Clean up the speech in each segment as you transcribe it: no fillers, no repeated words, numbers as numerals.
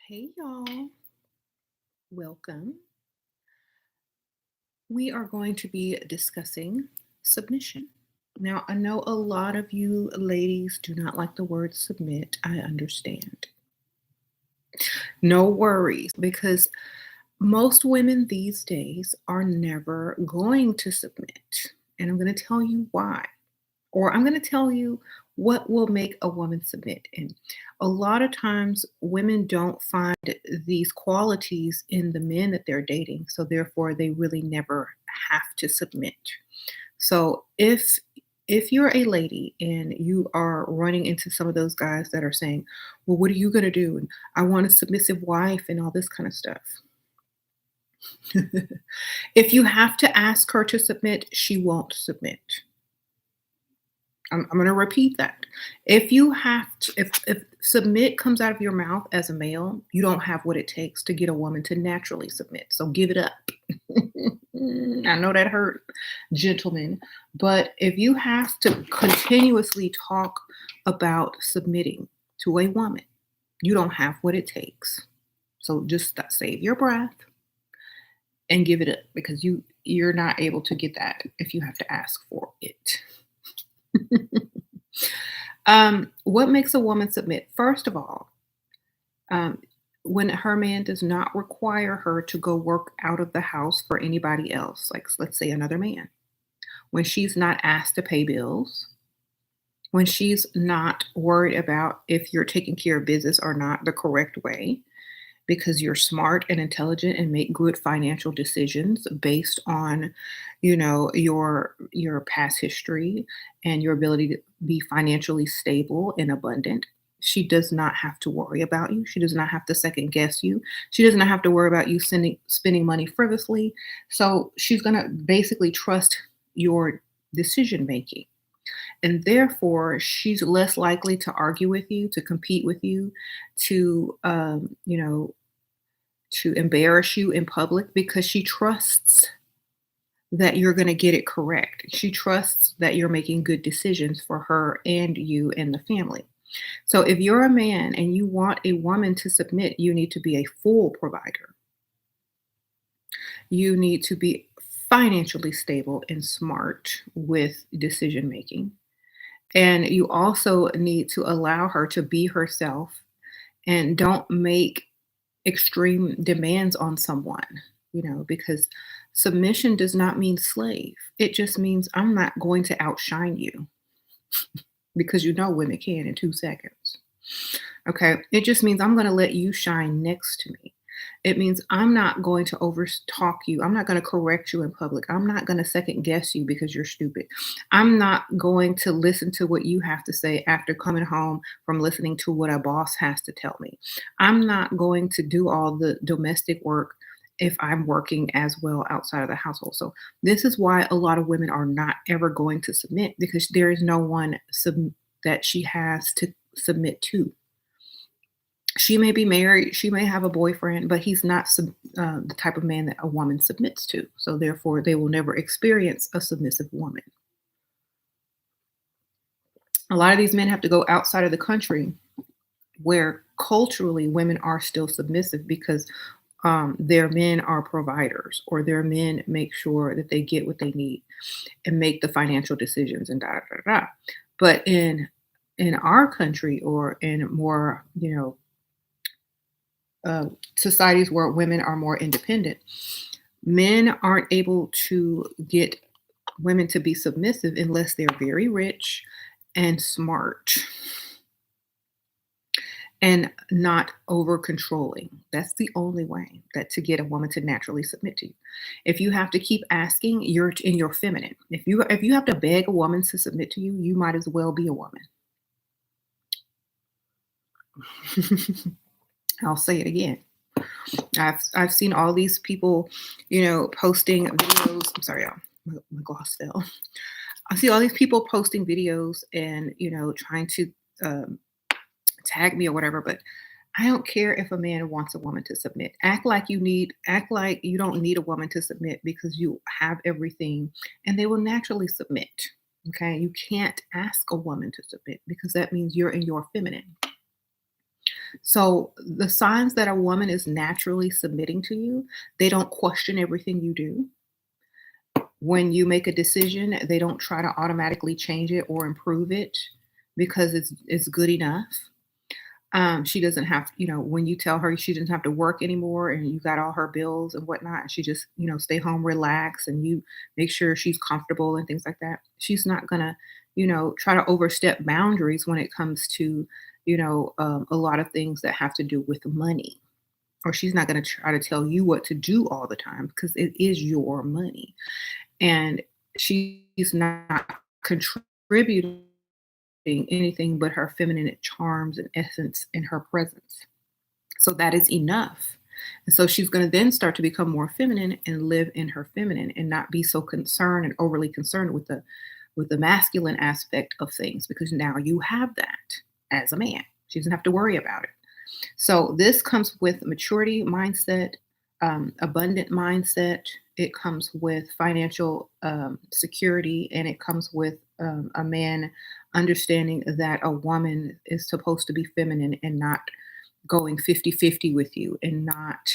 Hey, y'all. Welcome. We are going to be discussing submission. Now, I know a lot of you ladies do not like the word submit. I understand. No worries, because most women these days are never going to submit. And I'm going to tell you why. Or I'm going to tell you what will make a woman submit. And a lot of times, women don't find these qualities in the men that they're dating. So, therefore, they really never have to submit. So, if you're a lady and you are running into some of those guys that are saying, well, what are you going to do? And I want a submissive wife and all this kind of stuff. If you have to ask her to submit, she won't submit. I'm going to repeat that. If you have to, if submit comes out of your mouth as a male, you don't have what it takes to get a woman to naturally submit. So give it up. I know that hurt, gentlemen, but if you have to continuously talk about submitting to a woman, you don't have what it takes. So just save your breath and give it up because you're not able to get that if you have to ask for it. What makes a woman submit? First of all, um, when her man does not require her to go work out of the house for anybody else, like let's say another man, when she's not asked to pay bills, when she's not worried about if you're taking care of business or not the correct way, because you're smart and intelligent and make good financial decisions based on your past history and your ability to be financially stable and abundant. She does not have to worry about you. She does not have to second guess you. She does not have to worry about you spending money frivolously. So she's going to basically trust your decision making, and therefore she's less likely to argue with you, to compete with you, to to embarrass you in public, because she trusts that you're going to get it correct. She trusts that you're making good decisions for her and you and the family. So if you're a man and you want a woman to submit, you need to be a full provider. You need to be financially stable and smart with decision making. And you also need to allow her to be herself and don't make extreme demands on someone, because submission does not mean slave. It just means I'm not going to outshine you because women can in 2 seconds. Okay. It just means I'm going to let you shine next to me. It means I'm not going to over talk you. I'm not going to correct you in public. I'm not going to second guess you because you're stupid. I'm not going to listen to what you have to say after coming home from listening to what a boss has to tell me. I'm not going to do all the domestic work if I'm working as well outside of the household. So this is why a lot of women are not ever going to submit, because there is no one that she has to submit to. She may be married, she may have a boyfriend, but he's not the type of man that a woman submits to. So therefore, they will never experience a submissive woman. A lot of these men have to go outside of the country where culturally women are still submissive, because their men are providers, or their men make sure that they get what they need and make the financial decisions and da da da da. But in our country, or in more societies where women are more independent, men aren't able to get women to be submissive unless they're very rich and smart and not over controlling. That's the only way that to get a woman to naturally submit to you. If you have to keep asking, you're in your feminine. If you have to beg a woman to submit to you, you might as well be a woman. I'll say it again. I've seen all these people, posting videos. I'm sorry, y'all. My gloss fell. I see all these people posting videos and trying to tag me or whatever. But I don't care if a man wants a woman to submit. Act like you don't need a woman to submit, because you have everything, and they will naturally submit. Okay, you can't ask a woman to submit, because that means you're in your feminine. So the signs that a woman is naturally submitting to you, they don't question everything you do. When you make a decision, they don't try to automatically change it or improve it because it's good enough. She doesn't have, when you tell her she doesn't have to work anymore and you got all her bills and whatnot, and she just, stay home, relax, and you make sure she's comfortable and things like that. She's not gonna, try to overstep boundaries when it comes to, a lot of things that have to do with money. Or she's not gonna try to tell you what to do all the time because it is your money. And she's not contributing anything but her feminine charms and essence in her presence. So that is enough. And so she's going to then start to become more feminine and live in her feminine and not be so concerned and overly concerned with the masculine aspect of things because now you have that as a man. She doesn't have to worry about it. So this comes with maturity mindset, abundant mindset. It comes with financial security, and it comes with a man understanding that a woman is supposed to be feminine and not going 50-50 with you and not,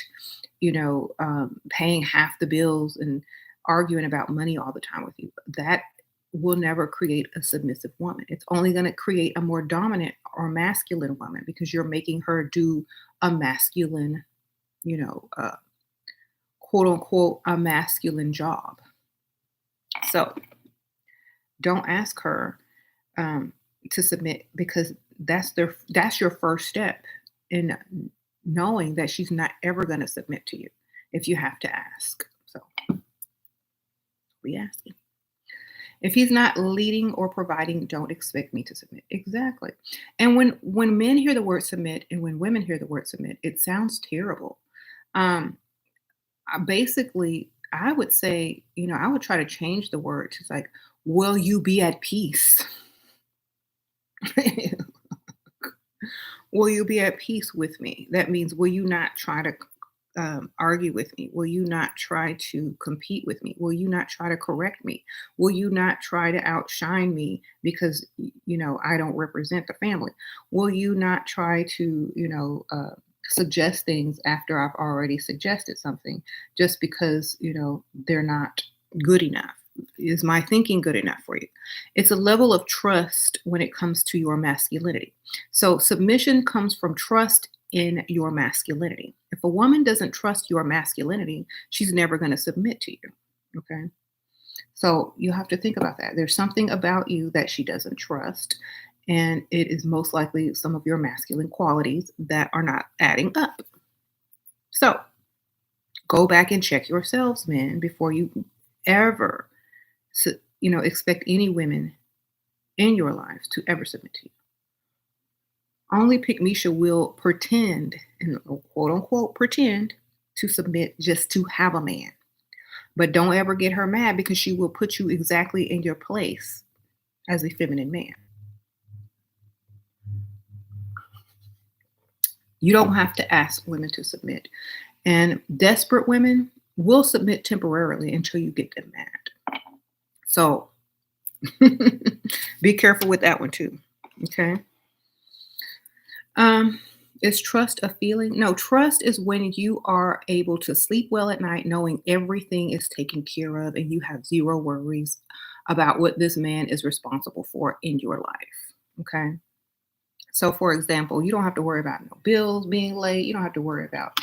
paying half the bills and arguing about money all the time with you. That will never create a submissive woman. It's only going to create a more dominant or masculine woman because you're making her do a masculine, you know, uh, quote unquote, a masculine job. So don't ask her to submit because that's your first step in knowing that she's not ever going to submit to you if you have to ask. So we asking. If he's not leading or providing, don't expect me to submit. Exactly. And when men hear the word submit and when women hear the word submit, it sounds terrible. Um, Basically, I would say, I would try to change the word to like, will you be at peace? Will you be at peace with me? That means, will you not try to argue with me? Will you not try to compete with me? Will you not try to correct me? Will you not try to outshine me because, I don't represent the family? Will you not try to, suggest things after I've already suggested something just because, they're not good enough? Is my thinking good enough for you? It's a level of trust when it comes to your masculinity. So submission comes from trust in your masculinity. If a woman doesn't trust your masculinity, she's never going to submit to you. Okay. So you have to think about that. There's something about you that she doesn't trust, and it is most likely some of your masculine qualities that are not adding up. So go back and check yourselves, men, before you ever, expect any women in your lives to ever submit to you. Only Pick Misha will pretend, and quote unquote, pretend to submit just to have a man. But don't ever get her mad because she will put you exactly in your place as a feminine man. You don't have to ask women to submit. And desperate women will submit temporarily until you get them mad. So be careful with that one too. Okay. Is trust a feeling? No, trust is when you are able to sleep well at night, knowing everything is taken care of and you have zero worries about what this man is responsible for in your life. Okay. So, for example, you don't have to worry about no bills being late. You don't have to worry about,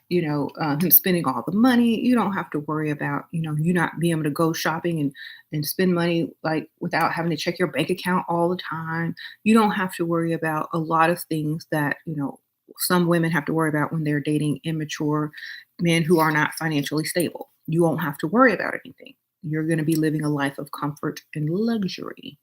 him spending all the money. You don't have to worry about, you not being able to go shopping and spend money like without having to check your bank account all the time. You don't have to worry about a lot of things that, some women have to worry about when they're dating immature men who are not financially stable. You won't have to worry about anything. You're going to be living a life of comfort and luxury.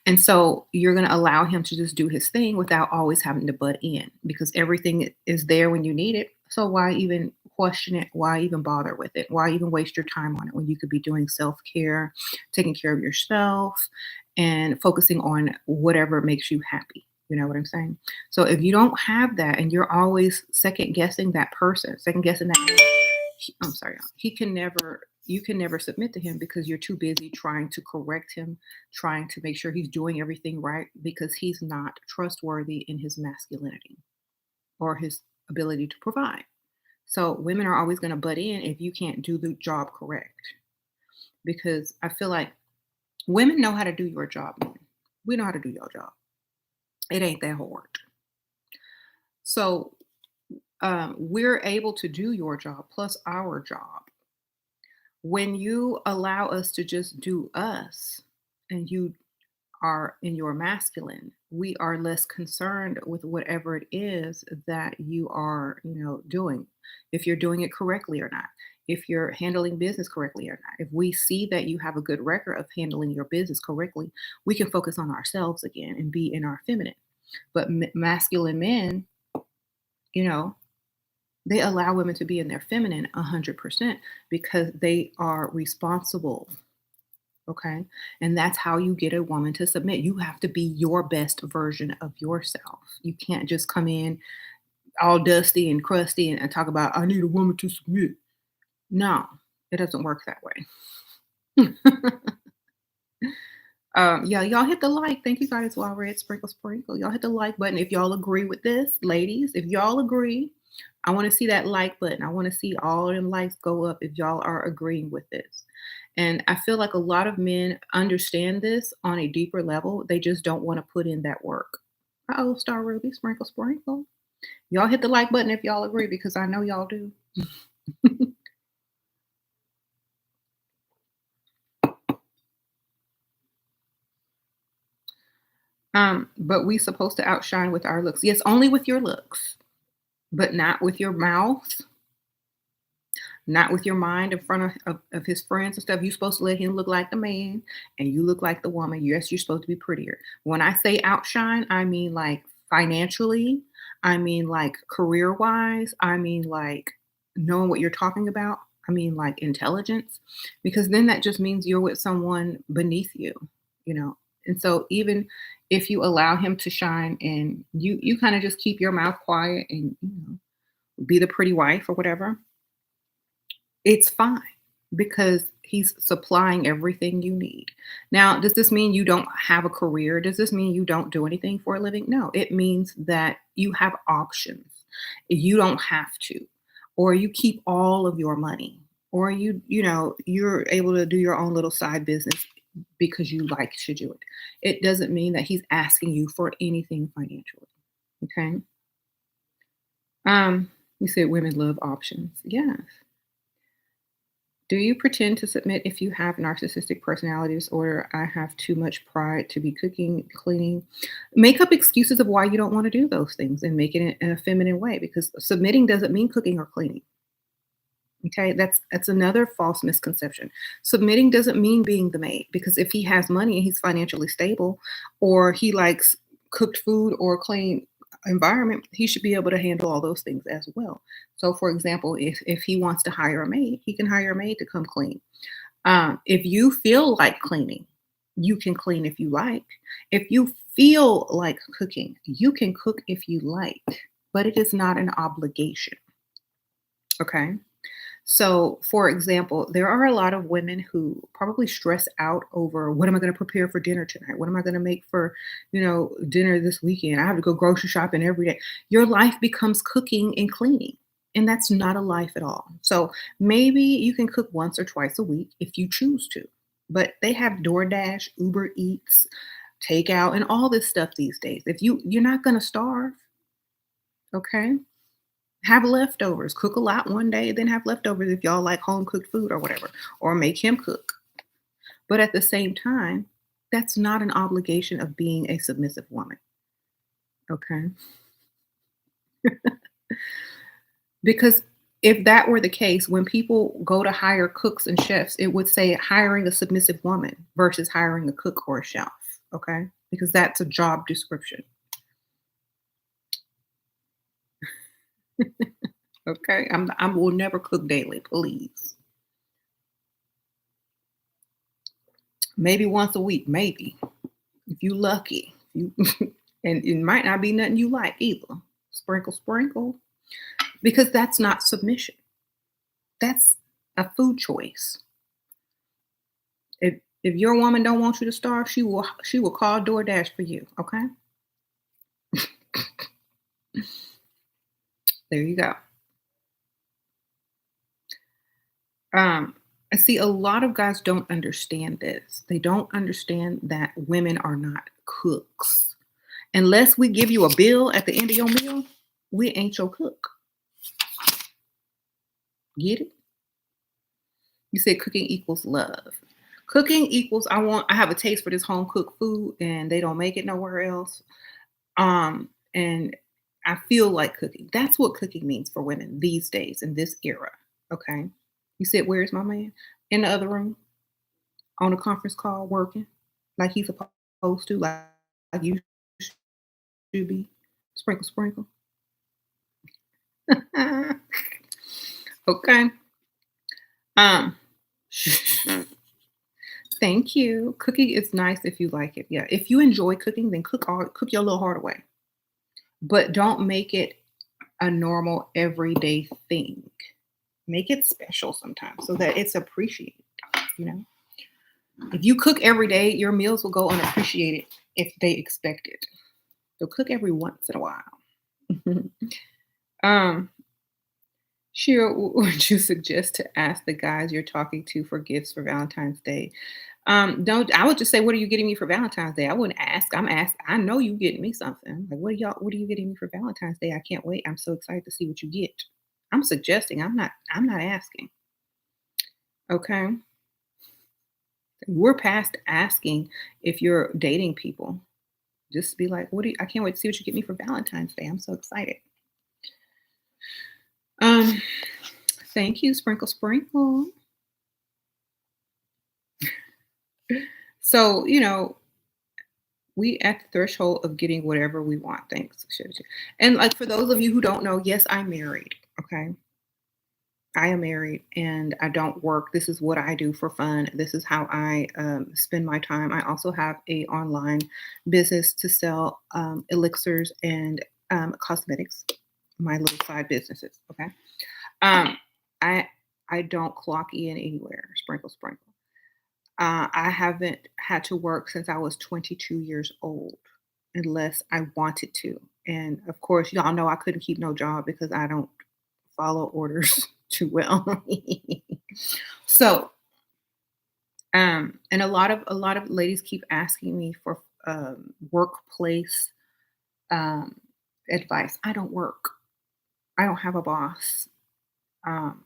And so you're going to allow him to just do his thing without always having to butt in because everything is there when you need it. So why even question it? Why even bother with it? Why even waste your time on it when you could be doing self-care, taking care of yourself, and focusing on whatever makes you happy? You know what I'm saying? So if you don't have that and you're always second guessing that person, second guessing that, I'm sorry, you can never submit to him because you're too busy trying to correct him, trying to make sure he's doing everything right because he's not trustworthy in his masculinity. or his ability to provide. So women are always going to butt in if you can't do the job correct. Because I feel like women know how to do your job, men. We know how to do your job. It ain't that hard. So we're able to do your job plus our job. When you allow us to just do us and you are in your masculine, we are less concerned with whatever it is that you are, doing. If you're doing it correctly or not, if you're handling business correctly or not. If we see that you have a good record of handling your business correctly, we can focus on ourselves again and be in our feminine. But masculine men, you know, they allow women to be in their feminine 100% because they are responsible. Okay. And that's how you get a woman to submit. You have to be your best version of yourself. You can't just come in all dusty and crusty and talk about, I need a woman to submit. No, it doesn't work that way. Yeah, y'all hit the like. Thank you guys, while red sprinkle sprinkle. Y'all hit the like button if y'all agree with this, ladies. If y'all agree, I want to see that like button. I want to see all them likes go up if y'all are agreeing with this. And I feel like a lot of men understand this on a deeper level. They just don't want to put in that work. Uh-oh, Star Ruby, sprinkle sprinkle. Y'all hit the like button if y'all agree because I know y'all do. But we supposed to outshine with our looks. Yes, only with your looks, but not with your mouth, not with your mind in front of his friends and stuff. You're supposed to let him look like the man and you look like the woman. Yes, you're supposed to be prettier. When I say outshine, I mean like financially, I mean like career wise, I mean like knowing what you're talking about. I mean like intelligence, because then that just means you're with someone beneath you, you know. And so even if you allow him to shine and you kind of just keep your mouth quiet and be the pretty wife or whatever, it's fine because he's supplying everything you need. Now, does this mean you don't have a career? Does this mean you don't do anything for a living? No, it means that you have options. You don't have to, or you keep all of your money, or you're able to do your own little side business because you like to do it. It doesn't mean that he's asking you for anything financially. Okay. You said women love options. Yes. Do you pretend to submit if you have narcissistic personality disorder? I have too much pride to be cooking, cleaning. Make up excuses of why you don't want to do those things and make it in a feminine way because submitting doesn't mean cooking or cleaning. Okay, that's another false misconception. Submitting doesn't mean being the maid because if he has money and he's financially stable or he likes cooked food or clean environment, he should be able to handle all those things as well. So for example, if he wants to hire a maid, he can hire a maid to come clean. If you feel like cleaning, you can clean if you like. If you feel like cooking, you can cook if you like, but it is not an obligation. Okay. So, for example, there are a lot of women who probably stress out over what am I going to prepare for dinner tonight? What am I going to make for, dinner this weekend? I have to go grocery shopping every day. Your life becomes cooking and cleaning, and that's not a life at all. So, maybe you can cook once or twice a week if you choose to. But they have DoorDash, Uber Eats, takeout, and all this stuff these days. If you're not going to starve, okay? Have leftovers. Cook a lot one day, then have leftovers if y'all like home cooked food or whatever, or make him cook. But at the same time, that's not an obligation of being a submissive woman. Okay. Because if that were the case, when people go to hire cooks and chefs, it would say hiring a submissive woman versus hiring a cook or a chef. Okay. Because that's a job description. Okay. I will never cook daily, please. Maybe once a week, maybe. If you lucky. And it might not be nothing you like either. Sprinkle, sprinkle. Because that's not submission. That's a food choice. If your woman don't want you to starve, she will call DoorDash for you, okay? There you go. Um, I see a lot of guys don't understand this. They don't understand that women are not cooks. Unless we give you a bill at the end of your meal, we ain't your cook. Get it? You said cooking equals love. Cooking equals I have a taste for this home cooked food and they don't make it nowhere else. And I feel like cooking. That's what cooking means for women these days in this era. Okay. You said, where's my man? In the other room on a conference call working like he's supposed to, like you should be. Sprinkle, sprinkle. Okay. Um, thank you. Cooking is nice if you like it. Yeah. If you enjoy cooking, then cook your little heart away. But don't make it a normal everyday thing. Make it special sometimes so that it's appreciated, you know? If you cook every day, your meals will go unappreciated if they expect it. So cook every once in a while. um, Shira, would you suggest to ask the guys you're talking to for gifts for Valentine's Day? Don't I would just say, what are you getting me for Valentine's Day? I wouldn't ask. I know you getting me something. Like, what are you getting me for Valentine's Day? I can't wait. I'm so excited to see what you get. I'm suggesting. I'm not asking. Okay. We're past asking if you're dating people. Just be like, I can't wait to see what you get me for Valentine's Day. I'm so excited. Um, thank you, Sprinkle Sprinkle. So, we at the threshold of getting whatever we want. Thanks. And like for those of you who don't know, yes, I'm married. Okay. I am married and I don't work. This is what I do for fun. This is how I spend my time. I also have a online business to sell elixirs and cosmetics. My little side businesses. Okay. Um, I I don't clock in anywhere. Sprinkle, sprinkle. I haven't had to work since I was 22 years old, unless I wanted to. And of course, y'all know I couldn't keep no job because I don't follow orders too well. So, and a lot of ladies keep asking me for workplace um, advice. I don't work. I don't have a boss. Um,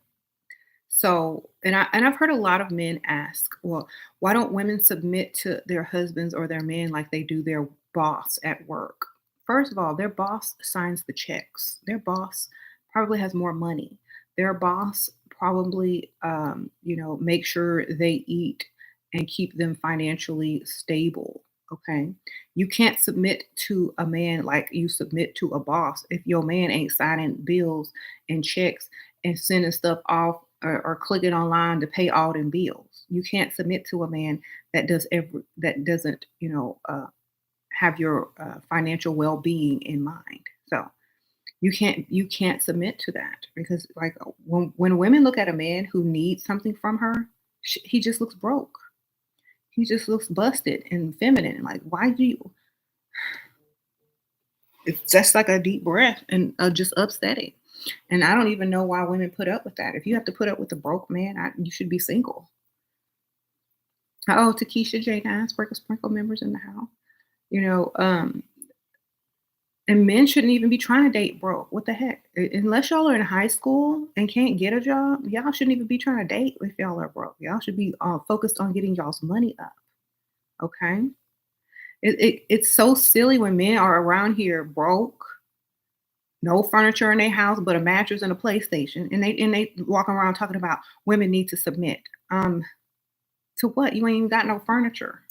So, and I've heard a lot of men ask, well, why don't women submit to their husbands or their men like they do their boss at work? First of all, their boss signs the checks. Their boss probably has more money. Their boss probably, make sure they eat and keep them financially stable. Okay. You can't submit to a man like you submit to a boss if your man ain't signing bills and checks and sending stuff off or clicking online to pay all them bills. You can't submit to a man that doesn't have your financial well being in mind. So you can't submit to that because like when women look at a man who needs something from her, he just looks broke. He just looks busted and feminine. Like why do you? It's just like a deep breath and just upsetting. And I don't even know why women put up with that. If you have to put up with a broke man, you should be single. Oh, Takesha J9, Sprinkle Sprinkle members in the house. You know, and men shouldn't even be trying to date broke. What the heck? Unless y'all are in high school and can't get a job, y'all shouldn't even be trying to date if y'all are broke. Y'all should be focused on getting y'all's money up. Okay? It's so silly when men are around here broke, no furniture in their house but a mattress and a PlayStation, and they walking around talking about women need to submit. To what? You ain't even got no furniture.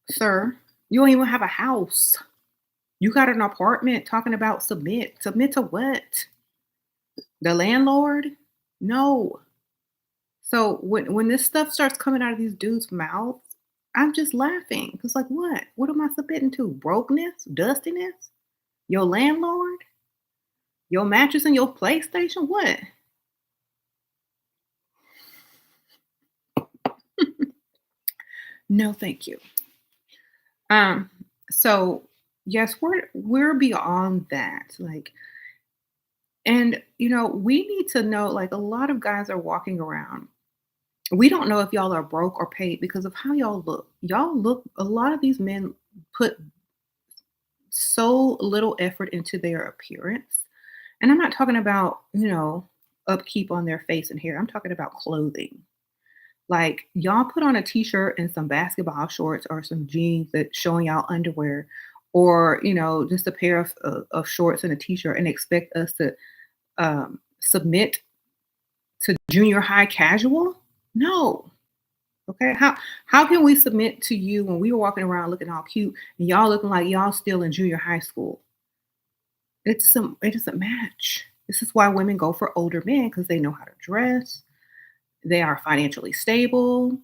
Sir, you don't even have a house. You got an apartment talking about submit. Submit to what? The landlord? No. So when this stuff starts coming out of these dudes' mouths, I'm just laughing. Because like what? What am I submitting to? Brokenness? Dustiness? Your landlord? Your mattress and your PlayStation? What? No, thank you. Um, So yes, we're beyond that. Like, and we need to know, like, a lot of guys are walking around. We don't know if y'all are broke or paid because of how y'all look. A lot of these men put so little effort into their appearance. And I'm not talking about, upkeep on their face and hair. I'm talking about clothing. Like, y'all put on a t-shirt and some basketball shorts or some jeans that showing y'all underwear, or just a pair of shorts and a t-shirt, and expect us to submit to junior high casual? No. Okay. How can we submit to you when we were walking around looking all cute and y'all looking like y'all still in junior high school? It doesn't match. This is why women go for older men, because they know how to dress, they are financially stable,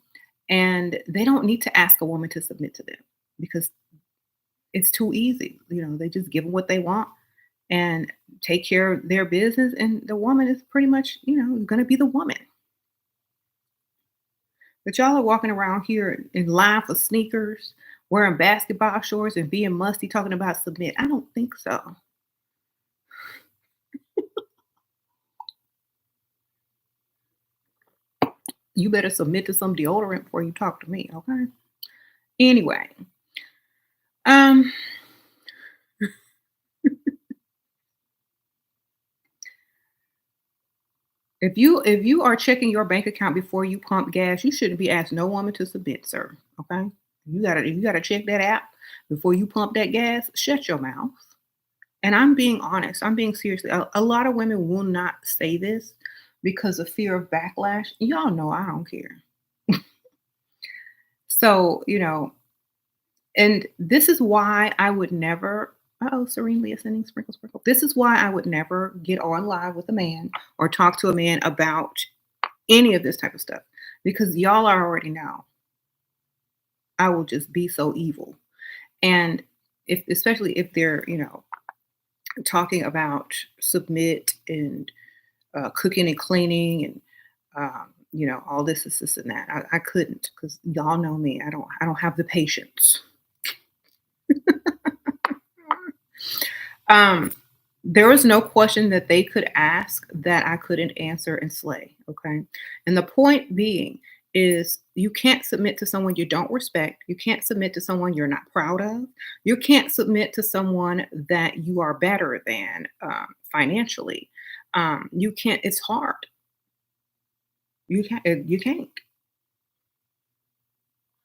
and they don't need to ask a woman to submit to them because it's too easy. They just give them what they want and take care of their business, and the woman is pretty much, going to be the woman. But y'all are walking around here in line for sneakers, wearing basketball shorts and being musty talking about submit. I don't think so. You better submit to some deodorant before you talk to me, okay? Anyway, um, if you are checking your bank account before you pump gas, you shouldn't be asked no woman to submit, sir. Okay? You gotta check that app before you pump that gas. Shut your mouth. And I'm being honest. I'm being serious. A lot of women will not say this because of fear of backlash. Y'all know I don't care. So, and this is why I would never. Oh, serenely ascending, sprinkle, sprinkle. This is why I would never get on live with a man or talk to a man about any of this type of stuff, because y'all already know I will just be so evil. And if, especially if they're, talking about submit and cooking and cleaning and all this and that. I couldn't, because y'all know me. I don't have the patience. Um, there was no question that they could ask that I couldn't answer and slay. Okay. And the point being is, you can't submit to someone you don't respect. You can't submit to someone you're not proud of. You can't submit to someone that you are better than financially. You can't, it's hard. You can't.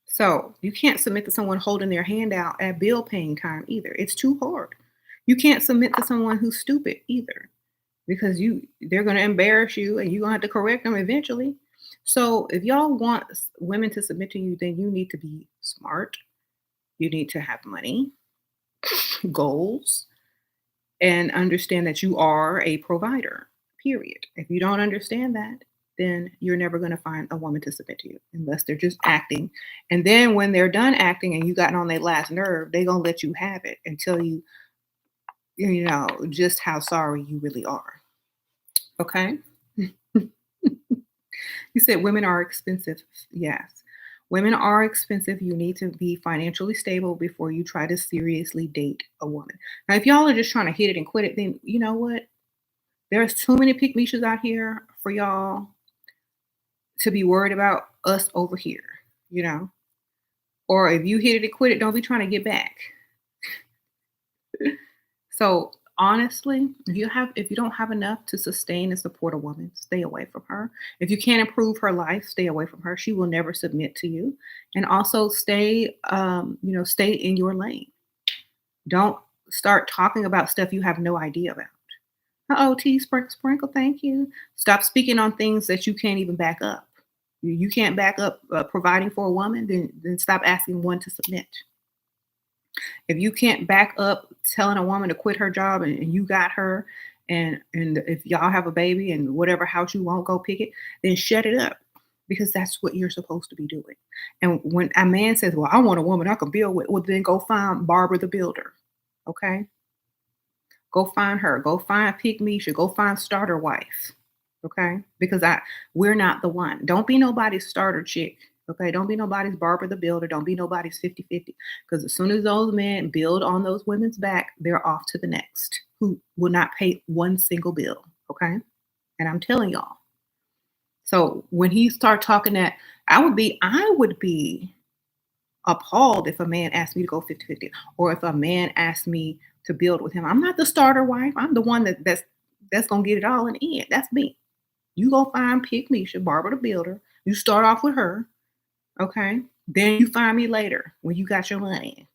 So you can't submit to someone holding their hand out at bill paying time either. It's too hard. You can't submit to someone who's stupid either, because they're going to embarrass you and you're going to have to correct them eventually. So if y'all want women to submit to you, then you need to be smart. You need to have money, goals, and understand that you are a provider. Period. If you don't understand that, then you're never going to find a woman to submit to you unless they're just acting. And then when they're done acting and you gotten on their last nerve, they're going to let you have it and tell you, just how sorry you really are. Okay? You said women are expensive. Yes. Women are expensive. You need to be financially stable before you try to seriously date a woman. Now, if y'all are just trying to hit it and quit it, then you know what? There's too many pick out here for y'all to be worried about us over here, you know? Or if you hit it and quit it, don't be trying to get back. So honestly, if you don't have enough to sustain and support a woman, stay away from her. If you can't improve her life, stay away from her. She will never submit to you. And also stay in your lane. Don't start talking about stuff you have no idea about. Oh, tea sprinkle, sprinkle. Thank you. Stop speaking on things that you can't even back up. You can't back up providing for a woman, then stop asking one to submit. If you can't back up telling a woman to quit her job, and you got her, and if y'all have a baby and whatever house you won't go pick it, then shut it up, because that's what you're supposed to be doing. And when a man says, "Well, I want a woman I can build with," well, then go find Barbara the builder. Okay, go find her. Go find Pick Misha. Go find Starter Wife. Okay, because we're not the one. Don't be nobody's starter chick. Okay, don't be nobody's Barbara the Builder. Don't be nobody's 50-50. Because as soon as those men build on those women's back, they're off to the next who will not pay one single bill. Okay. And I'm telling y'all. So when he start talking that, I would be appalled if a man asked me to go 50-50, or if a man asked me to build with him. I'm not the starter wife. I'm the one that's gonna get it all in the end. That's me. You go find Pick Misha, Barbara the Builder. You start off with her, okay? Then you find me later when you got your money.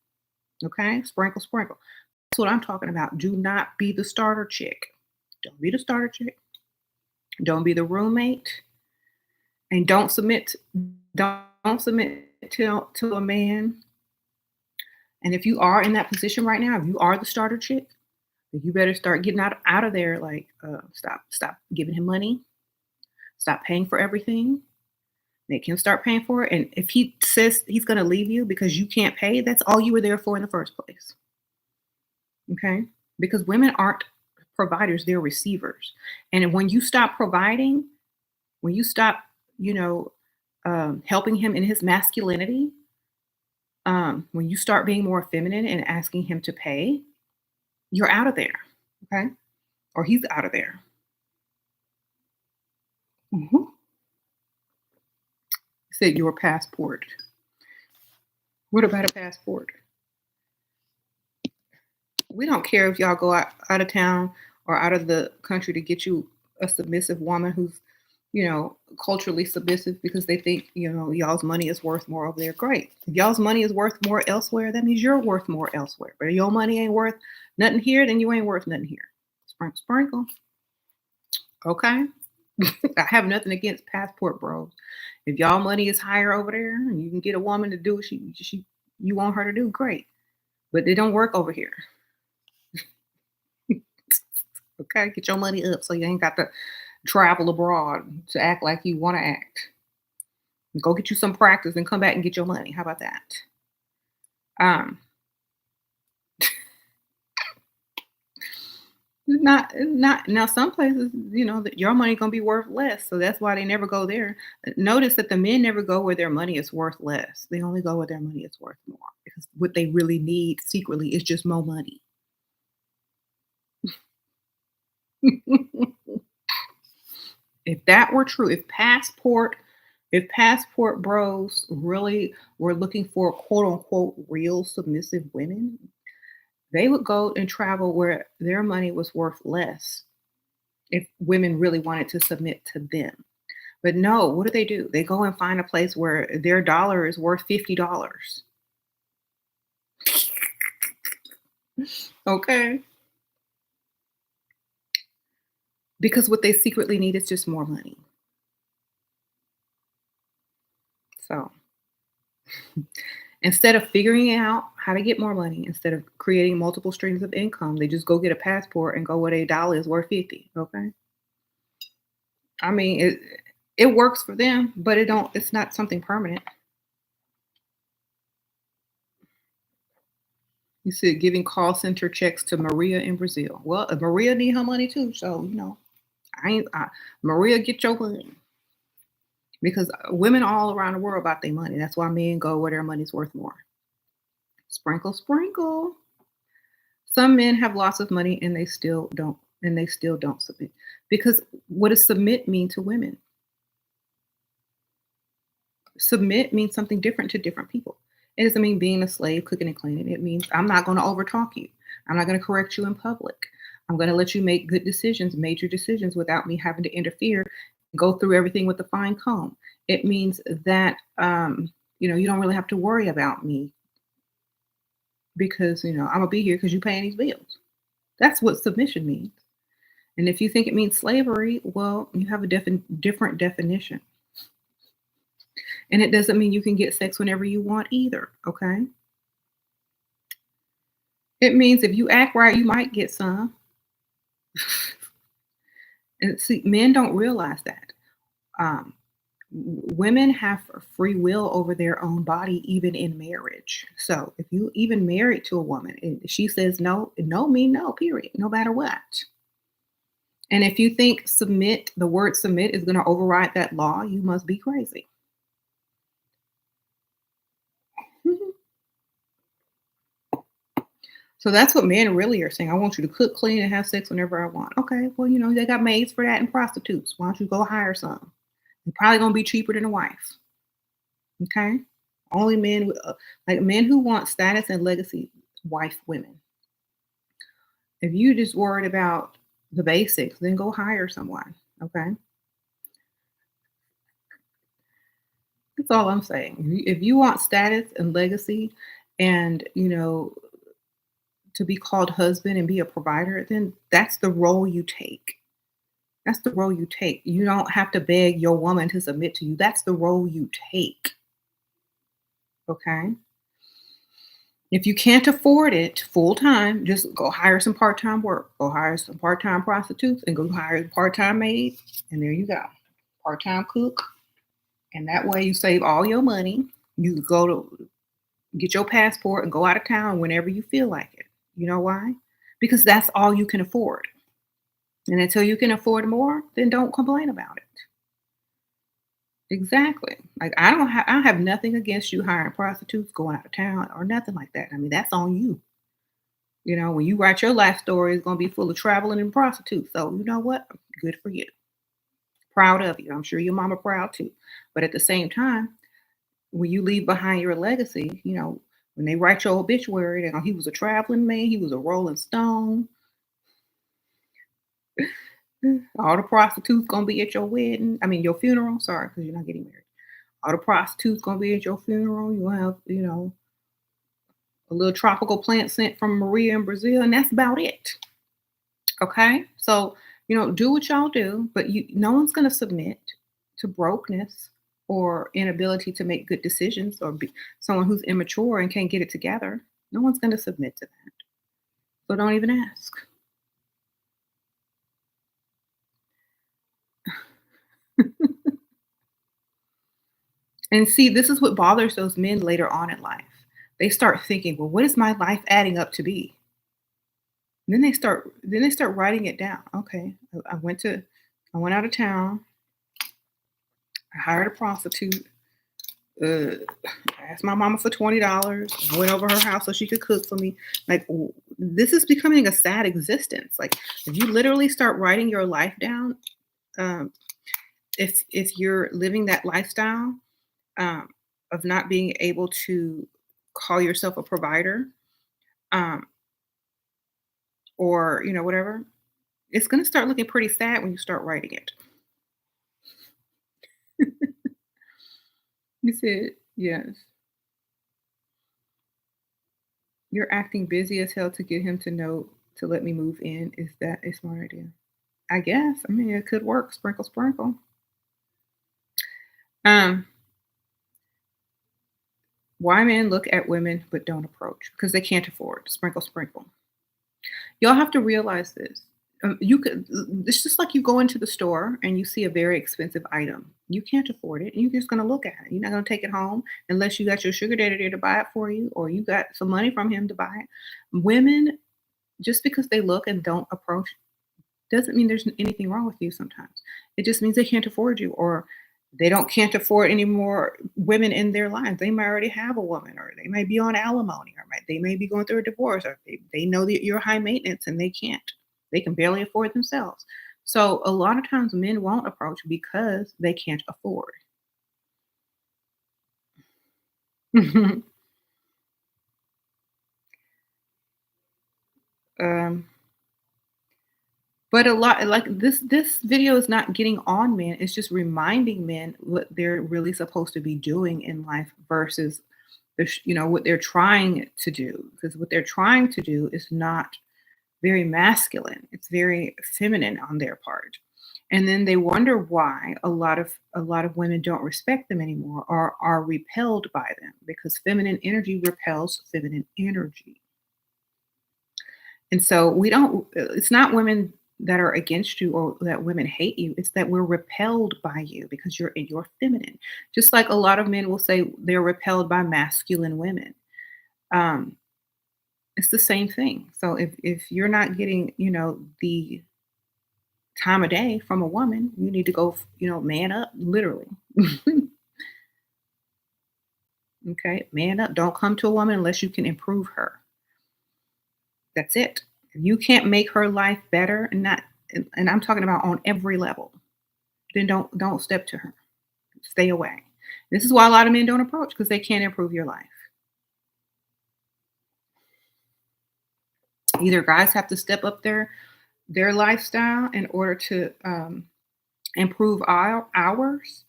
Okay? Sprinkle, sprinkle. That's what I'm talking about. Do not be the starter chick. Don't be the starter chick. Don't be the roommate. And don't submit to a man. And if you are in that position right now, if you are the starter chick, then you better start getting out of there. Like, stop giving him money. Stop paying for everything. Make him start paying for it. And if he says he's going to leave you because you can't pay, that's all you were there for in the first place. Okay? Because women aren't providers, they're receivers. And when you stop providing, when you stop, helping him in his masculinity, when you start being more feminine and asking him to pay, you're out of there. Okay? Or he's out of there. Mhm. Said your passport. What about a passport? We don't care if y'all go out of town or out of the country to get you a submissive woman who's, culturally submissive because they think, y'all's money is worth more over there. Great. If y'all's money is worth more elsewhere, that means you're worth more elsewhere. But if your money ain't worth nothing here, then you ain't worth nothing here. Sprinkle, sprinkle. Okay. I have nothing against passport bros. If y'all money is higher over there and you can get a woman to do what you want her to do, great. But they don't work over here. Okay, get your money up so you ain't got to travel abroad to act like you want to act. Go get you some practice and come back and get your money. How about that? Um, not now. Some places, that your money gonna be worth less, so that's why they never go there. Notice that the men never go where their money is worth less. They only go where their money is worth more because what they really need secretly is just more money. If that were true, if passport bros really were looking for quote unquote real submissive women, they would go and travel where their money was worth less if women really wanted to submit to them. But no, what do? They go and find a place where their dollar is worth $50. Okay? Because what they secretly need is just more money. So instead of figuring out how to get more money, instead of creating multiple streams of income, they just go get a passport and go where their dollar is worth 50. Okay. I mean, it works for them, but it's not something permanent. You said giving call center checks to Maria in Brazil. Well, Maria need her money too, so I ain't Maria, get your money. Because women all around the world about their money. That's why men go where their money's worth more. Sprinkle, sprinkle. Some men have lots of money and they still don't submit. Because what does submit mean to women? Submit means something different to different people. It doesn't mean being a slave, cooking and cleaning. It means I'm not going to overtalk you. I'm not going to correct you in public. I'm going to let you make good decisions, major decisions without me having to interfere, go through everything with a fine comb. It means that, you don't really have to worry about me because, I'm going to be here because you're paying these bills. That's what submission means. And if you think it means slavery, well, you have a different definition. And it doesn't mean you can get sex whenever you want either, okay? It means if you act right, you might get some. And see, men don't realize that. Um, Women have free will over their own body, even in marriage. So if you even married to a woman and she says no, no mean no, period, no matter what. And if you think the word submit is going to override that law, you must be crazy. So that's what men really are saying. I want you to cook, clean, and have sex whenever I want. Okay, well, they got maids for that and prostitutes. Why don't you go hire some? They're probably gonna be cheaper than a wife. Okay, only men with like men who want status and legacy, wife women. If you just worried about the basics, then go hire someone. Okay, that's all I'm saying. If you want status and legacy, and to be called husband and be a provider, then that's the role you take. That's the role you take. You don't have to beg your woman to submit to you. That's the role you take. Okay. If you can't afford it full time, just go hire some part time work. Go hire some part time prostitutes and go hire a part time maid. And there you go. Part time cook. And that way you save all your money. You go to get your passport and go out of town whenever you feel like it. You know why? Because that's all you can afford. And until you can afford more, then don't complain about it. Exactly. Like I have nothing against you hiring prostitutes, going out of town, or nothing like that. I mean, that's on you. When you write your life story, it's gonna be full of traveling and prostitutes. So you know what? Good for you. Proud of you. I'm sure your mama proud too. But at the same time, when you leave behind your legacy, when they write your obituary, he was a traveling man, he was a rolling stone. All the prostitutes gonna be at your wedding. I mean, your funeral. Sorry, because you're not getting married. All the prostitutes gonna be at your funeral. You have, a little tropical plant scent from Maria in Brazil, and that's about it. Okay, so do what y'all do, but no one's gonna submit to brokenness or inability to make good decisions, or be someone who's immature and can't get it together. No one's gonna submit to that. So don't even ask. And see, this is what bothers those men later on in life. They start thinking, well, what is my life adding up to be? Then they start writing it down. Okay, I went out of town. I hired a prostitute. I asked my mama for $20. I went over her house so she could cook for me. Like this is becoming a sad existence. Like if you literally start writing your life down, um, if you're living that lifestyle um, of not being able to call yourself a provider, um, or whatever, it's going to start looking pretty sad when you start writing it. You said yes. You're acting busy as hell to get him to know to let me move in. Is that a smart idea? I guess. I mean, it could work. Sprinkle, sprinkle. Um, why men look at women but don't approach? Because they can't afford. Sprinkle, sprinkle. Y'all have to realize this. You could. It's just like you go into the store and you see a very expensive item. You can't afford it, and you're just gonna look at it. You're not gonna take it home unless you got your sugar daddy there to buy it for you, or you got some money from him to buy it. Women, just because they look and don't approach doesn't mean there's anything wrong with you sometimes. It just means they can't afford you, or they don't can't afford any more women in their lives. They might already have a woman, or they might be on alimony, or they may be going through a divorce, or they know that you're high maintenance and they can't. They can barely afford themselves. So a lot of times men won't approach because they can't afford. um, But a lot like this video is not getting on men, it's just reminding men what they're really supposed to be doing in life versus what they're trying to do. Because what they're trying to do is not very masculine. It's very feminine on their part. And then they wonder why a lot of women don't respect them anymore or are repelled by them because feminine energy repels feminine energy. And so we don't it's not women that are against you or that women hate you. It's that we're repelled by you because you're feminine. Just like a lot of men will say they're repelled by masculine women. Um, it's the same thing. So if you're not getting, the time of day from a woman, you need to go, man up, literally. Okay, man up. Don't come to a woman unless you can improve her. That's it. You can't make her life better, and I'm talking about on every level. Then don't step to her. Stay away. This is why a lot of men don't approach because they can't improve your life. Either guys have to step up their lifestyle in order to improve ours,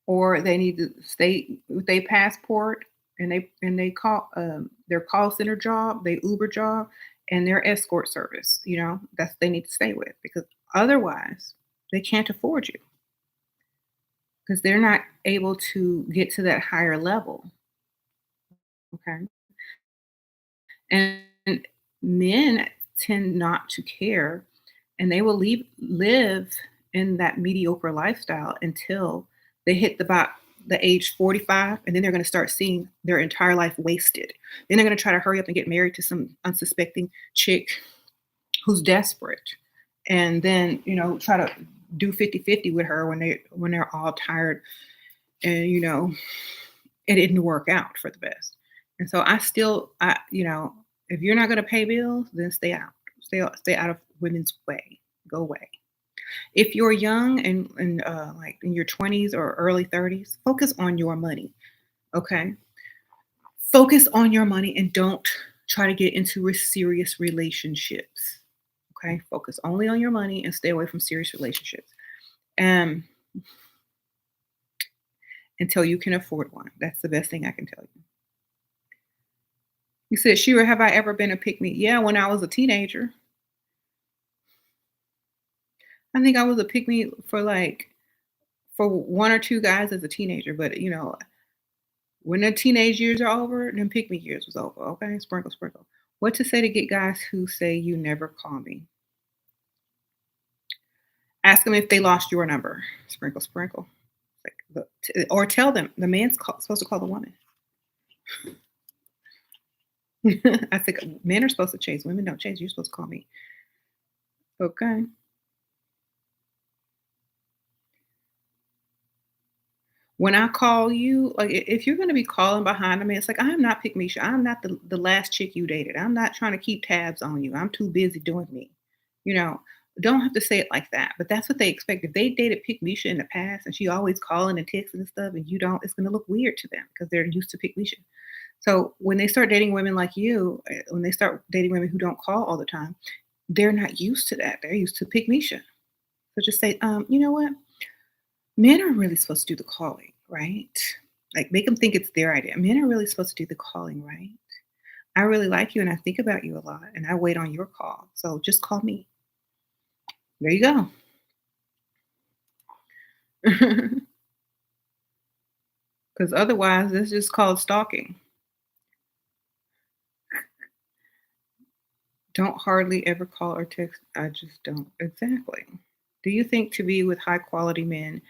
or they need to stay with their passport and they call their call center job, their Uber job, and their escort service. That's they need to stay with because otherwise they can't afford you because they're not able to get to that higher level. Okay, and men tend not to care, and they will live in that mediocre lifestyle until they hit the age 45, and then they're going to start seeing their entire life wasted. Then they're going to try to hurry up and get married to some unsuspecting chick who's desperate, and then try to do 50-50 with her when they're all tired, and it didn't work out for the best. And so if you're not going to pay bills, then stay out. Stay out of women's way. Go away. If you're young and like in your 20s or early 30s, focus on your money. Okay, focus on your money and don't try to get into serious relationships. Okay, focus only on your money and stay away from serious relationships. Um, until you can afford one. That's the best thing I can tell you. You said, Shira, have I ever been a pick me? Yeah, when I was a teenager. I think I was a pick me for one or two guys as a teenager, but when the teenage years are over, then pick me years was over. Okay, sprinkle, sprinkle. What to say to get guys who say you never call me? Ask them if they lost your number. Sprinkle, sprinkle. Or tell them the man's supposed to call the woman. I think men are supposed to chase. Women don't chase. You're supposed to call me. Okay. When I call you, like if you're gonna be calling behind me, it's like I am not pick me. I'm not the last chick you dated. I'm not trying to keep tabs on you. I'm too busy doing me. You know, don't have to say it like that, but that's what they expect. If they dated Pick Misha in the past and she always calling and texting and stuff, and you don't, it's gonna look weird to them because they're used to Pick Misha. So when they start dating women like you, when they start dating women who don't call all the time, they're not used to that. They're used to Pick Misha. So just say, you know what? Men are really supposed to do the calling, right? Like make them think it's their idea. Men are really supposed to do the calling, right? I really like you and I think about you a lot and I wait on your call. So just call me. There you go. Because otherwise, this is called stalking. Don't hardly ever call or text. I just don't. Exactly. Do you think to be with high quality men,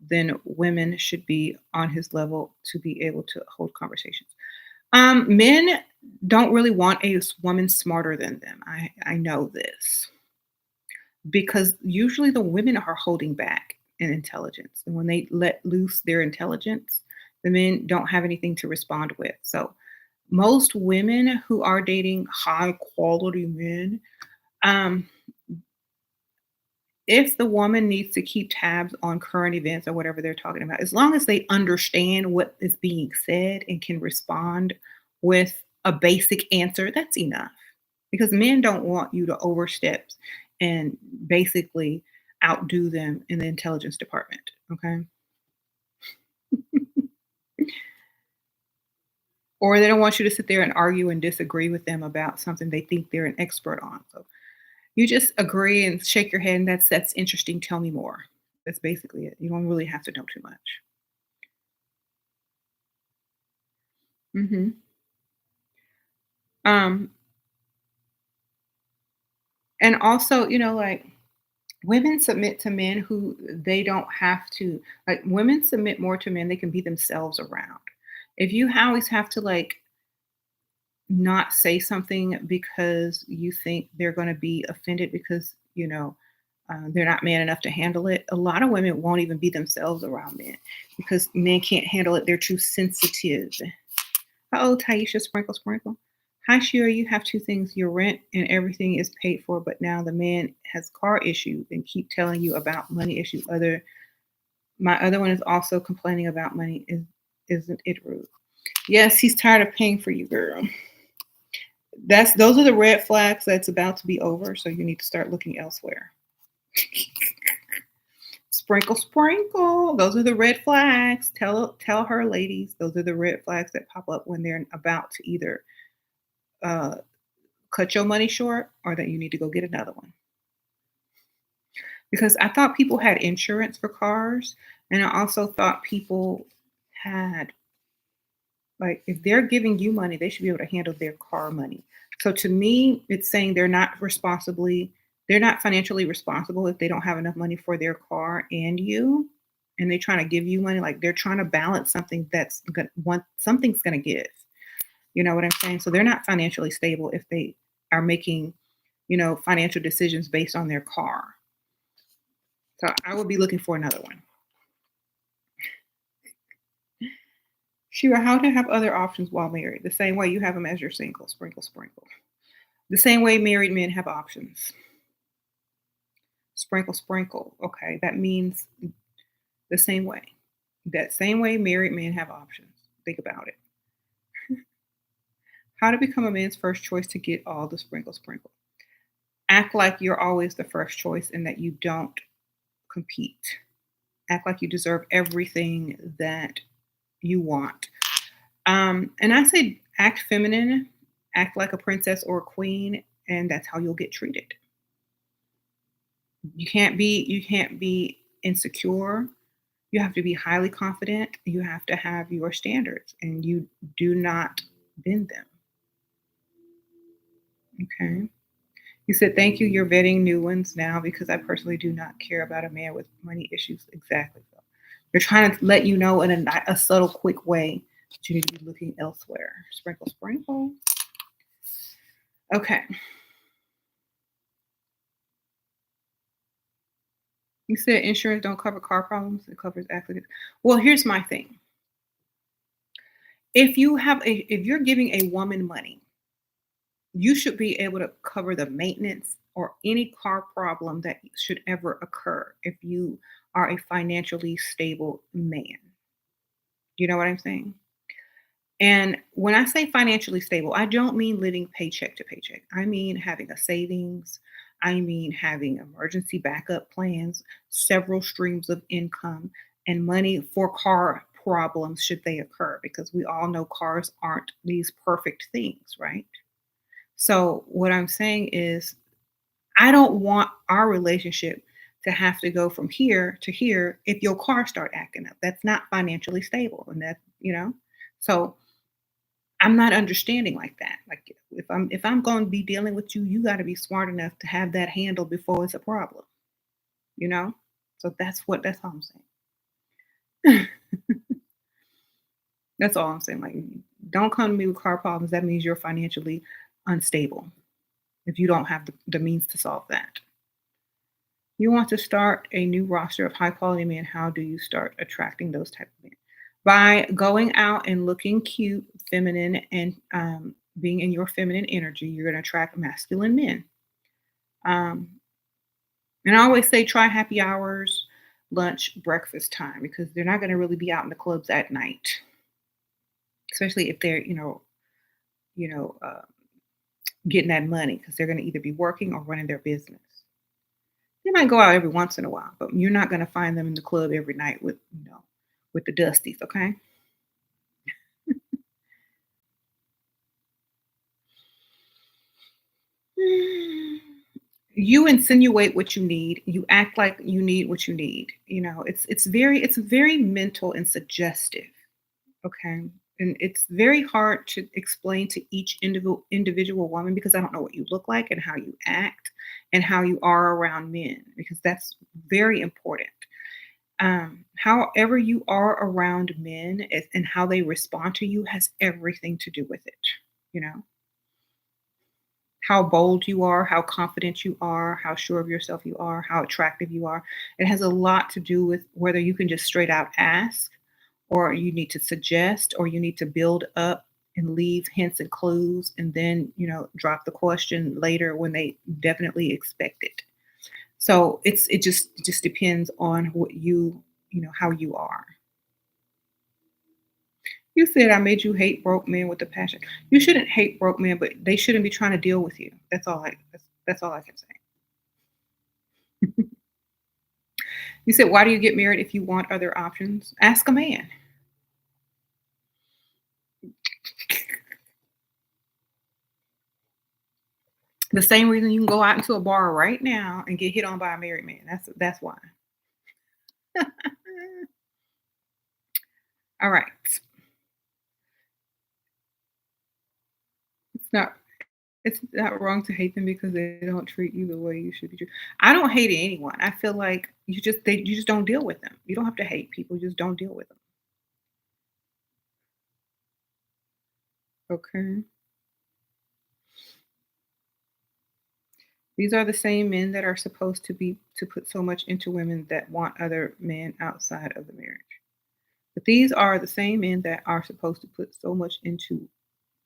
then women should be on his level to be able to hold conversations? Men don't really want a woman smarter than them. I know this because usually the women are holding back in intelligence. And when they let loose their intelligence, the men don't have anything to respond with. So most women who are dating high quality men, um, if the woman needs to keep tabs on current events or whatever they're talking about, as long as they understand what is being said and can respond with a basic answer, that's enough. Because men don't want you to overstep and basically outdo them in the intelligence department. Okay. Or they don't want you to sit there and argue and disagree with them about something they think they're an expert on. So you just agree and shake your head, and that's interesting. Tell me more. That's basically it. You don't really have to know too much. hmm Um, and also, like women submit to men who they don't have to. Like women submit more to men they can be themselves around. If you always have to like not say something because you think they're going to be offended because they're not man enough to handle it. A lot of women won't even be themselves around men because men can't handle it. They're too sensitive. Oh, Taisha, sprinkle, sprinkle. Hi, Shira, you have two things. Your rent and everything is paid for, but now the man has car issues and keep telling you about money issues. My other one is also complaining about money. Isn't it rude? Yes, he's tired of paying for you, girl. Those are the red flags that's about to be over, so you need to start looking elsewhere. Sprinkle, sprinkle. Those are the red flags. Tell her, ladies, those are the red flags that pop up when they're about to either uh, cut your money short or that you need to go get another one. Because I thought people had insurance for cars, and I also thought people had, like, if they're giving you money, they should be able to handle their car money. So to me, it's saying they're not financially responsible if they don't have enough money for their car and you, and they're trying to give you money, like they're trying to balance something that's going one something's going to give. You know what I'm saying? So they're not financially stable if they are making, financial decisions based on their car. So I would be looking for another one. Shira, how to have other options while married? The same way you have them as you're single. Sprinkle, sprinkle. The same way married men have options. Sprinkle, sprinkle. Okay, that means the same way. That same way married men have options. Think about it. How to become a man's first choice to get all the sprinkle, sprinkle. Act like you're always the first choice and that you don't compete. Act like you deserve everything that you want. And I say act feminine, act like a princess or a queen, and that's how you'll get treated. You can't be insecure. You have to be highly confident. You have to have your standards and you do not bend them. Okay. You said thank you. You're vetting new ones now because I personally do not care about a man with money issues. Exactly. So they're trying to let you know in a subtle, quick way that you need to be looking elsewhere. Sprinkle, sprinkle. Okay. You said insurance don't cover car problems. It covers accidents. Well, here's my thing. If you're giving a woman money, you should be able to cover the maintenance or any car problem that should ever occur if you are a financially stable man. You know what I'm saying? And when I say financially stable, I don't mean living paycheck to paycheck. I mean having a savings. I mean having emergency backup plans, several streams of income, and money for car problems should they occur, because we all know cars aren't these perfect things, right? So, what I'm saying is, I don't want our relationship to have to go from here to here if your car start acting up. That's not financially stable, and so I'm not understanding like that. Like if I'm going to be dealing with you, you got to be smart enough to have that handled before it's a problem. You know. So that's all I'm saying. That's all I'm saying. Like, don't come to me with car problems. That means you're financially unstable if you don't have the means to solve that. You want to start a new roster of high quality men. How do you start attracting those type of men? By going out and looking cute, feminine, and being in your feminine energy. You're going to attract masculine men. Um, and I always say try happy hours, lunch, breakfast time, because they're not going to really be out in the clubs at night, especially if they're you know getting that money, because they're going to either be working or running their business. They might go out every once in a while, but you're not going to find them in the club every night with the dusties. Okay. You insinuate what you need. You act like you need what you need. It's very mental and suggestive. Okay. And it's very hard to explain to each individual woman, because I don't know what you look like and how you act and how you are around men, because that's very important. However you are around men and how they respond to you has everything to do with it. You know, how bold you are, how confident you are, how sure of yourself you are, how attractive you are. It has a lot to do with whether you can just straight out ask, or you need to suggest, or you need to build up. and leave hints and clues and then, drop the question later when they definitely expect it. So it just depends on what how you are. You said I made you hate broke men with a passion. You shouldn't hate broke men, but they shouldn't be trying to deal with you. That's all I can say. You said, why do you get married if you want other options? Ask a man. The same reason you can go out into a bar right now and get hit on by a married man. That's why. All right. It's not it's not wrong to hate them because they don't treat you the way you should be treated. I don't hate anyone. I feel like you just don't deal with them. You don't have to hate people, you just don't deal with them. Okay. These are the same men that are supposed to put so much into women that want other men outside of the marriage. But these are the same men that are supposed to put so much into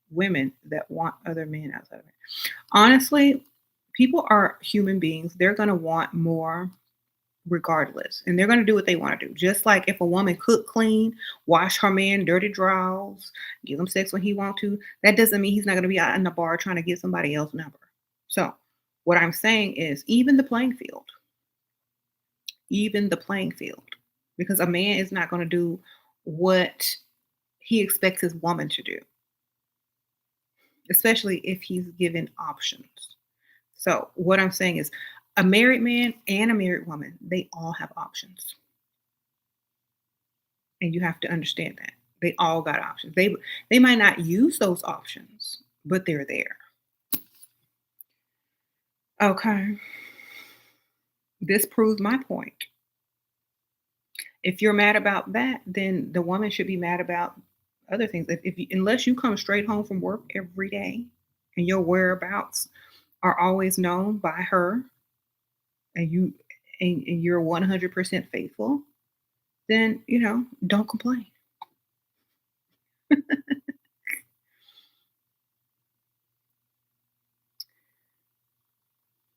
women that want other men outside of it. Honestly, people are human beings. They're going to want more regardless. And they're going to do what they want to do. Just like if a woman cook clean, wash her man dirty drawers, give him sex when he want to, that doesn't mean he's not going to be out in the bar trying to get somebody else's number. So what I'm saying is even the playing field, because a man is not going to do what he expects his woman to do, especially if he's given options. So what I'm saying is a married man and a married woman, they all have options. And you have to understand that. They all got options. They might not use those options, but they're there. Okay. This proves my point. If you're mad about that, then the woman should be mad about other things. Unless you come straight home from work every day and your whereabouts are always known by her and and you're 100% faithful, then, don't complain.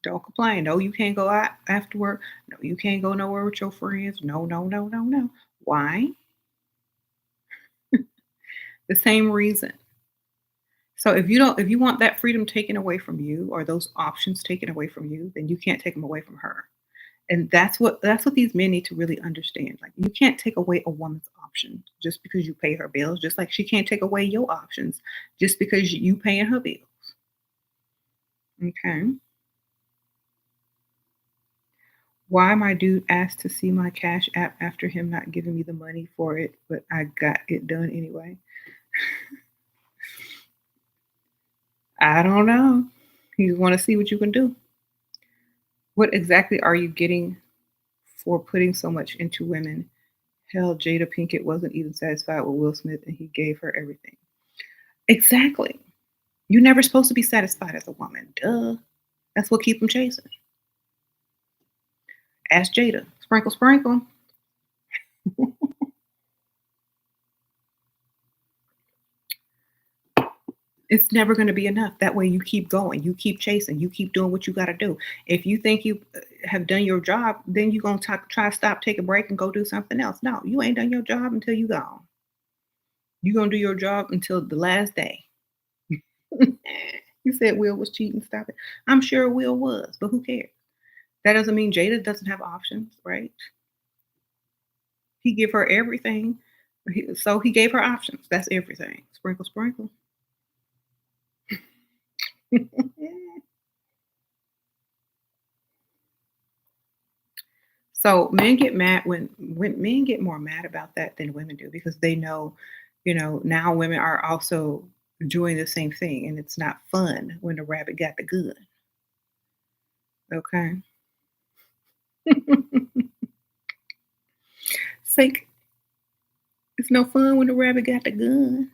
Don't complain. No, you can't go out after work. No, you can't go nowhere with your friends. No, no, no, no, no. Why? The same reason. So if you want that freedom taken away from you or those options taken away from you, then you can't take them away from her. And that's what these men need to really understand. Like you can't take away a woman's option just because you pay her bills, just like she can't take away your options just because you paying her bills. Okay. Why my dude asked to see my Cash App after him not giving me the money for it, but I got it done anyway. I don't know. You want to see what you can do. What exactly are you getting for putting so much into women? Hell, Jada Pinkett wasn't even satisfied with Will Smith and he gave her everything. Exactly. You're never supposed to be satisfied as a woman. Duh. That's what keep them chasing. Ask Jada. Sprinkle, sprinkle. It's never going to be enough. That way you keep going, you keep chasing, you keep doing what you got to do. If you think you have done your job, then you're going to try to stop, take a break, and go do something else. No, you ain't done your job until you gone. You're going to do your job until the last day. You said Will was cheating. Stop it. I'm sure Will was, but who cares? That doesn't mean Jada doesn't have options, right? He give her everything. So he gave her options. That's everything. Sprinkle, sprinkle. So men get mad when men get more mad about that than women do because they know, now women are also doing the same thing and it's not fun when the rabbit got the gun. Okay. It's like it's no fun when the rabbit got the gun.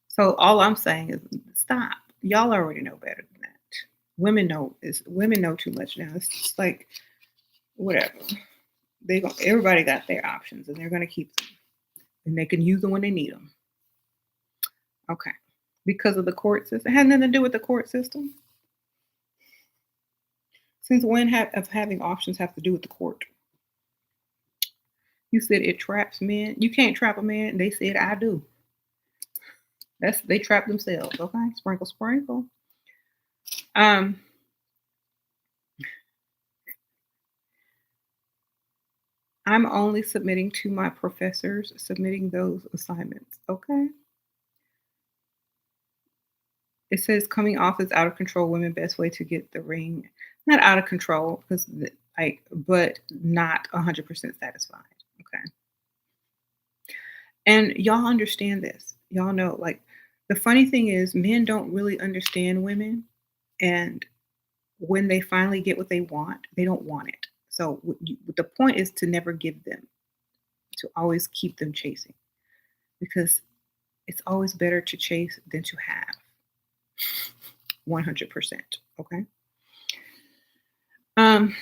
So all I'm saying is stop. Y'all already know better than that. Women know too much now. It's just like whatever. Everybody got their options and they're gonna keep them. And they can use them when they need them. Okay. Because of the court system? It had nothing to do with the court system? Since when of having options have to do with the court? You said it traps men. You can't trap a man. They said I do. They trap themselves. Okay, sprinkle, sprinkle. Um, I'm only submitting to my professors, submitting those assignments. Okay. It says coming off as out of control women best way to get the ring. Not out of control because like, but not 100% satisfied. Okay. And y'all understand this. Y'all know, like, the funny thing is, men don't really understand women. And when they finally get what they want, they don't want it. So, the point is to never give them, to always keep them chasing because it's always better to chase than to have 100%. Okay. Um,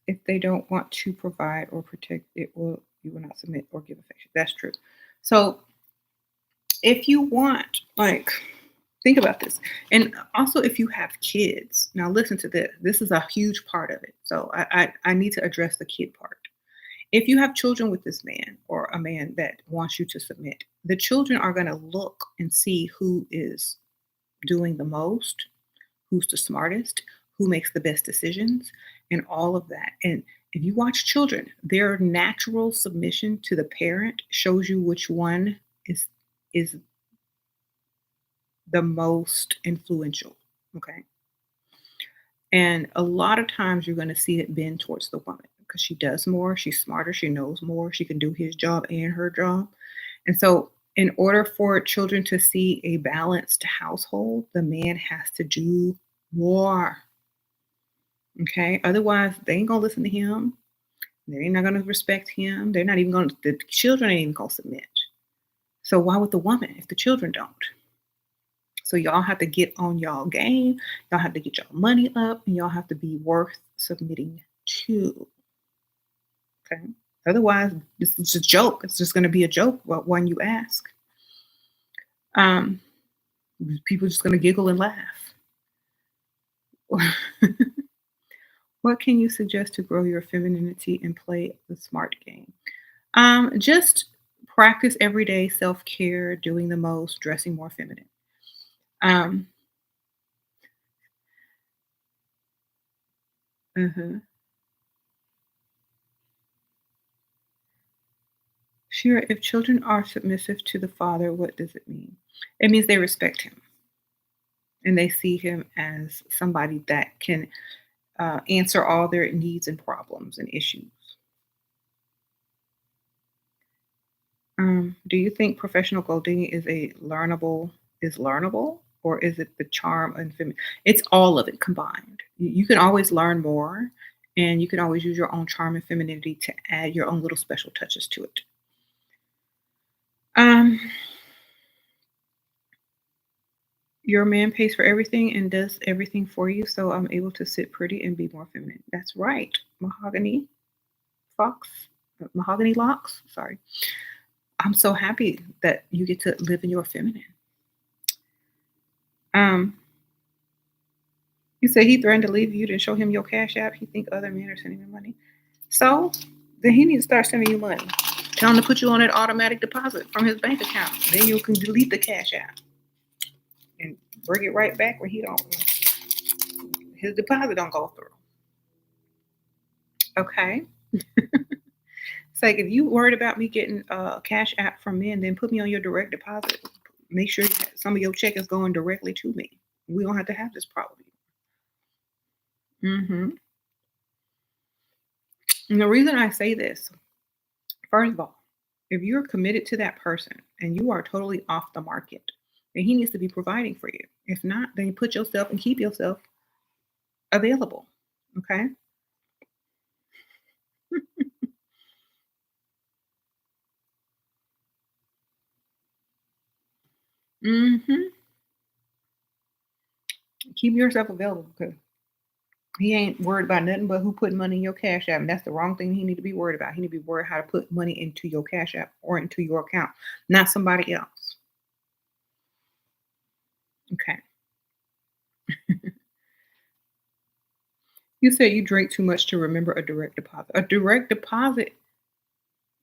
if they don't want to provide or protect, you will not submit or give affection. That's true. So, if you want, like, think about this. And also, if you have kids, now listen to this. This is a huge part of it. So I need to address the kid part. If you have children with this man or a man that wants you to submit, the children are going to look and see who is doing the most, who's the smartest, who makes the best decisions, and all of that. And if you watch children, their natural submission to the parent shows you which one is the most influential. Okay. And a lot of times you're going to see it bend towards the woman because she does more, she's smarter, she knows more, she can do his job and her job. And so, in order for children to see a balanced household, the man has to do more. Okay. Otherwise, they ain't going to listen to him. They're not going to respect him. They're not even going to, the children ain't even going to submit. So, why would the woman if the children don't? So y'all have to get on y'all game. Y'all have to get y'all money up, and y'all have to be worth submitting to. Okay. Otherwise, it's a joke. It's just going to be a joke when you ask. Um, People just going to giggle and laugh. What can you suggest to grow your femininity and play the smart game? Just practice everyday self care, doing the most, dressing more feminine. Um, mhm. Sure, if children are submissive to the father, what does it mean? It means they respect him and they see him as somebody that can answer all their needs and problems and issues. Do you think professional goal digging is learnable, or is it the charm and it's all of it combined. You can always learn more, and you can always use your own charm and femininity to add your own little special touches to it. Um, Your man pays for everything and does everything for you, so I'm able to sit pretty and be more feminine. That's right. Mahogany Fox, Mahogany Locks. Sorry. I'm so happy that you get to live in your feminine. Um, you say he threatened to leave you to show him your cash app. He think other men are sending him money. So then he needs to start sending you money. Tell him to put you on that automatic deposit from his bank account. Then you can delete the cash app and bring it right back when he don't his deposit don't go through. Okay. It's like if you worried about me getting a cash app from men, then put me on your direct deposit. Make sure some of your check is going directly to me. We don't have to have this problem. Hmm. And the reason I say this, first of all, if you're committed to that person and you are totally off the market, then he needs to be providing for you. If not, then you put yourself and keep yourself available. Okay. Hmm. Keep yourself available. Okay. He ain't worried about nothing but who put money in your cash app, and that's the wrong thing he need to be worried about. He need to be worried how to put money into your cash app or into your account, not somebody else. Okay. You said you drink too much to remember a direct deposit. A direct deposit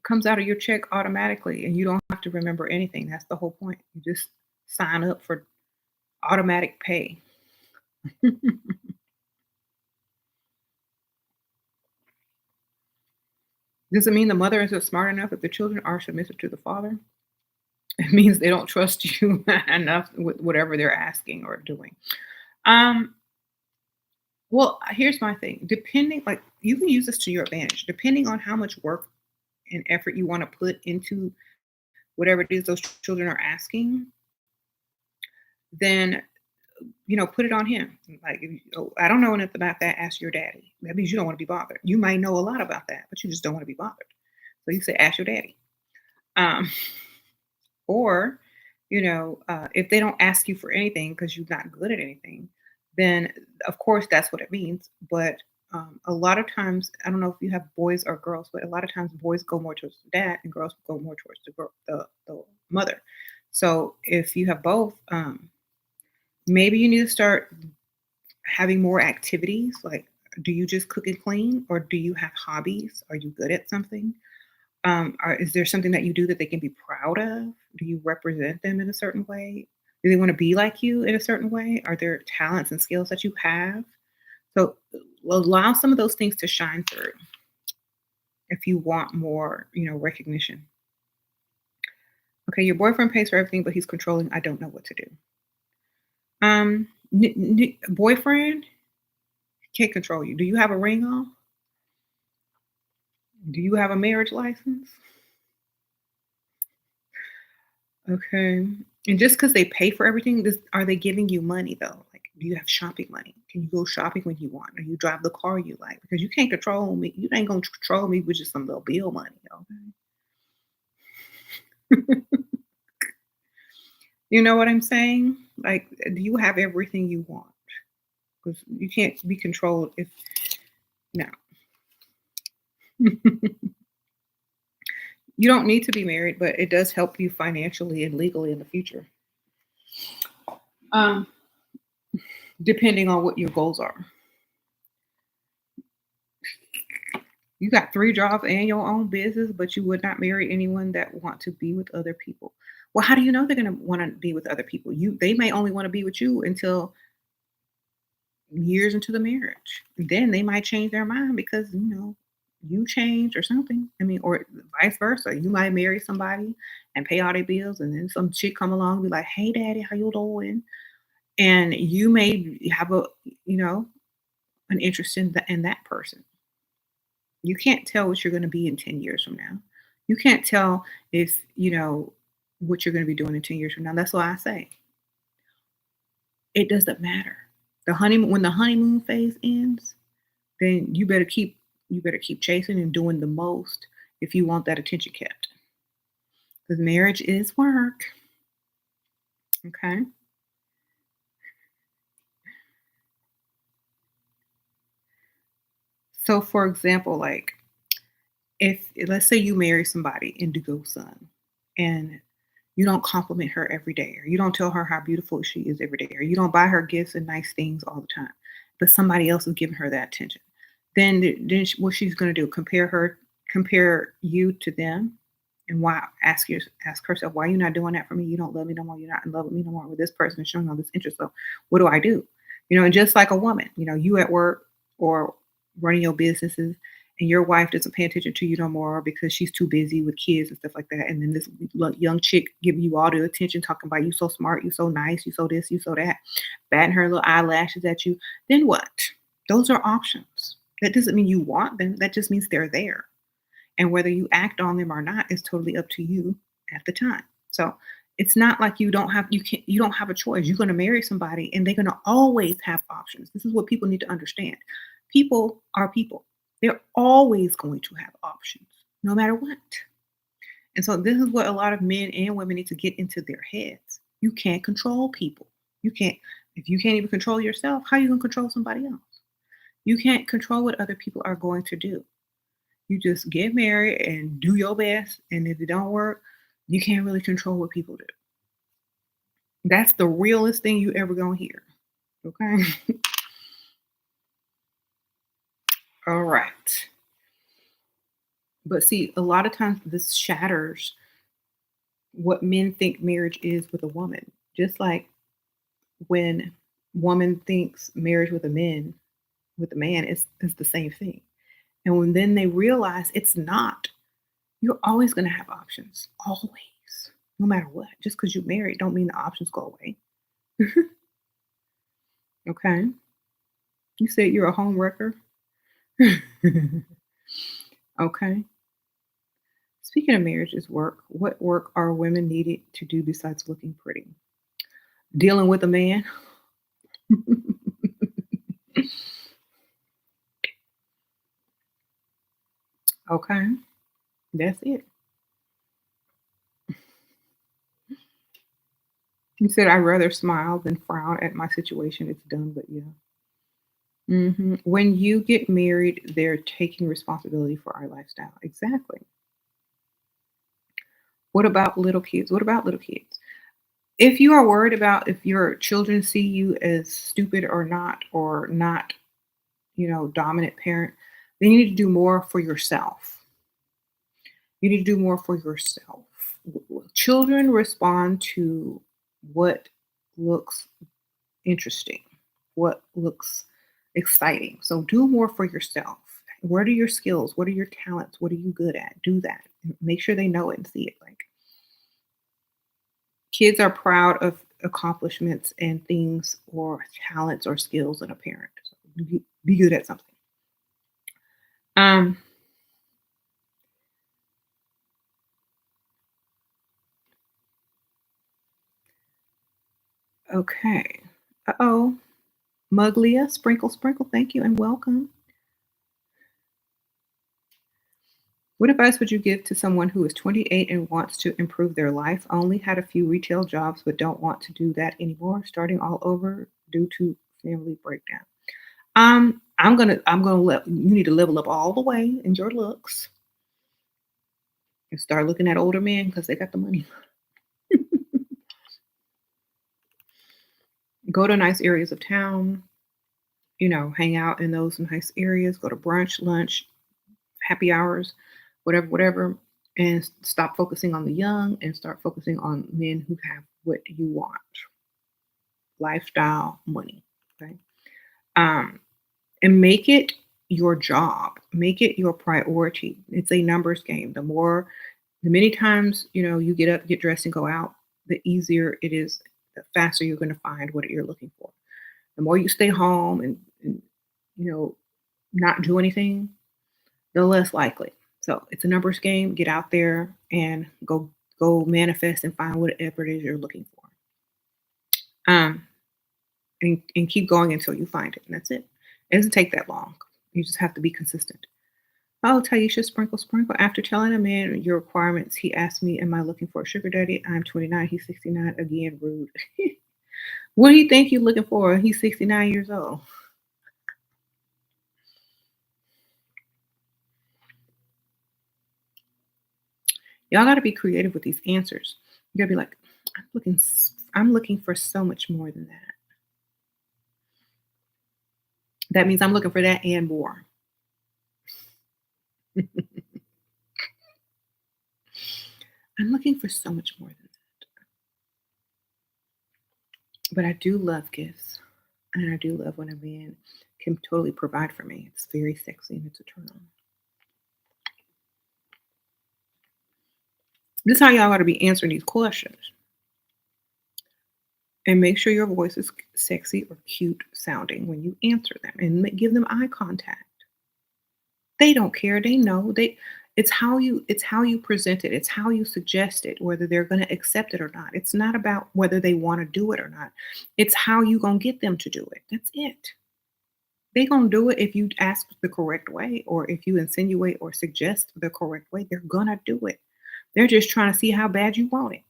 comes out of your check automatically, and you don't have to remember anything. That's the whole point. You just sign up for automatic pay. Does it mean the mother isn't smart enough if the children are submissive to the father? It means they don't trust you enough with whatever they're asking or doing. Um, well, here's my thing. Depending, like, you can use this to your advantage. Depending on how much work and effort you want to put into whatever it is those children are asking, then put it on him. Like, "Oh, I don't know enough about that. Ask your daddy." That means you don't want to be bothered. You might know a lot about that, but you just don't want to be bothered. So you say, "Ask your daddy." Um, or, if they don't ask you for anything because you're not good at anything, then of course that's what it means. But a lot of times, I don't know if you have boys or girls, but a lot of times boys go more towards the dad and girls go more towards the mother. So if you have both, maybe you need to start having more activities. Like, do you just cook and clean, or do you have hobbies? Are you good at something? Is there something that you do that they can be proud of? Do you represent them in a certain way? Do they want to be like you in a certain way? Are there talents and skills that you have? So allow some of those things to shine through if you want more, recognition. Okay, your boyfriend pays for everything, but he's controlling. I don't know what to do. Boyfriend can't control you. Do you have a ring on? Do you have a marriage license? Okay. And just because they pay for everything, are they giving you money though? Like, do you have shopping money? Can you go shopping when you want? Or you drive the car you like? Because you can't control me. You ain't gonna control me with just some little bill money, okay? You know what I'm saying? Like, do you have everything you want? Because you can't be controlled if no. You don't need to be married, but it does help you financially and legally in the future. Um, Depending on what your goals are. You got 3 jobs and your own business, but you would not marry anyone that want to be with other people. Well, how do you know they're gonna wanna be with other people? They may only wanna be with you until years into the marriage. Then they might change their mind because, you change or something. I mean, or vice versa. You might marry somebody and pay all their bills, and then some chick come along and be like, "Hey daddy, how you doing?" And you may have an interest in that person. You can't tell what you're gonna be in 10 years from now. You can't tell if, what you're gonna be doing in 10 years from now. That's why I say it doesn't matter. When the honeymoon phase ends, then you better keep chasing and doing the most if you want that attention kept. Because marriage is work. Okay. So for example, like, if let's say you marry somebody, indigo sun, and you don't compliment her every day, or you don't tell her how beautiful she is every day, or you don't buy her gifts and nice things all the time, but somebody else is giving her that attention, what she's going to do, compare you to them, and why ask herself, why are you not doing that for me? You don't love me no more. You're not in love with me no more. With this person is showing all this interest. So what do I do? And just like a woman, you at work or running your businesses, and your wife doesn't pay attention to you no more because she's too busy with kids and stuff like that. And then this young chick giving you all the attention, talking about you so smart, you so nice, you so this, you so that, batting her little eyelashes at you. Then what? Those are options. That doesn't mean you want them. That just means they're there. And whether you act on them or not is totally up to you at the time. So it's not like you don't have a choice. You're going to marry somebody and they're going to always have options. This is what people need to understand. People are people. They're always going to have options, no matter what. And so this is what a lot of men and women need to get into their heads. You can't control people. You can't, if you can't even control yourself, how are you going to control somebody else? You can't control what other people are going to do. You just get married and do your best, and if it don't work, you can't really control what people do. That's the realest thing you ever gonna hear. Okay. All right. But see, a lot of times this shatters what men think marriage is with a woman. Just like when woman thinks marriage with a man is the same thing. And when then they realize it's not, you're always gonna have options. Always. No matter what. Just because you're married don't mean the options go away. Okay. You said you're a home wrecker. Okay. Speaking of marriage is work. What work are women needed to do besides looking pretty? Dealing with a man. Okay. That's it. You said I'd rather smile than frown at my situation. It's done, but yeah. When you get married, they're taking responsibility for our lifestyle. Exactly. What about little kids? What about little kids? If you are worried about if your children see you as stupid or not, dominant parent, then you need to do more for yourself. You need to do more for yourself. Children respond to what looks interesting, what looks exciting. So do more for yourself. What are your skills? What are your talents? What are you good at? Do that. Make sure they know it and see it. Like kids are proud of accomplishments and things or talents or skills in a parent. So be good at something. Um, okay. Uh-oh. Muglia, sprinkle, sprinkle, thank you and welcome. What advice would you give to someone who is 28 and wants to improve their life, only had a few retail jobs but don't want to do that anymore, starting all over due to family breakdown? I'm gonna let you need to level up all the way in your looks and start looking at older men because they got the money. Go to nice areas of town, hang out in those nice areas, go to brunch, lunch, happy hours, whatever, whatever, and stop focusing on the young and start focusing on men who have what you want: lifestyle, money. Okay. Um, and make it your job, make it your priority. It's a numbers game. The many times, you get up, get dressed, and go out, the easier it is, the faster you're going to find what you're looking for. The more you stay home and you know, not do anything, the less likely. So it's a numbers game. Get out there and go manifest and find whatever it is you're looking for. Um, and keep going until you find it. And that's it. It doesn't take that long. You just have to be consistent. Oh, Taisha, sprinkle, sprinkle. After telling a man your requirements, he asked me, am I looking for a sugar daddy? I'm 29. He's 69. Again, rude. What do you think you're looking for? He's 69 years old. Y'all got to be creative with these answers. You got to be like, I'm looking for so much more than that. That means I'm looking for that and more. I'm looking for so much more than that. But I do love gifts. And I do love when a man can totally provide for me. It's very sexy and it's a turn on. This is how y'all got to be answering these questions. And make sure your voice is sexy or cute sounding when you answer them and give them eye contact. They don't care. They know. It's how you present it. It's how you suggest it, whether they're going to accept it or not. It's not about whether they want to do it or not. It's how you going to get them to do it. That's it. They going to do it if you ask the correct way or if you insinuate or suggest the correct way. They're going to do it. They're just trying to see how bad you want it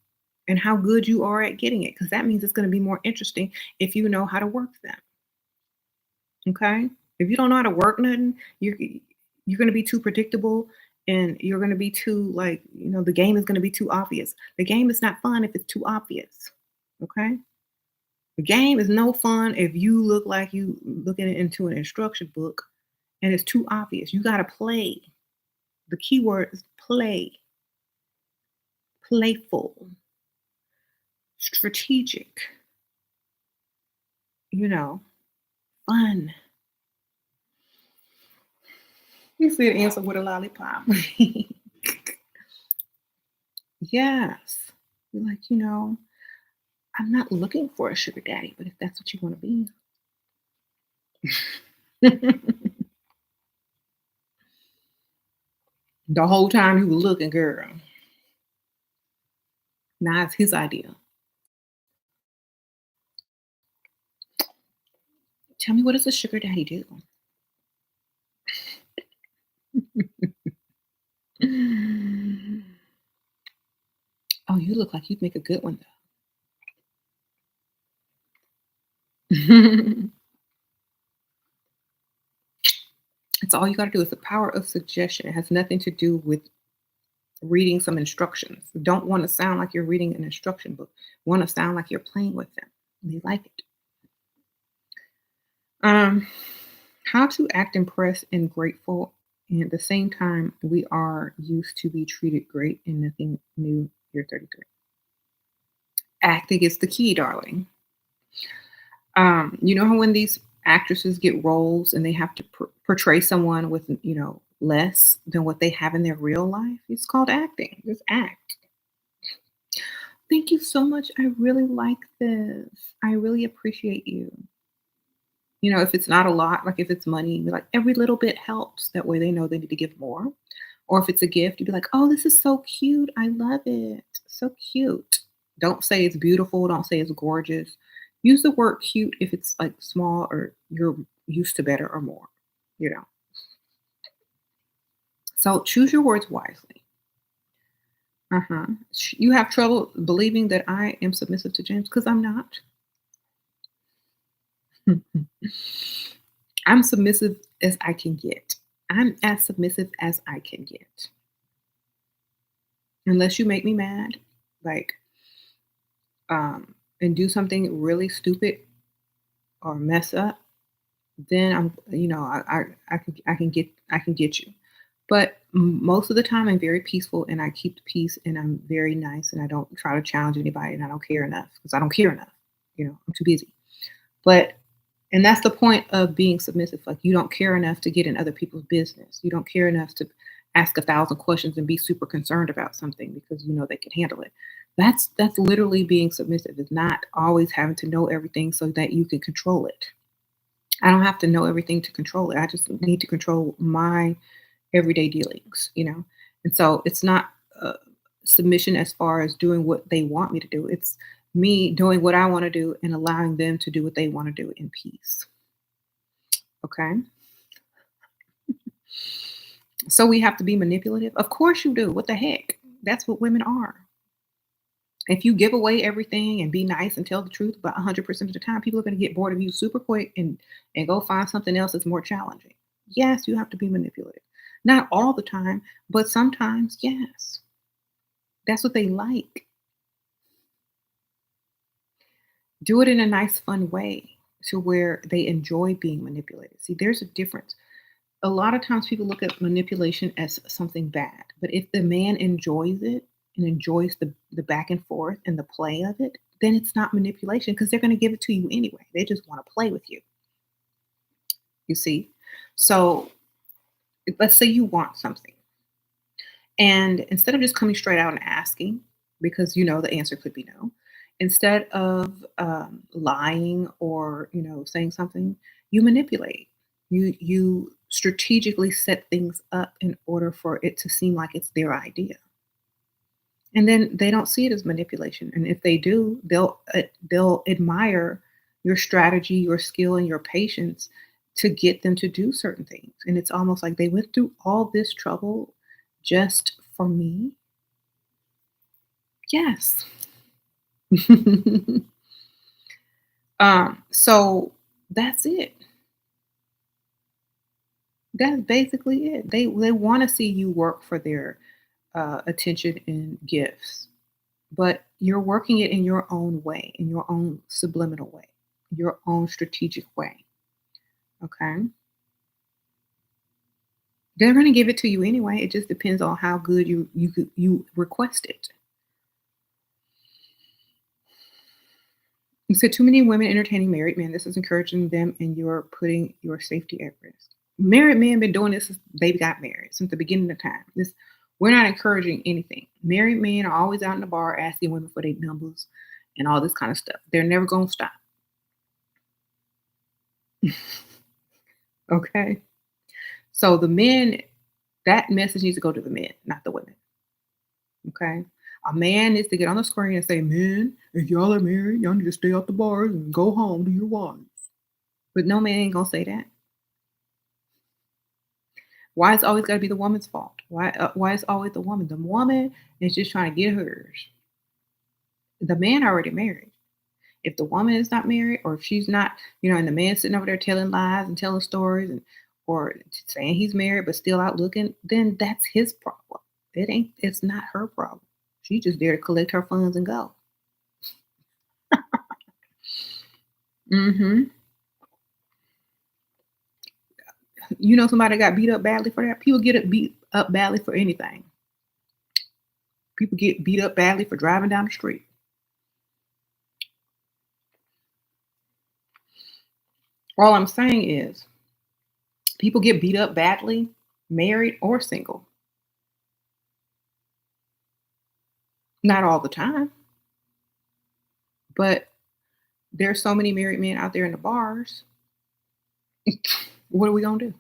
and how good you are at getting it, because that means it's going to be more interesting if you know how to work them. Okay? If you don't know how to work nothing, you're gonna be too predictable and you're gonna be too like, the game is gonna be too obvious. The game is not fun if it's too obvious. Okay? The game is no fun if you look like you looking into an instruction book and it's too obvious. You gotta play. The key word is play, playful, strategic, you know, fun. You see the answer with a lollipop. Yes. You're like, I'm not looking for a sugar daddy, but if that's what you want to be. The whole time you were looking, girl. Now it's his idea. Tell me, what does a sugar daddy do? Oh, you look like you'd make a good one, though. It's all you got to do. It's the power of suggestion. It has nothing to do with reading some instructions. You don't want to sound like you're reading an instruction book. You want to sound like you're playing with them. They like it. Um, how to act impressed and grateful, and at the same time, we are used to be treated great and nothing new. You're 33. Acting is the key, darling. You know how when these actresses get roles and they have to portray someone with, less than what they have in their real life? It's called acting. Just act. Thank you so much. I really like this. I really appreciate you. If it's not a lot, like if it's money, be like, every little bit helps. That way they know they need to give more. Or if it's a gift, you'd be like, oh, this is so cute. I love it. So cute. Don't say it's beautiful. Don't say it's gorgeous. Use the word cute if it's like small or you're used to better or more, you know. So choose your words wisely. Uh-huh. You have trouble believing that I am submissive to James because I'm not. I'm submissive as I can get. I'm as submissive as I can get. Unless you make me mad, like, and do something really stupid or mess up, then I can get you. But most of the time, I'm very peaceful and I keep the peace and I'm very nice and I don't try to challenge anybody and I don't care enough because I don't care enough. I'm too busy. But and that's the point of being submissive. Like you don't care enough to get in other people's business. You don't care enough to ask 1,000 questions and be super concerned about something because you know they can handle it. That's literally being submissive. It's not always having to know everything so that you can control it. I don't have to know everything to control it. I just need to control my everyday dealings. And so it's not submission as far as doing what they want me to do. It's me doing what I want to do and allowing them to do what they want to do in peace. Okay. So we have to be manipulative. Of course you do. What the heck? That's what women are. If you give away everything and be nice and tell the truth about 100% of the time, people are going to get bored of you super quick and go find something else that's more challenging. Yes, you have to be manipulative. Not all the time, but sometimes, yes. That's what they like. Do it in a nice, fun way to where they enjoy being manipulated. See, there's a difference. A lot of times people look at manipulation as something bad, but if the man enjoys it and enjoys the back and forth and the play of it, then it's not manipulation because they're going to give it to you anyway. They just want to play with you. You see? So let's say you want something. And instead of just coming straight out and asking, because you know the answer could be no, instead of lying or saying something, you manipulate. You strategically set things up in order for it to seem like it's their idea, and then they don't see it as manipulation. And if they do, they'll admire your strategy, your skill, and your patience to get them to do certain things. And it's almost like they went through all this trouble just for me. Yes. So that's it. That's basically it. They want to see you work for their attention and gifts, but you're working it in your own way, in your own subliminal way, your own strategic way. Okay, they're going to give it to you anyway. It just depends on how good you request it. You said too many women entertaining married men. This is encouraging them, and you're putting your safety at risk. Married men been doing this since they got married, since the beginning of time. This We're not encouraging anything. Married men are always out in the bar asking women for their numbers and all this kind of stuff. They're never gonna stop. Okay. So the men, that message needs to go to the men, not the women. Okay. A man needs to get on the screen and say, "Men, if y'all are married, y'all need to stay out the bars and go home to your wives." But no man ain't gonna say that. Why it's always gotta be the woman's fault? Why it's always the woman? The woman is just trying to get hers. The man already married. If the woman is not married, or if she's not, and the man sitting over there telling lies and telling stories, and or saying he's married but still out looking, then that's his problem. It's not her problem. She's just there to collect her funds and go. Hmm. Somebody got beat up badly for that. People get beat up badly for anything. People get beat up badly for driving down the street. All I'm saying is people get beat up badly, married or single. Not all the time, but there's so many married men out there in the bars. What are we gonna do?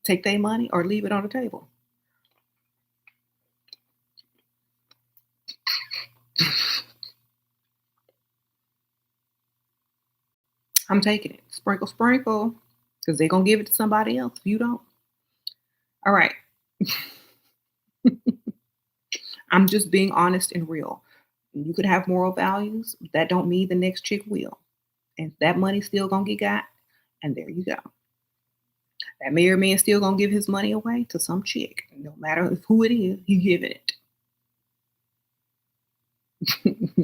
Take their money or leave it on the table? I'm taking it. Sprinkle, sprinkle, because they're gonna give it to somebody else if you don't. All right. I'm just being honest and real. You could have moral values. That don't mean the next chick will. And that money's still gonna get got. And there you go. That married man still gonna give his money away to some chick. No matter who it is, he giving it.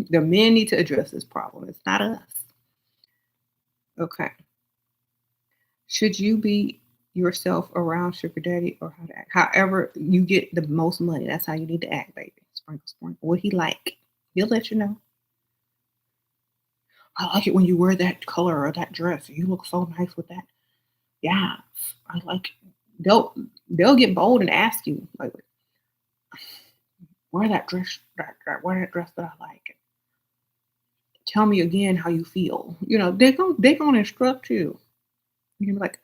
The men need to address this problem. It's not us. Okay. Should you be yourself around sugar daddy, or how to act? However, you get the most money. That's how you need to act, baby. Sprinkle, sprinkle. What he like? He'll let you know. I like it when you wear that color or that dress. You look so nice with that. Yeah, I like it. They'll get bold and ask you, like, wear that dress, wear that dress that I like. Tell me again how you feel. They're gonna instruct you. You can be like,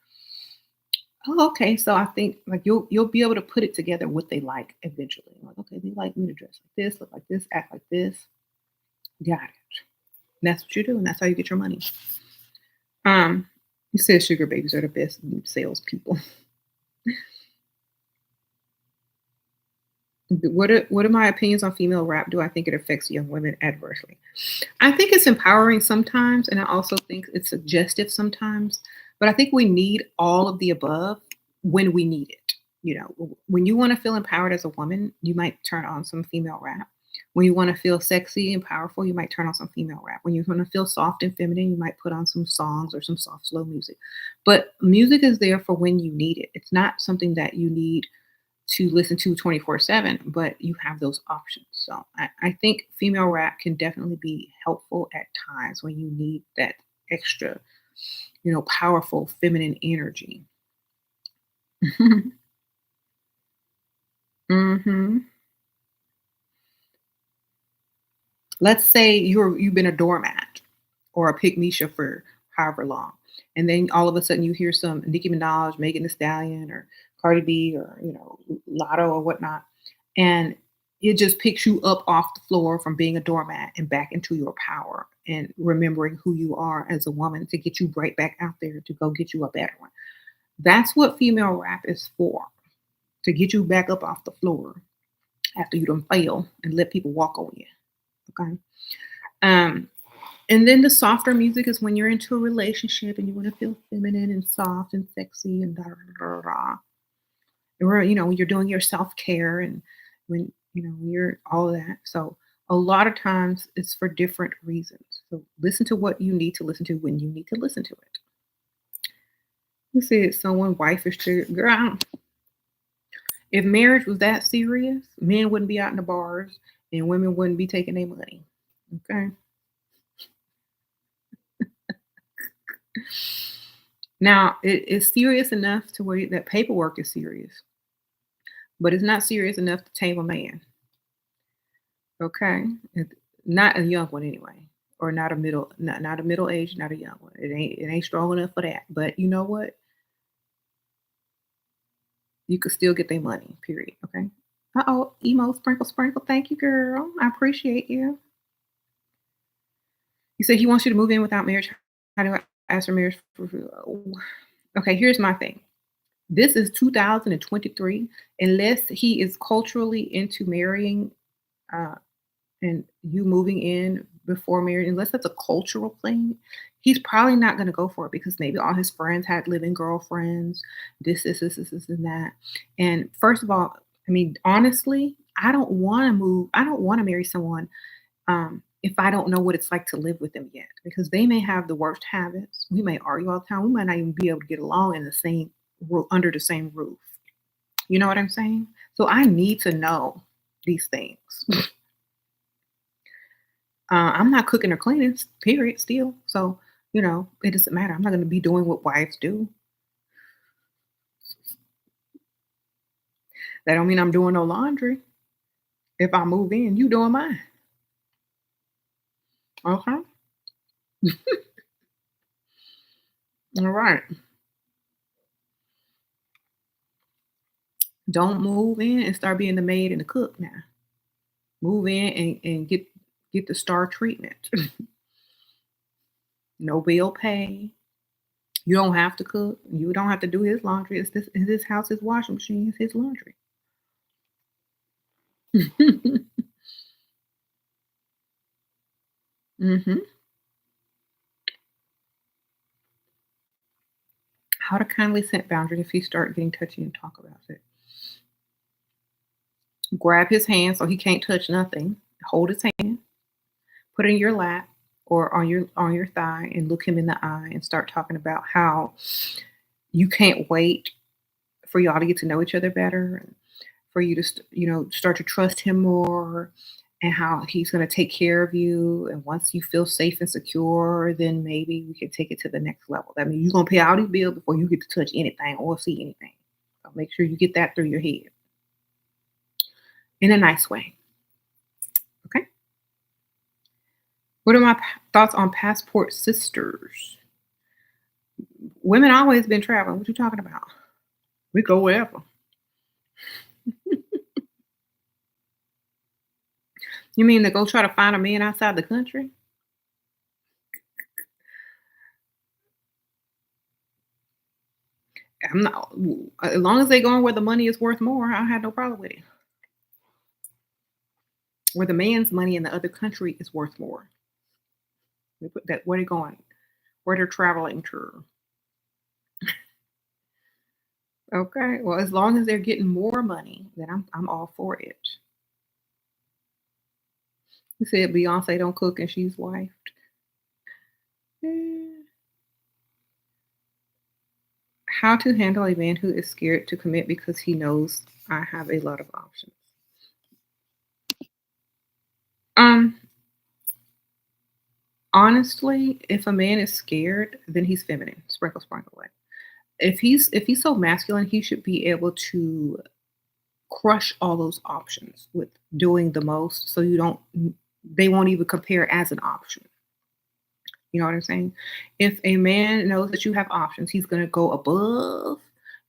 oh, okay. So I think, like, you'll be able to put it together what they like eventually. Like, okay, they like me to dress like this, look like this, act like this. Got it. And that's what you do, and that's how you get your money. Um, you said sugar babies are the best salespeople. What are my opinions on female rap? Do I think it affects young women adversely? I think it's empowering sometimes, and I also think it's suggestive sometimes. But I think we need all of the above when we need it. When you want to feel empowered as a woman, you might turn on some female rap. When you want to feel sexy and powerful, you might turn on some female rap. When you want to feel soft and feminine, you might put on some songs or some soft, slow music. But music is there for when you need it. It's not something that you need to listen to 24/7, but you have those options. So I think female rap can definitely be helpful at times when you need that extra, powerful feminine energy. Hmm. Let's say you've been a doormat or a pick Misha for however long, and then all of a sudden you hear some Nicki Minaj, Megan Thee Stallion, or Cardi B, or Lotto or whatnot, and it just picks you up off the floor from being a doormat and back into your power and remembering who you are as a woman to get you right back out there to go get you a better one. That's what female rap is for, to get you back up off the floor after you done fail and let people walk on you. Okay. Um, And then the softer music is when you're into a relationship and you want to feel feminine and soft and sexy and da da da da. Da. Or when you're doing your self care and when you're all of that. So a lot of times it's for different reasons. So listen to what you need to listen to when you need to listen to it. You said someone wife is triggered. Girl, if marriage was that serious, men wouldn't be out in the bars and women wouldn't be taking their money. Okay. Now, it is serious enough to where that paperwork is serious, but it's not serious enough to tame a man. Okay. Not a young one anyway, or not a middle age, not a young one. It ain't strong enough for that. But you know what? You could still get their money. Period. Okay. Uh-oh, emo sprinkle sprinkle. Thank you, girl. I appreciate you. You said he wants you to move in without marriage. How do I ask for marriage? Okay, here's my thing. This is 2023. Unless he is culturally into marrying uh, and you moving in before marriage, unless that's a cultural thing, he's probably not going to go for it because maybe all his friends had living girlfriends, this, and that. And first of all, I mean, honestly, I don't want to move. I don't want to marry someone if I don't know what it's like to live with them yet, because they may have the worst habits. We may argue all the time. We might not even be able to get along in the same under the same roof. You know what I'm saying? So I need to know these things. I'm not cooking or cleaning, period, still. So, it doesn't matter. I'm not going to be doing what wives do. That don't mean I'm doing no laundry. If I move in, you doing mine. Okay. All right. Don't move in and start being the maid and the cook now. Move in and get the star treatment. No bill pay. You don't have to cook. You don't have to do his laundry. It's his house, his washing machine, it's his laundry. Hmm. How to kindly set boundaries if he start getting touchy and talk about it. Grab his hand so he can't touch nothing. Hold his hand. Put it in your lap or on your thigh and look him in the eye and start talking about how you can't wait for y'all to get to know each other better and for you to start to trust him more and how he's going to take care of you, and once you feel safe and secure, then maybe we can take it to the next level. That means you're going to pay all these bills before you get to touch anything or see anything. So make sure you get that through your head in a nice way. Okay. What are my thoughts on passport sisters? Women always been traveling. What you talking about? We go wherever. You mean to go try to find a man outside the country? I'm not. As long as they going where the money is worth more, I have no problem with it. Where the man's money in the other country is worth more. They put that where they going, where they're traveling to. Okay. Well, as long as they're getting more money, then I'm all for it. You said Beyonce don't cook and she's wife. Eh, how to handle a man who is scared to commit because he knows I have a lot of options. Um, Honestly, if a man is scared, then he's feminine. Sprinkle, sprinkle away. If he's so masculine, he should be able to crush all those options with doing the most, so you don't they won't even compare as an option. You know what I'm saying? If a man knows that you have options, he's going to go above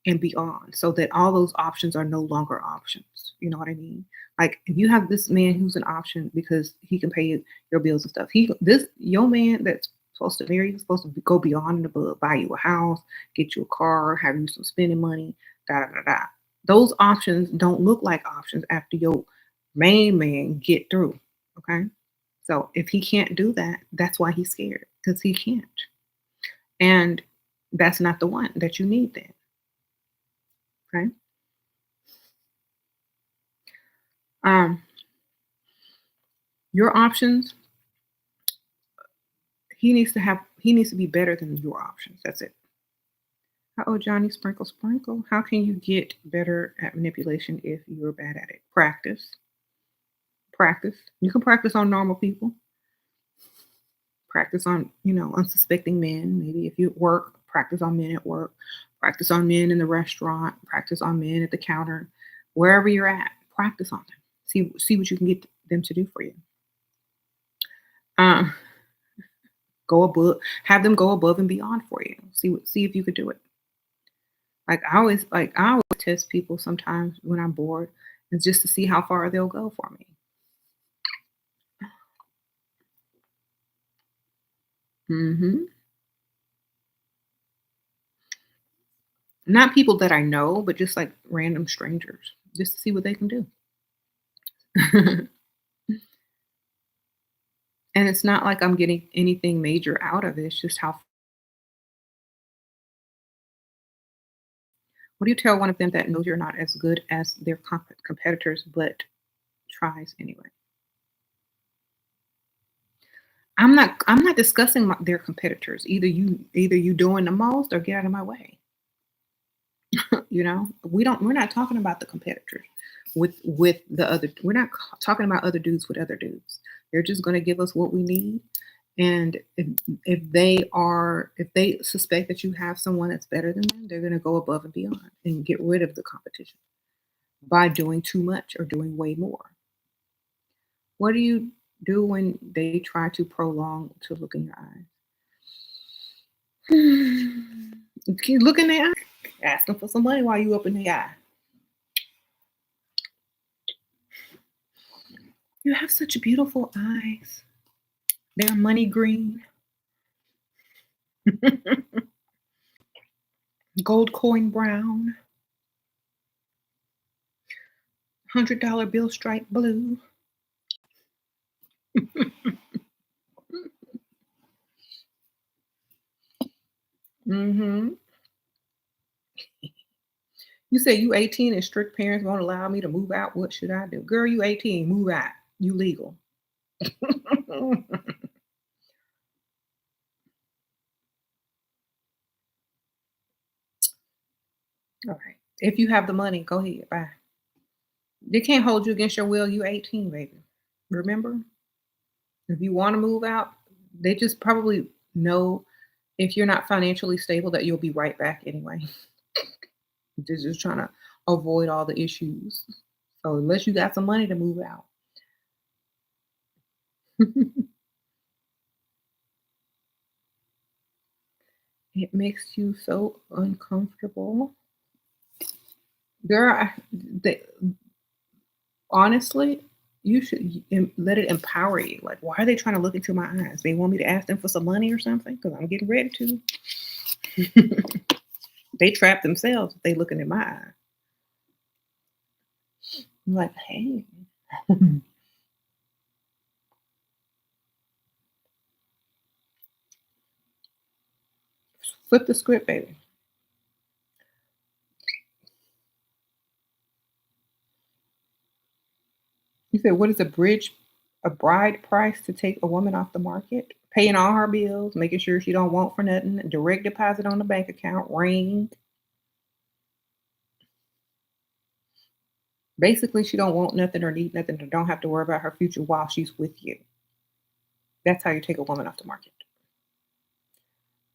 and beyond so that all those options are no longer options. You know what I mean? Like if you have this man who's an option because he can pay your bills and stuff, your man that's supposed to marry you is supposed to go beyond and above, buy you a house, get you a car, have you some spending money, da da da da. Those options don't look like options after your main man get through. Okay. So if he can't do that, that's why he's scared because he can't. And that's not the one that you need then. Okay. Um, your options, he needs to be better than your options. That's it. Oh, Johnny Sprinkle Sprinkle. How can you get better at manipulation if you're bad at it? Practice. Practice. You can practice on normal people. Practice on, unsuspecting men. Maybe if you work, practice on men at work. Practice on men in the restaurant. Practice on men at the counter. Wherever you're at, practice on them. See what you can get them to do for you. Um, have them go above and beyond for you. See if you could do it. I always test people sometimes when I'm bored, and just to see how far they'll go for me. Hmm. Not people that I know, but just like random strangers, just to see what they can do. And it's not like I'm getting anything major out of it. It's just how. What do you tell one of them that knows you're not as good as their competitors, but tries anyway? I'm not discussing their competitors. Either you doing the most or get out of my way. We're not talking about the competitors with the other. We're not talking about other dudes with other dudes. They're just going to give us what we need. And if they suspect that you have someone that's better than them, they're going to go above and beyond and get rid of the competition by doing too much or doing way more. What do you do when they try to prolong to look in your eyes? You look in their eye, ask them for some money while you up in the eye. You have such beautiful eyes. They're money green, gold coin brown, $100 bill stripe blue. Hmm. You say you 18 and strict parents won't allow me to move out. What should I do? Girl, you 18, move out. You legal. All right. If you have the money, go ahead. Bye. They can't hold you against your will. You 18, baby. Remember? If you want to move out, they just probably know if you're not financially stable that you'll be right back anyway. They're just trying to avoid all the issues. So unless you got some money to move out. It makes you so uncomfortable. Girl, honestly, you should let it empower you. Like, why are they trying to look into my eyes? They want me to ask them for some money or something? Because I'm getting ready to. They trap themselves if they looking in my eye. I'm like, hey, flip the script, baby. You said, what is a bride price to take a woman off the market? Paying all her bills, making sure she don't want for nothing, direct deposit on the bank account, ring. Basically, she don't want nothing or need nothing or don't have to worry about her future while she's with you. That's how you take a woman off the market.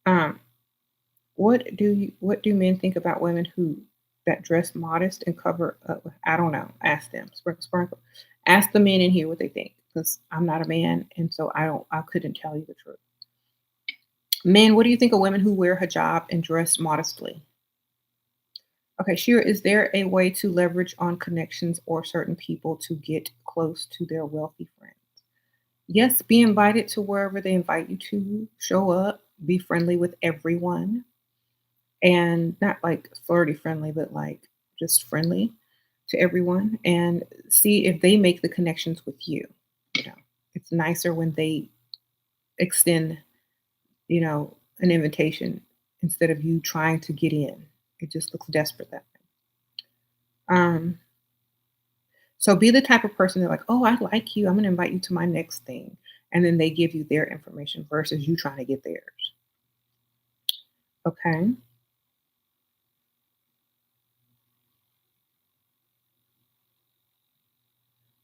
Um, what do men think about women who that dress modest and cover up? I don't know. Ask them. Sprinkle, sprinkle. Ask the men in here what they think, because I'm not a man, and so I couldn't tell you the truth. Men, what do you think of women who wear hijab and dress modestly? Okay, sure. Is there a way to leverage on connections or certain people to get close to their wealthy friends? Yes, be invited to wherever they invite you to. Show up, be friendly with everyone, and not like flirty friendly, but like just friendly to everyone, and see if they make the connections with you. You know, it's nicer when they extend, an invitation instead of you trying to get in. It just looks desperate that way. Um, so be the type of person that like, oh, I like you. I'm gonna invite you to my next thing. And then they give you their information versus you trying to get theirs. Okay.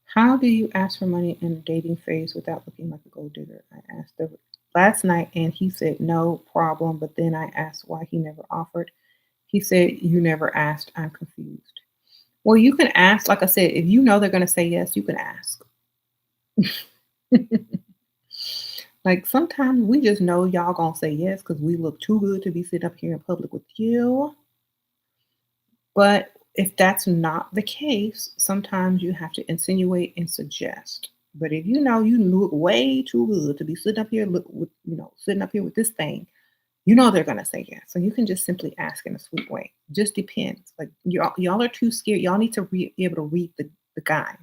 How do you ask for money in a dating phase without looking like a gold digger? I asked her last night and he said no problem, but then I asked why he never offered. He said, you never asked. I'm confused. Well, you can ask, like I said, if you know they're going to say yes, you can ask. Like sometimes we just know y'all going to say yes because we look too good to be sitting up here in public with you. But if that's not the case, sometimes you have to insinuate and suggest. But if you know you look way too good to be sitting up here, look with sitting up here with this thing, you know they're gonna say yes. So you can just simply ask in a sweet way. Just depends. Like y'all are too scared. Y'all need to be able to read the guy.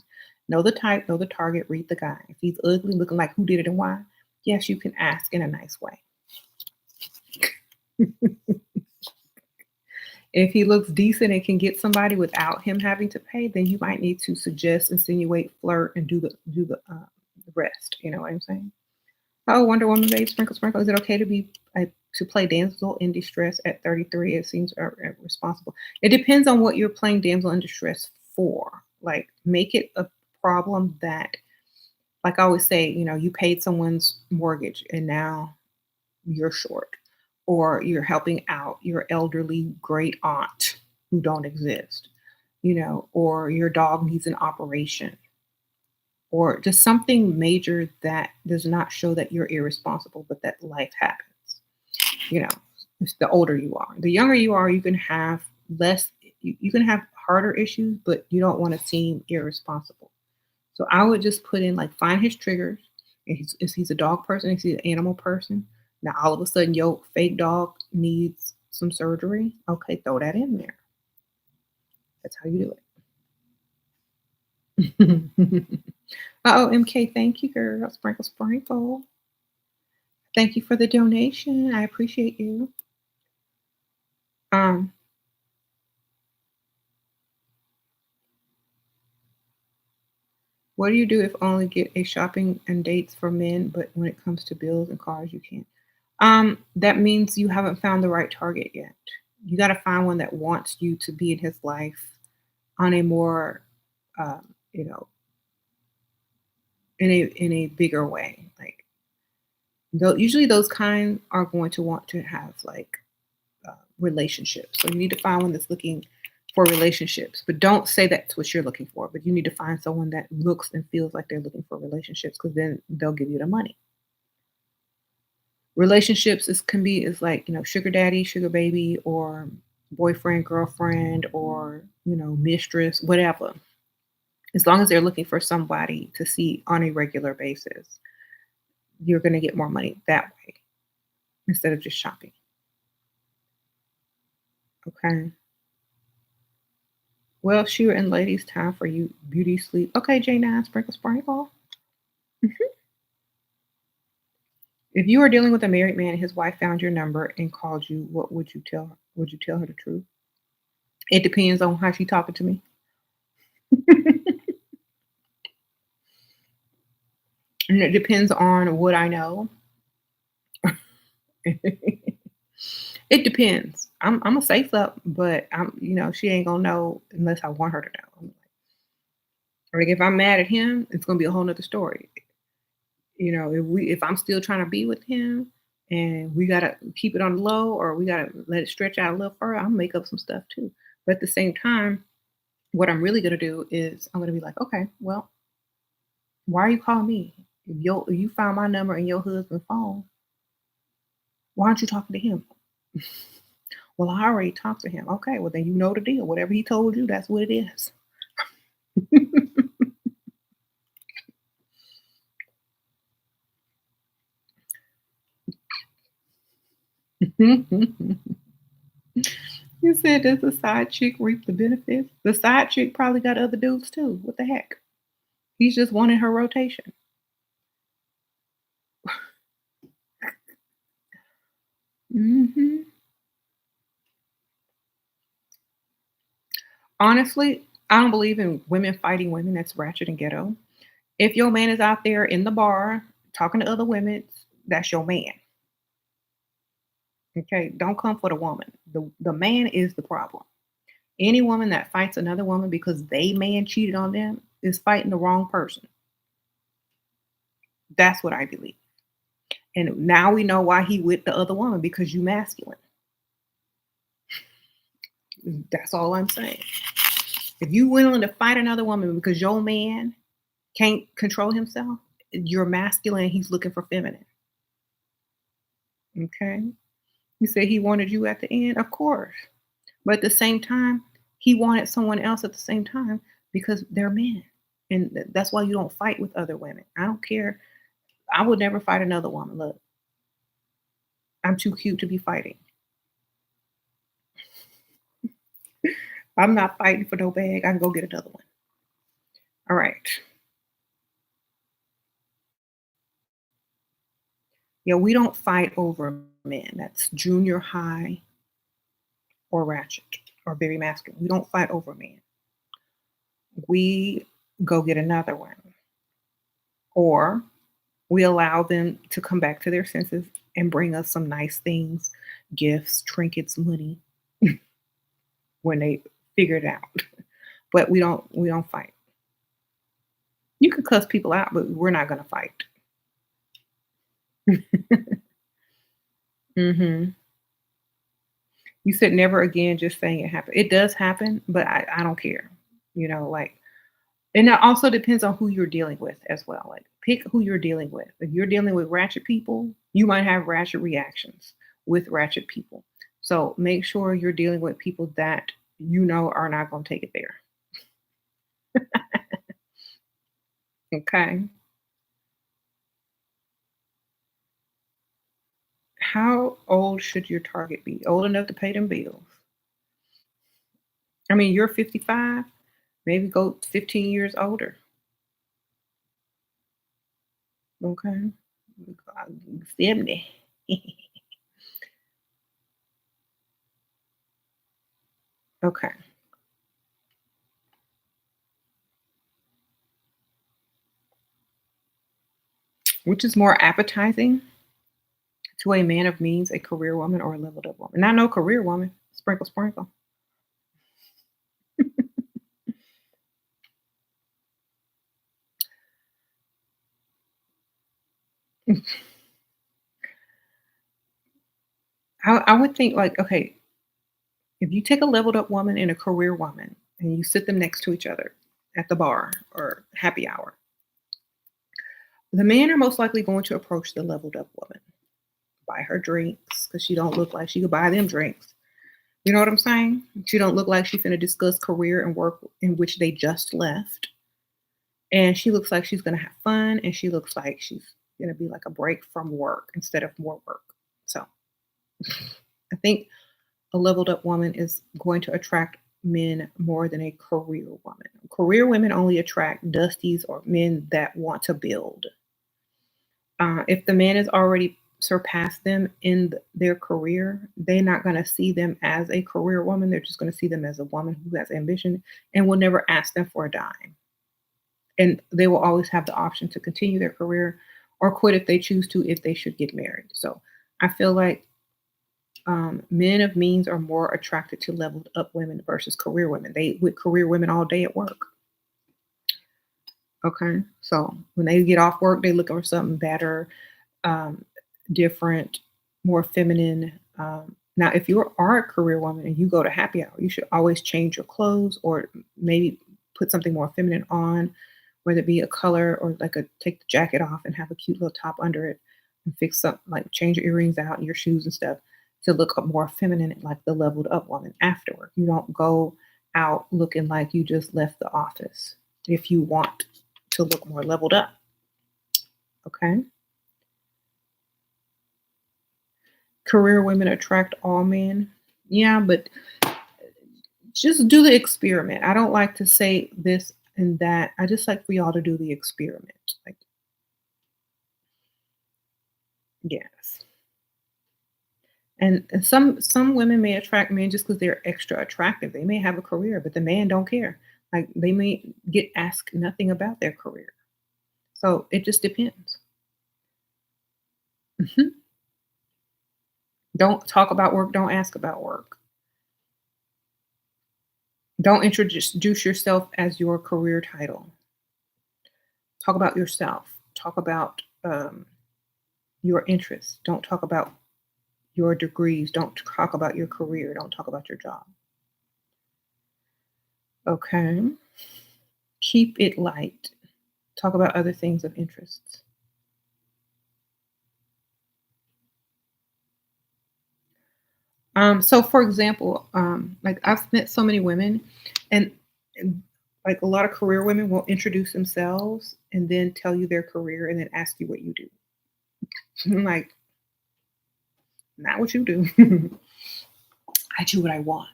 Know the type, know the target, read the guy. If he's ugly, looking like who did it and why, yes, you can ask in a nice way. If he looks decent and can get somebody without him having to pay, then you might need to suggest, insinuate, flirt, and do the rest. You know what I'm saying? Oh, Wonder Woman, babe, sprinkle, sprinkle. Is it okay to play damsel in distress at 33? It seems responsible. It depends on what you're playing damsel in distress for. Like, make it a problem that, like I always say, you paid someone's mortgage and now you're short, or you're helping out your elderly great aunt who don't exist, or your dog needs an operation, or just something major that does not show that you're irresponsible, but that life happens. You know, it's the older you are, the younger you are, you can have less, you can have harder issues, but you don't want to seem irresponsible. So I would just put in like find his triggers. If he's a dog person, if he's an animal person, now all of a sudden your fake dog needs some surgery. Okay, throw that in there. That's how you do it. Oh, MK, thank you, girl. Sprinkle, sprinkle. Thank you for the donation. I appreciate you. Um, what do you do if only get a shopping and dates for men, but when it comes to bills and cars, you can't? That means you haven't found the right target yet. You got to find one that wants you to be in his life on a more, you know, in a bigger way. Like, usually those kind are going to want to have like relationships. So you need to find one that's looking for relationships, but don't say that's what you're looking for. But you need to find someone that looks and feels like they're looking for relationships, because then they'll give you the money. Relationships is like, sugar daddy, sugar baby, or boyfriend, girlfriend, or mistress, whatever. As long as they're looking for somebody to see on a regular basis, you're going to get more money that way instead of just shopping. Okay. Well, Sheila and ladies, time for you beauty sleep. Okay, J9, sprinkle, sprinkle. Mhm. If you are dealing with a married man and his wife found your number and called you, what would you tell her? Would you tell her the truth? It depends on how she talking to me. And it depends on what I know. It depends. I'm a safe up, but she ain't gonna know unless I want her to know. Like if I'm mad at him, it's gonna be a whole nother story. If I'm still trying to be with him and we gotta keep it on the low, or we gotta let it stretch out a little further, I'll make up some stuff too. But at the same time, what I'm really gonna do is I'm gonna be like, okay, well, why are you calling me? If you found my number in your husband's phone, why aren't you talking to him? Well, I already talked to him. Okay, well then you know the deal. Whatever he told you, that's what it is. You said, does the side chick reap the benefits? The side chick probably got other dudes too. What the heck? He's just one in her rotation. Mhm. Honestly, I don't believe in women fighting women. That's ratchet and ghetto. If your man is out there in the bar talking to other women, that's your man. Okay, don't come for the woman. The man is the problem. Any woman that fights another woman because they man cheated on them is fighting the wrong person. That's what I believe. And now we know why he with the other woman because you masculine. That's all I'm saying. If you willing to fight another woman because your man can't control himself, you're masculine. He's looking for feminine. Okay. You say he wanted you at the end, of course. But at the same time, he wanted someone else at the same time because they're men. And that's why you don't fight with other women. I don't care. I would never fight another woman. Look, I'm too cute to be fighting. I'm not fighting for no bag. I can go get another one. All right. Yeah, we don't fight over men. That's junior high or ratchet or very masculine. We don't fight over men. We go get another one. Or we allow them to come back to their senses and bring us some nice things, gifts, trinkets, money when they figure it out. But we don't fight. You can cuss people out, but we're not gonna fight. Mhm. You said never again, just saying it happened. It does happen, but I don't care. Like, and that also depends on who you're dealing with as well. Like, pick who you're dealing with. If you're dealing with ratchet people, you might have ratchet reactions with ratchet people. So make sure you're dealing with people that are not going to take it there. Okay. How old should your target be? Old enough to pay them bills. I mean, you're 55, maybe go 15 years older. Okay. 70. Okay. Which is more appetizing to a man of means, a career woman, or a leveled up woman? Not no career woman. Sprinkle, sprinkle. I would think like, okay, if you take a leveled up woman and a career woman and you sit them next to each other at the bar or happy hour, the men are most likely going to approach the leveled up woman, buy her drinks because she don't look like she could buy them drinks. You know what I'm saying? She don't look like she's finna discuss career and work in which they just left. And she looks like she's gonna have fun and she looks like she's gonna be like a break from work instead of more work. So I think a leveled up woman is going to attract men more than a career woman. Career women only attract dusties or men that want to build. If the man has already surpassed them in their career, they're not going to see them as a career woman. They're just going to see them as a woman who has ambition and will never ask them for a dime. And they will always have the option to continue their career or quit if they choose to, if they should get married. So I feel like men of means are more attracted to leveled up women versus career women. They with career women all day at work. Okay, so when they get off work, they looking for something better, um, different, more feminine. Now, if you are a career woman and you go to happy hour, you should always change your clothes or maybe put something more feminine on, whether it be a color or like a take the jacket off and have a cute little top under it and fix up like change your earrings out and your shoes and stuff to look up more feminine like the leveled up woman afterward. You don't go out looking like you just left the office if you want to look more leveled up. Okay. Career women attract all men. Yeah, but just do the experiment. I don't like to say this and that. I just like for y'all to do the experiment. Like, yes. And some women may attract men just because 'cause they're extra attractive. They may have a career, but the man don't care. Like, they may get asked nothing about their career. So, it just depends. Mhm. Don't talk about work, don't ask about work. Don't introduce yourself as your career title. Talk about yourself. Talk about, your interests. Don't talk about your degrees. Don't talk about your career. Don't talk about your job. Okay? Keep it light. Talk about other things of interest. So for example, like I've met so many women and, and like a lot of career women will introduce themselves and then tell you their career and then ask you what you do. I'm like, not what you do. I do what I want.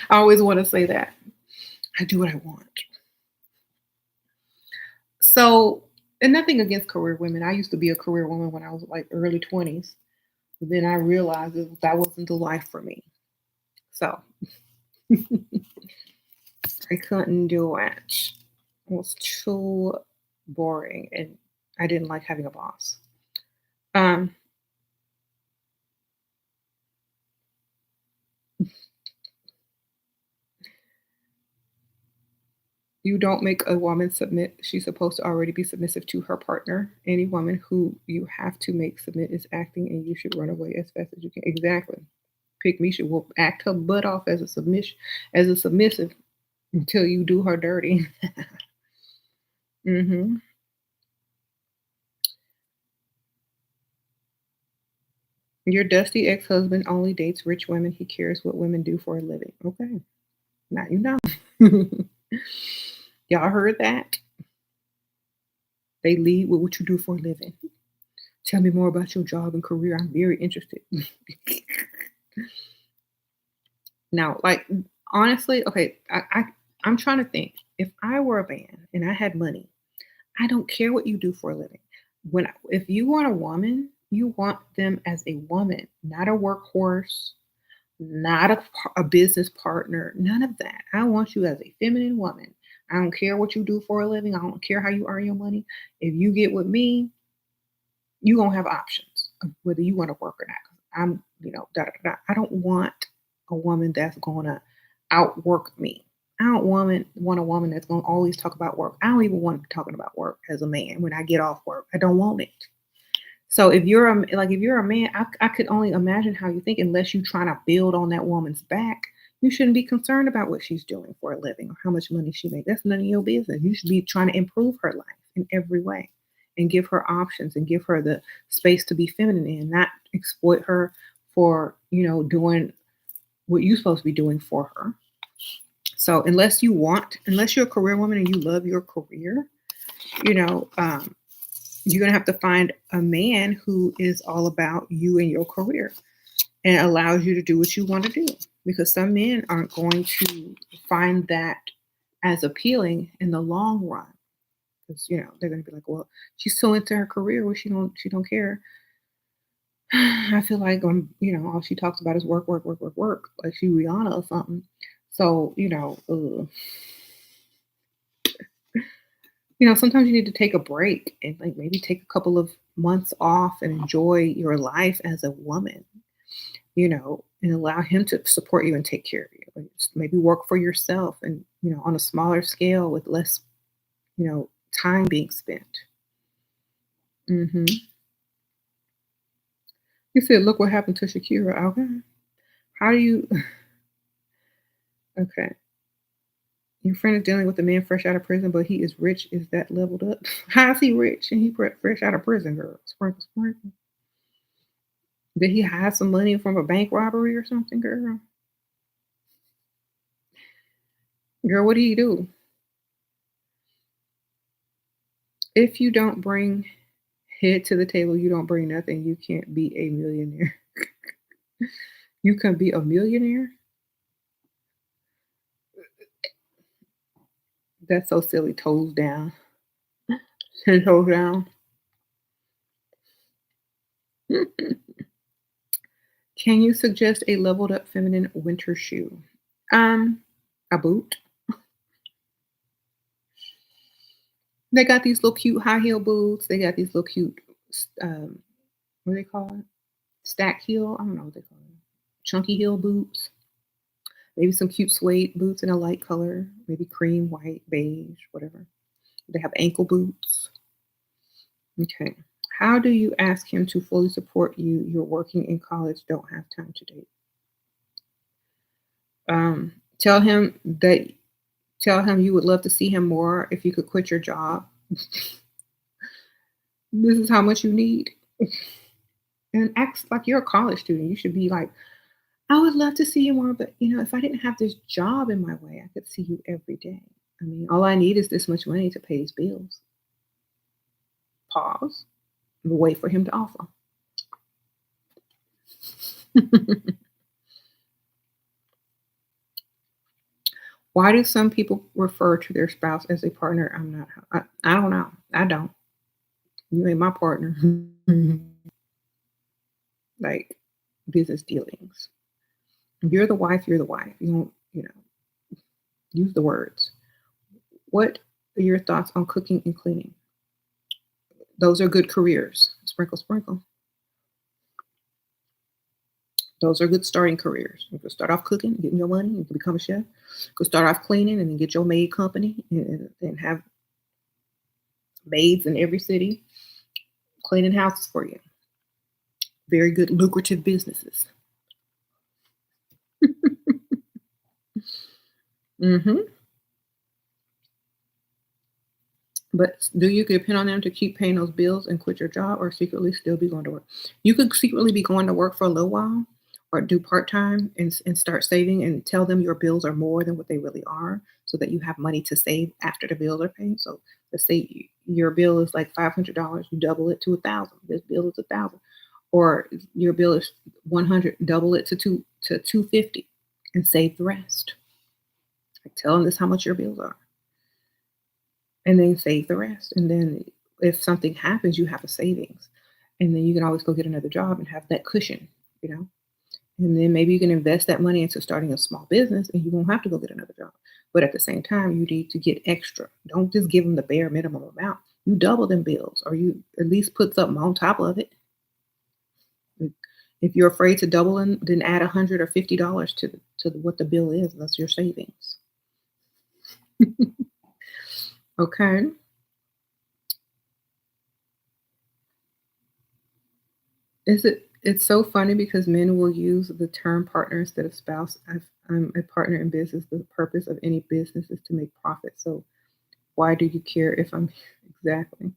I always want to say that. I do what I want. So, and nothing against career women. I used to be a career woman when I was like early 20s. But then I realized that wasn't the life for me. So I couldn't do it. It was too boring and I didn't like having a boss. Um, you don't make a woman submit. She's supposed to already be submissive to her partner. Any woman who you have to make submit is acting and you should run away as fast as you can. Exactly. Pick me should will act her butt off as a submissive until you do her dirty. hmm Your dusty ex-husband only dates rich women. He cares what women do for a living. Okay. Now you know. Y'all heard that? They lead with what you do for a living. Tell me more about your job and career. I'm very interested. Now, like honestly, okay, I'm trying to think. If I were a man and I had money, I don't care what you do for a living. If you want a woman, you want them as a woman, not a workhorse, not a business partner, none of that. I want you as a feminine woman. I don't care what you do for a living. I don't care how you earn your money. If you get with me, you gonna have options of whether you want to work or not. 'Cause I'm, da, da, da, da. I don't want a woman that's gonna outwork me. I don't want a woman that's gonna always talk about work. I don't even want to be talking about work as a man when I get off work. I don't want it. So if you're a man, I could only imagine how you think unless you're trying to build on that woman's back. You shouldn't be concerned about what she's doing for a living or how much money she makes. That's none of your business. You should be trying to improve her life in every way and give her options and give her the space to be feminine and not exploit her for, doing what you're supposed to be doing for her. So unless you're a career woman and you love your career, you know, um, you're gonna have to find a man who is all about you and your career and allows you to do what you want to do. Because some men aren't going to find that as appealing in the long run. Because they're gonna be like, well, she's so into her career, well, she don't care. I feel like all she talks about is work, work, work, work, work, like she Rihanna or something. So sometimes you need to take a break and like maybe take a couple of months off and enjoy your life as a woman, and allow him to support you and take care of you. Like, just maybe work for yourself and, on a smaller scale with less, time being spent. hmm You said, look what happened to Shakira. Okay. How do you, okay. Your friend is dealing with a man fresh out of prison, but he is rich. Is that leveled up? How is he rich and fresh out of prison, girl? Sprinkle, sprinkle. Did he hide some money from a bank robbery or something, girl? Girl, what do you do? If you don't bring head to the table, you don't bring nothing. You can't be a millionaire. You can be a millionaire? That's so silly. Toes down. 10 toes down. Can you suggest a leveled up feminine winter shoe? Um, a boot. They got these little cute high heel boots. They got these little cute, what do they call it? Stack heel. I don't know what they call them. Chunky heel boots. Maybe some cute suede boots in a light color. Maybe cream, white, beige, whatever. They have ankle boots. Okay. How do you ask him to fully support you? You're working in college, don't have time to date. Tell him that tell him you would love to see him more if you could quit your job. This is how much you need. And act like you're a college student. You should be like, I would love to see you more, but if I didn't have this job in my way, I could see you every day. I mean, all I need is this much money to pay these bills. Pause. Wait for him to offer. Why do some people refer to their spouse as a partner? I don't know. I don't. You ain't my partner. Like business dealings. You're the wife, you're the wife. You don't, use the words. What are your thoughts on cooking and cleaning? Those are good careers. Sprinkle, sprinkle. Those are good starting careers. You can start off cooking, getting your money, you can become a chef. You can start off cleaning and then get your maid company and have maids in every city cleaning houses for you. Very good lucrative businesses. hmm But do you depend on them to keep paying those bills and quit your job or secretly still be going to work? You could secretly be going to work for a little while or do part time and start saving and tell them your bills are more than what they really are so that you have money to save after the bills are paid. So let's say your bill is like $500, you double it to 1,000. This bill is 1,000. Or your bill is 100, double it to 250 and save the rest. Like tell them this how much your bills are and then save the rest. And then if something happens, you have a savings. And then you can always go get another job and have that cushion, you know? And then maybe you can invest that money into starting a small business and you won't have to go get another job. But at the same time, you need to get extra. Don't just give them the bare minimum amount. You double them bills or you at least put something on top of it. If you're afraid to double them, then add $100 or $50 to what the bill is. That's your savings. Okay. It's so funny because men will use the term partner instead of spouse. I'm a partner in business. The purpose of any business is to make profit. So why do you care if I'm exactly?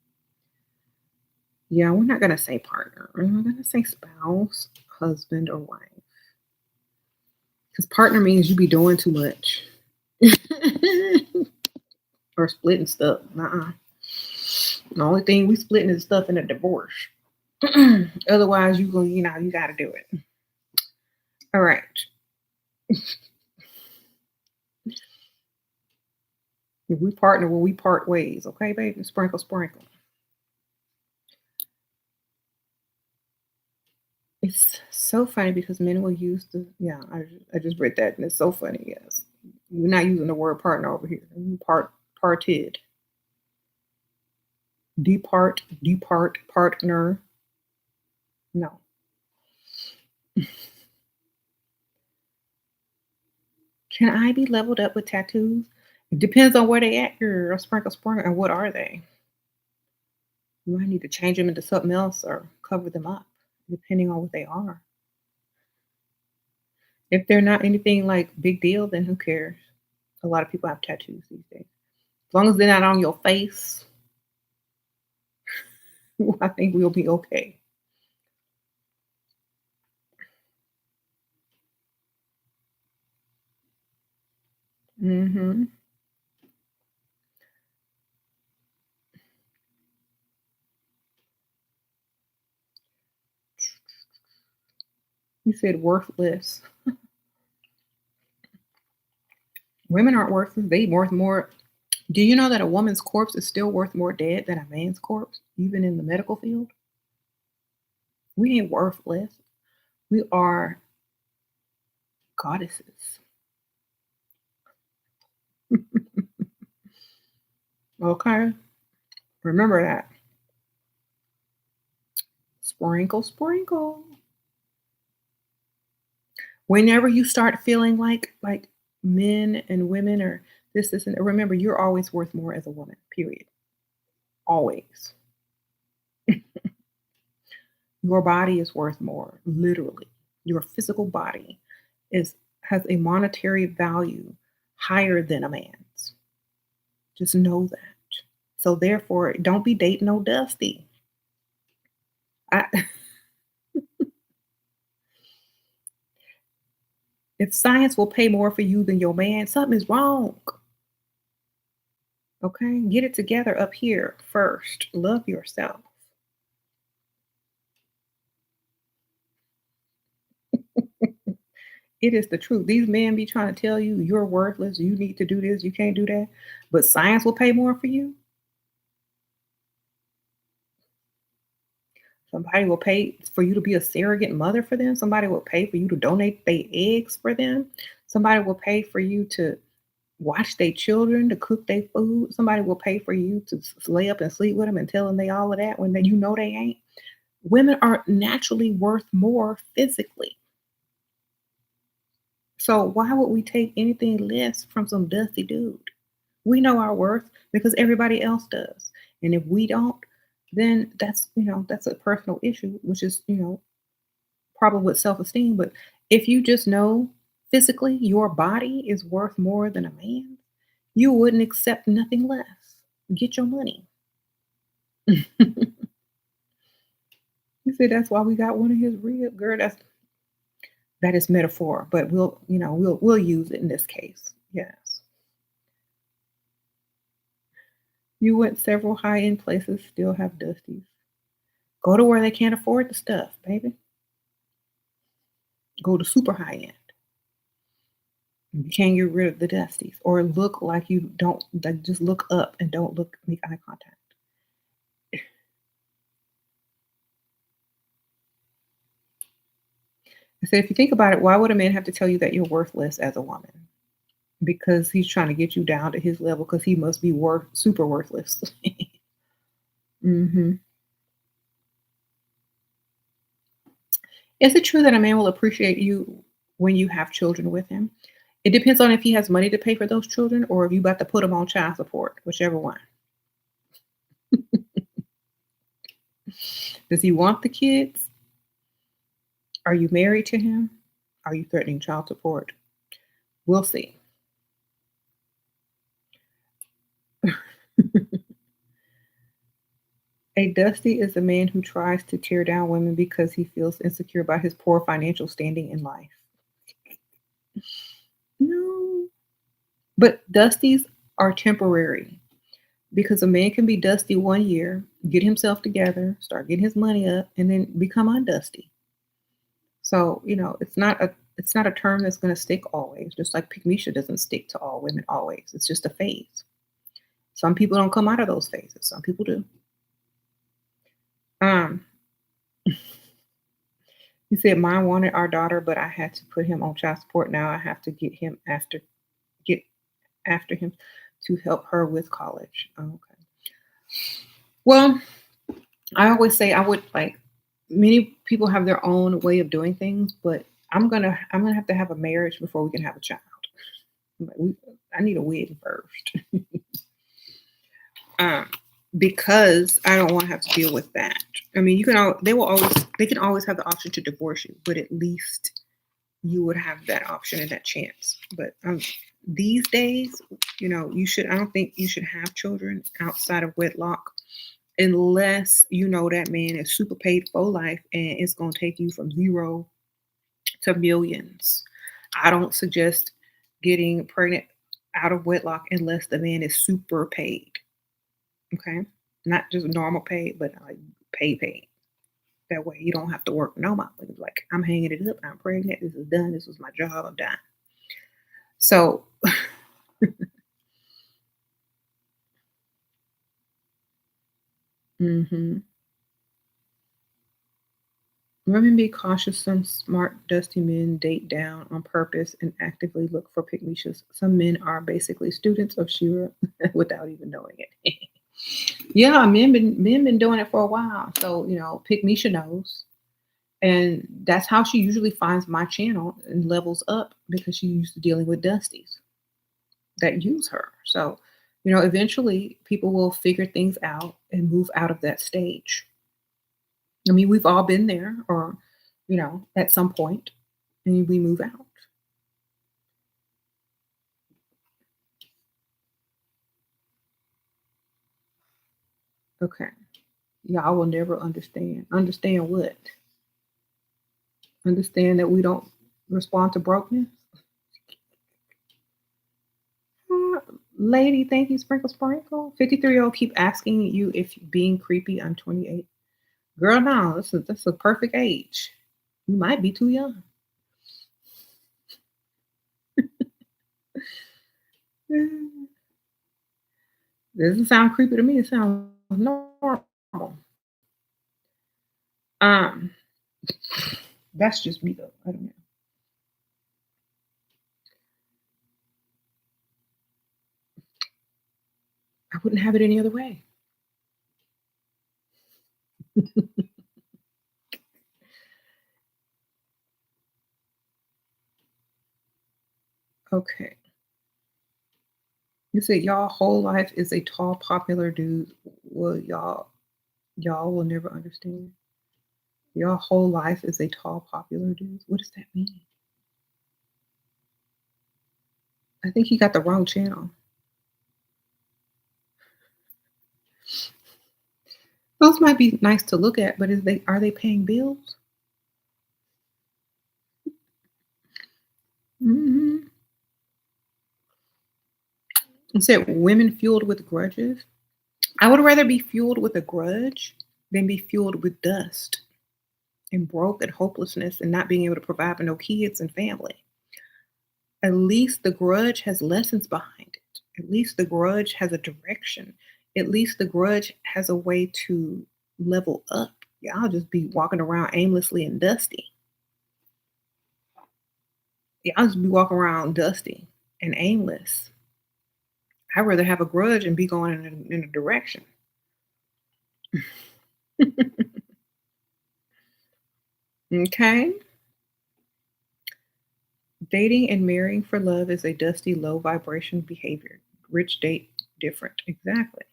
Yeah, we're not gonna say partner. We're not gonna say spouse, husband, or wife. Because partner means you be doing too much. Or splitting stuff. Nuh-uh. The only thing we splitting is stuff in a divorce. Otherwise, you got to do it. All right. If we partner, well, we part ways. Okay, baby. Sprinkle, sprinkle. It's so funny because men will use the yeah. I just read that and it's so funny. Yes, we're not using the word partner over here. We parted, depart, partner. No. Can I be leveled up with tattoos? It depends on where they at. Girl. Sprinkle, sprinkle, and what are they? You might need to change them into something else or cover them up, depending on what they are. If they're not anything like big deal, then who cares? A lot of people have tattoos these days. As long as they're not on your face, I think we'll be okay. hmm You said worthless. Women aren't worthless. They worth more. Do you know that a woman's corpse is still worth more dead than a man's corpse, even in the medical field? We ain't worthless. We are goddesses. Okay? Remember that. Sprinkle, sprinkle. Whenever you start feeling like men and women or this, and remember, you're always worth more as a woman, period. Always. Your body is worth more, literally. Your physical body is has a monetary value higher than a man's. Just know that. So therefore, don't be dating no dusty. I, if science will pay more for you than your man, something is wrong. Okay? Get it together up here first. Love yourself. It is the truth. These men be trying to tell you you're worthless, you need to do this, you can't do that. But science will pay more for you. Somebody will pay for you to be a surrogate mother for them. Somebody will pay for you to donate their eggs for them. Somebody will pay for you to watch their children, to cook their food. Somebody will pay for you to lay up and sleep with them and tell them they all of that when you know they ain't. Women are naturally worth more physically. So why would we take anything less from some dusty dude? We know our worth because everybody else does. And if we don't, then that's a personal issue, which is, problem with self-esteem. But if you just know physically your body is worth more than a man, you wouldn't accept nothing less. Get your money. You see, that's why we got one of his real girl. That is metaphor, but we'll use it in this case. Yes. You went several high-end places, still have dusties. Go to where they can't afford the stuff, baby. Go to super high end. You can't get rid of the dusties or look like you don't like just look up and don't make eye contact. I said, if you think about it, why would a man have to tell you that you're worthless as a woman? Because he's trying to get you down to his level because he must be super worthless. Hmm. Is it true that a man will appreciate you when you have children with him? It depends on if he has money to pay for those children or if you about to put him on child support, whichever one. Does he want the kids? Are you married to him? Are you threatening child support? We'll see. A dusty is a man who tries to tear down women because he feels insecure about his poor financial standing in life. No. But dusties are temporary because a man can be dusty 1 year, get himself together, start getting his money up, and then become undusty. So, it's not a term that's going to stick always, just like pygmisha doesn't stick to all women always. It's just a phase. Some people don't come out of those phases. Some people do. Um, he said, "Mine wanted our daughter, but I had to put him on child support. Now I have to get after him to help her with college." Oh, okay. Well, I always say I would like many people have their own way of doing things, but I'm gonna have to have a marriage before we can have a child. Like, I need a wedding first. um, because I don't want to have to deal with that. I mean, they can always have the option to divorce you, but at least you would have that option and that chance. But these days, I don't think you should have children outside of wedlock unless you know that man is super paid for life and it's going to take you from zero to millions. I don't suggest getting pregnant out of wedlock unless the man is super paid. Okay, not just normal paid, but like paid. That way you don't have to work no more. Like I'm hanging it up. I'm pregnant. This is done. This was my job. I'm done. So, hmm Women be cautious. Some smart, dusty men date down on purpose and actively look for pygmies. Some men are basically students of Shira without even knowing it. Yeah, men been doing it for a while. So, Pygmisha knows. And that's how she usually finds my channel and levels up because she's used to dealing with Dusties that use her. So, eventually people will figure things out and move out of that stage. I mean, we've all been there or, at some point, and we move out. Okay. Y'all will never understand. Understand what? Understand that we don't respond to brokenness? Uh, Lady, thank you, Sprinkle Sprinkle. 53-year-old keep asking you if being creepy. I'm 28. Girl, no, that's a perfect age. You might be too young. Mm, doesn't sound creepy to me. It sounds normal. Um, that's just me though. I don't know. I wouldn't have it any other way. Okay. You said y'all whole life is a tall, popular dude. Well, y'all will never understand. Your whole life is a tall, popular dude. What does that mean? I think he got the wrong channel. Those might be nice to look at, but are they paying bills? Hmm. It said women fueled with grudges. I would rather be fueled with a grudge than be fueled with dust and broke and hopelessness and not being able to provide for no kids and family. At least the grudge has lessons behind it. At least the grudge has a direction. At least the grudge has a way to level up. Yeah, I'll just be walking around aimlessly and dusty. Yeah, I'll just be walking around dusty and aimless. I'd rather have a grudge and be going in a direction. Okay. Dating and marrying for love is a dusty, low vibration behavior. Rich date different. Exactly.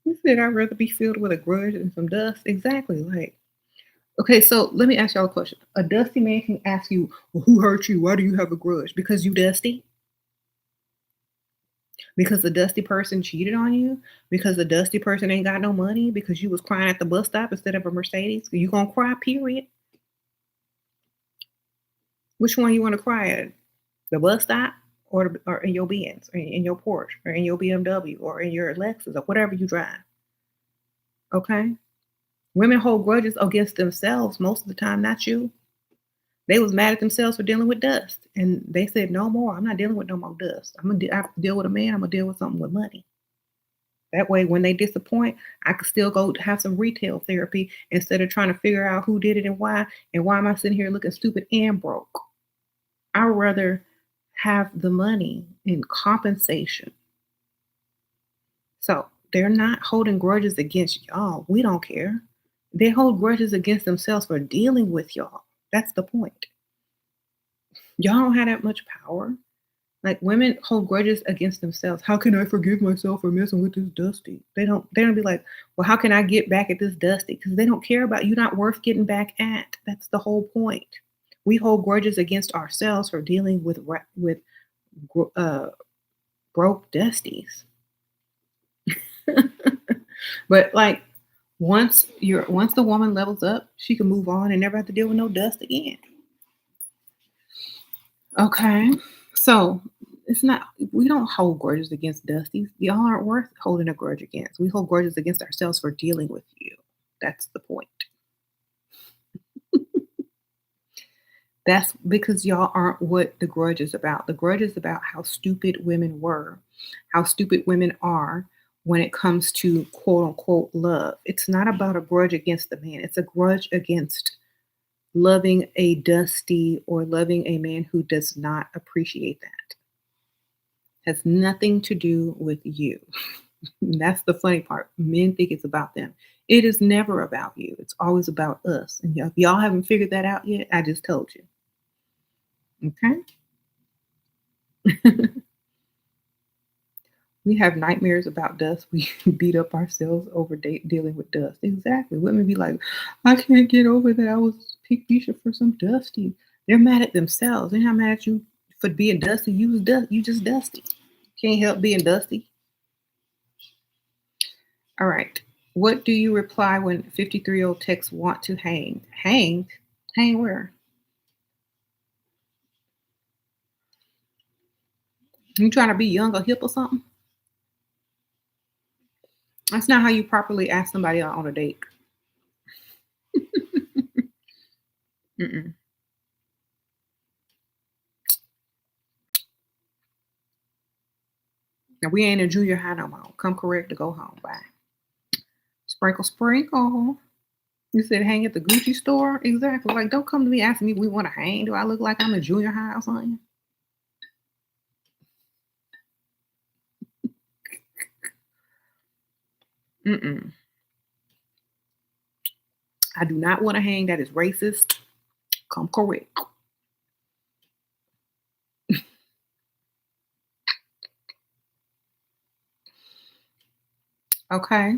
You said I'd rather be filled with a grudge and some dust. Exactly. Like, okay, so let me ask y'all a question. A dusty man can ask you, well, who hurt you? Why do you have a grudge? Because you dusty? Because the dusty person cheated on you? Because the dusty person ain't got no money? Because you was crying at the bus stop instead of a Mercedes? You gonna cry, period? Which one you wanna cry at? The bus stop or in your Benz or in your Porsche or in your BMW or in your Lexus or whatever you drive, okay? Women hold grudges against themselves most of the time, not you. They was mad at themselves for dealing with dust, and they said, "No more. I'm not dealing with no more dust. I have to deal with a man. I'm gonna deal with something with money." That way, when they disappoint, I could still go to have some retail therapy instead of trying to figure out who did it and why am I sitting here looking stupid and broke. I'd rather have the money in compensation. So they're not holding grudges against y'all. We don't care. They hold grudges against themselves for dealing with y'all. That's the point. Y'all don't have that much power. Like women hold grudges against themselves. How can I forgive myself for messing with this Dusty? They don't be like, well, how can I get back at this Dusty? Because they don't care about you not worth getting back at. That's the whole point. We hold grudges against ourselves for dealing with uh, broke Dusties. But like once the woman levels up, she can move on and never have to deal with no dust again. Okay. So it's not we don't hold grudges against Dusties. Y'all aren't worth holding a grudge against. We hold grudges against ourselves for dealing with you. That's the point. That's because y'all aren't what the grudge is about. The grudge is about how stupid women were, how stupid women are when it comes to quote unquote love. It's not about a grudge against the man, it's a grudge against loving a dusty or loving a man who does not appreciate that. Has nothing to do with you. That's the funny part. Men think it's about them. It is never about you. It's always about us. And if y'all haven't figured that out yet, I just told you. Okay? We have nightmares about dust. We beat up ourselves over dealing with dust. Exactly. Women be like, I can't get over that I was pick Keisha for some dusty. They're mad at themselves. They're not mad at you for being dusty. You was you just dusty. Can't help being dusty. All right. What do you reply when 53-year-old texts want to hang? Hang? Hang where? You trying to be young or hip or something? That's not how you properly ask somebody out on a date. Mm-mm. Now, we ain't in junior high no more. Come correct to go home. Bye. Sprinkle, sprinkle. You said hang at the Gucci store? Exactly. Like, don't come to me asking me if we want to hang. Do I look like I'm in junior high or something? Mm-mm. I do not want to hang. That is racist. Come correct. Okay.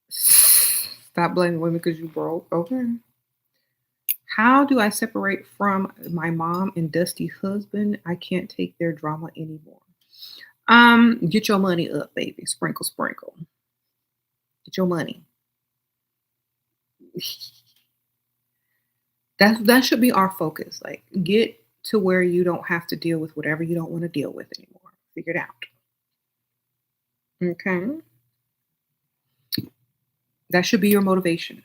Stop blaming women because you broke. Okay. How do I separate from my mom and dusty husband? I can't take their drama anymore. Get your money up, baby. Sprinkle, sprinkle. Get your money. That should be our focus. Like, get to where you don't have to deal with whatever you don't want to deal with anymore. Figure it out. Okay. That should be your motivation.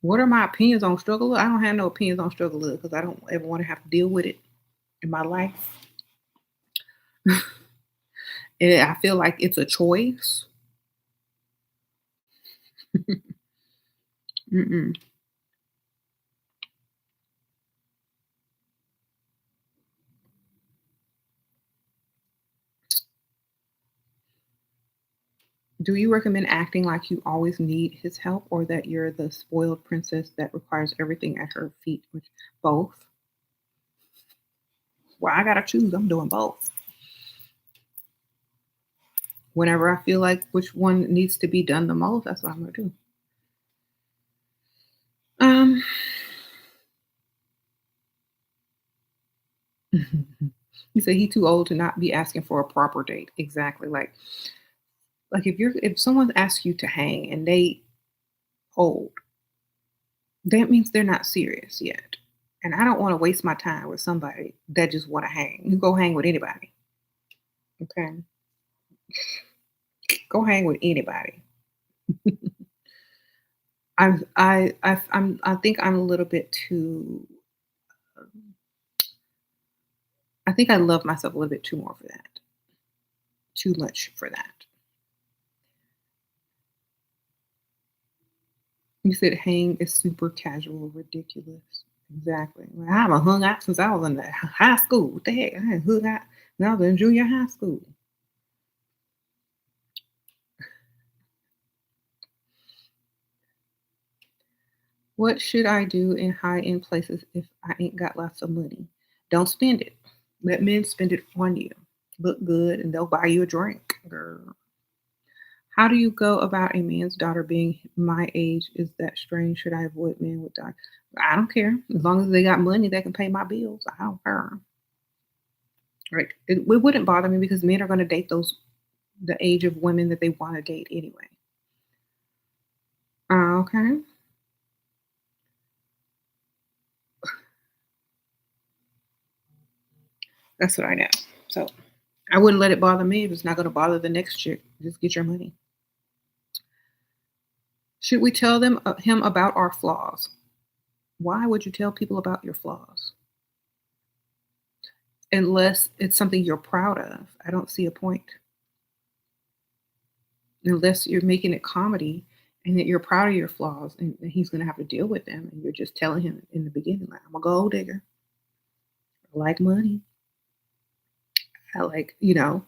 What are my opinions on struggle? I don't have no opinions on struggle because I don't ever want to have to deal with it in my life. I feel like it's a choice. Mm-mm. Do you recommend acting like you always need his help or that you're the spoiled princess that requires everything at her feet? Which both? Well, I gotta choose. I'm doing both. Whenever I feel like which one needs to be done the most, that's what I'm gonna do. Um, you say he too old to not be asking for a proper date. Exactly. Like if someone asks you to hang and they old, that means they're not serious yet. And I don't want to waste my time with somebody that just want to hang. You go hang with anybody. Okay. Go hang with anybody. I think I'm a little bit too. I think I love myself a little bit too more for that. Too much for that. You said hang is super casual, ridiculous. Exactly. Well, I haven't hung out since I was in the high school. What the heck? I hadn't hung out when I was in junior high school. What should I do in high end places if I ain't got lots of money? Don't spend it. Let men spend it on you. Look good and they'll buy you a drink. Girl. How do you go about a man's daughter being my age? Is that strange? Should I avoid men with daughters? I don't care. As long as they got money, they can pay my bills. I don't care. Right? It wouldn't bother me because men are going to date the age of women that they want to date anyway. Okay. That's what I know. So I wouldn't let it bother me if it's not going to bother the next chick. Just get your money. Should we tell him about our flaws? Why would you tell people about your flaws? Unless it's something you're proud of. I don't see a point. Unless you're making it comedy and that you're proud of your flaws and he's gonna have to deal with them and you're just telling him in the beginning, like, I'm a gold digger. I like money. I like, you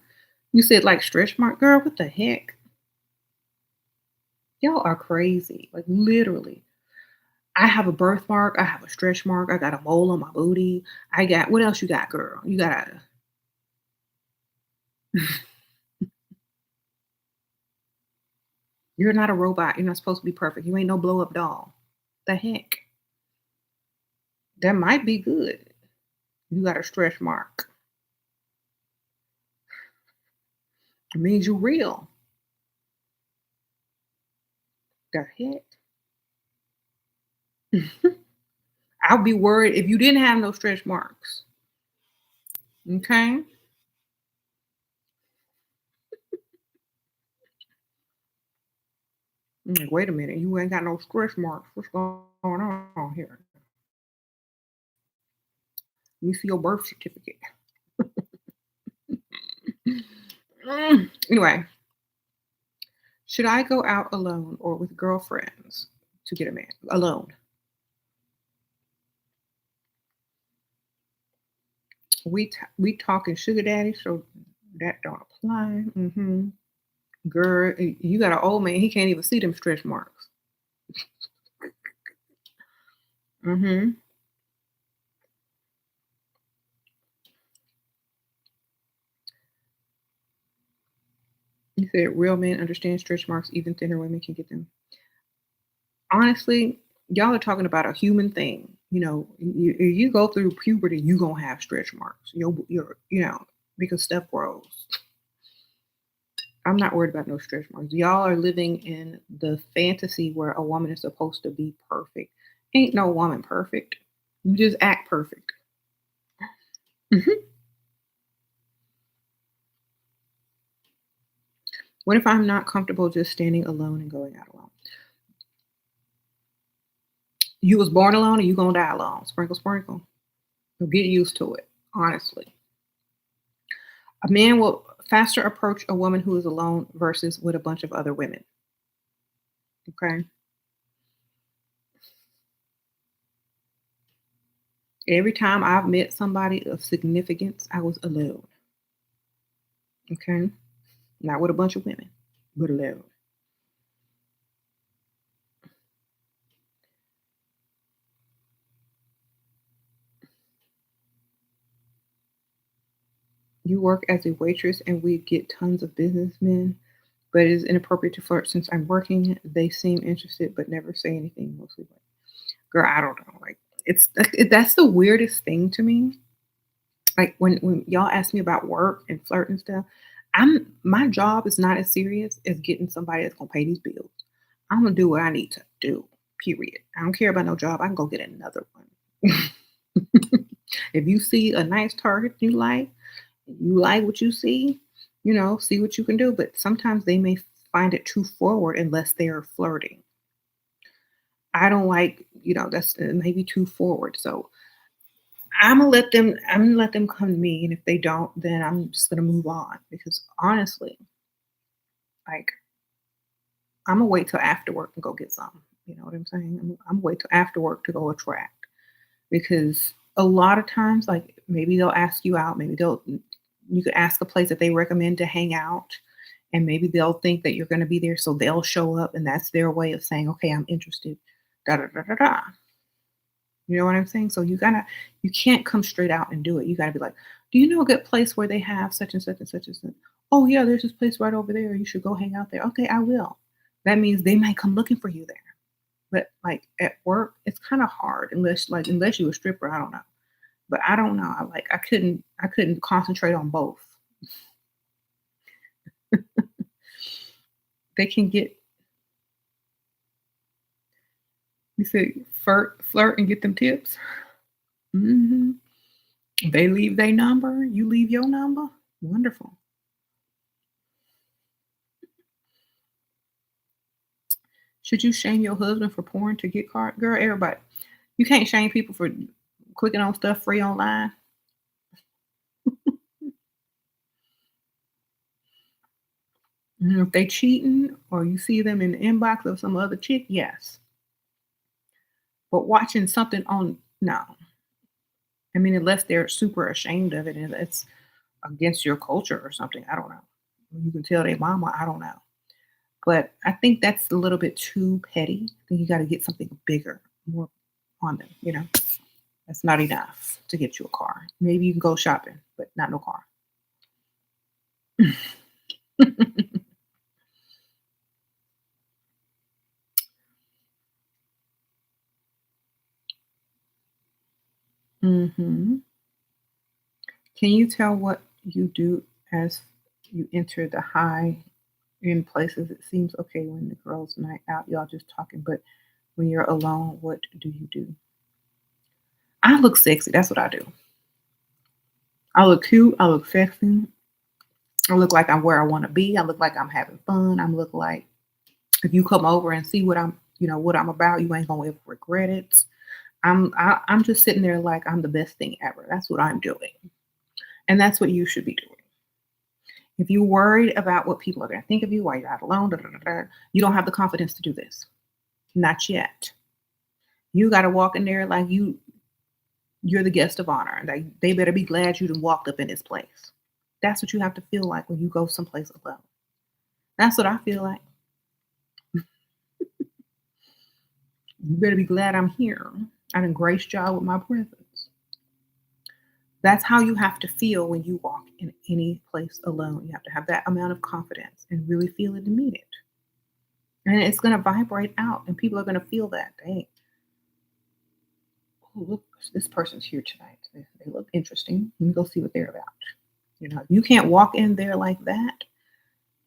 said like stretch mark, girl, what the heck? Y'all are crazy. Like literally. I have a birthmark, I have a stretch mark, I got a mole on my booty. I got what else you got, girl? You got a you're not a robot. You're not supposed to be perfect. You ain't no blow up doll. The heck? That might be good. You got a stretch mark. It means you're real. The heck? I'll be worried if you didn't have no stretch marks. Okay? I'm like, wait a minute, you ain't got no stretch marks. What's going on here? Let me see your birth certificate. Anyway, should I go out alone or with girlfriends to get a man? Alone. We talking sugar daddy, so that don't apply. Girl, you got an old man. He can't even see them stretch marks. hmm You said real men understand stretch marks. Even thinner women can get them. Honestly, y'all are talking about a human thing. You go through puberty, you gonna have stretch marks. Because stuff grows. I'm not worried about no stretch marks. Y'all are living in the fantasy where a woman is supposed to be perfect. Ain't no woman perfect. You just act perfect. Mhm. What if I'm not comfortable just standing alone and going out alone? You was born alone and you gonna die alone. Sprinkle, sprinkle. You'll get used to it, honestly. A man will faster approach a woman who is alone versus with a bunch of other women. Okay. Every time I've met somebody of significance, I was alone. Okay. Not with a bunch of women, but alone. You work as a waitress and we get tons of businessmen, but it is inappropriate to flirt since I'm working. They seem interested but never say anything, mostly like, girl, I don't know. Like that's the weirdest thing to me. Like when y'all ask me about work and flirt and stuff, my job is not as serious as getting somebody that's gonna pay these bills. I'm gonna do what I need to do. Period. I don't care about no job. I can go get another one. If you see a nice target you like what you see what you can do. But sometimes they may find it too forward unless they are flirting. I don't like that's maybe too forward. So I'm gonna let them come to me, and if they don't, then I'm just gonna move on because honestly, like I'm gonna wait till after work and go get some. You know what I'm saying? I'm gonna wait till after work to go attract because a lot of times, like maybe they'll ask you out, maybe you could ask a place that they recommend to hang out, and maybe they'll think that you're gonna be there, so they'll show up, and that's their way of saying, okay, I'm interested. Da da da da da. You know what I'm saying? So you can't come straight out and do it. You gotta be like, do you know a good place where they have such and such and such and such? Oh yeah, there's this place right over there. You should go hang out there. Okay, I will. That means they might come looking for you there. But like at work, it's kind of hard unless you're a stripper. I don't know. But I don't know. I couldn't concentrate on both. They can get you said flirt and get them tips. hmm They leave their number. You leave your number. Wonderful. Should you shame your husband for pouring to get card? Girl, everybody. You can't shame people for clicking on stuff free online. If they cheating or you see them in the inbox of some other chick, yes. But watching something on no. I mean, unless they're super ashamed of it and it's against your culture or something. I don't know. You can tell their mama, I don't know. But I think that's a little bit too petty. I think you got to get something bigger, more on them. That's not enough to get you a car. Maybe you can go shopping, but not no car. hmm Can you tell what you do as you enter the high end places? It seems okay when the girls' night out, y'all just talking, but when you're alone, what do you do? I look sexy. That's what I do. I look cute. I look sexy. I look like I'm where I want to be. I look like I'm having fun. I look like if you come over and see what I'm about, you ain't gonna ever regret it. I'm just sitting there like I'm the best thing ever. That's what I'm doing, and that's what you should be doing. If you're worried about what people are gonna think of you while you're out alone, da, da, da, da, you don't have the confidence to do this. Not yet. You got to walk in there like you're the guest of honor, and they better be glad you done walked up in this place. That's what you have to feel like when you go someplace alone. That's what I feel like. You better be glad I'm here. I done graced y'all with my presence. That's how you have to feel when you walk in any place alone. You have to have that amount of confidence and really feel it and mean it. And it's going to vibrate out, and people are going to feel that. Hey, oh, look, this person's here tonight. They look interesting. Let me go see what they're about. You can't walk in there like that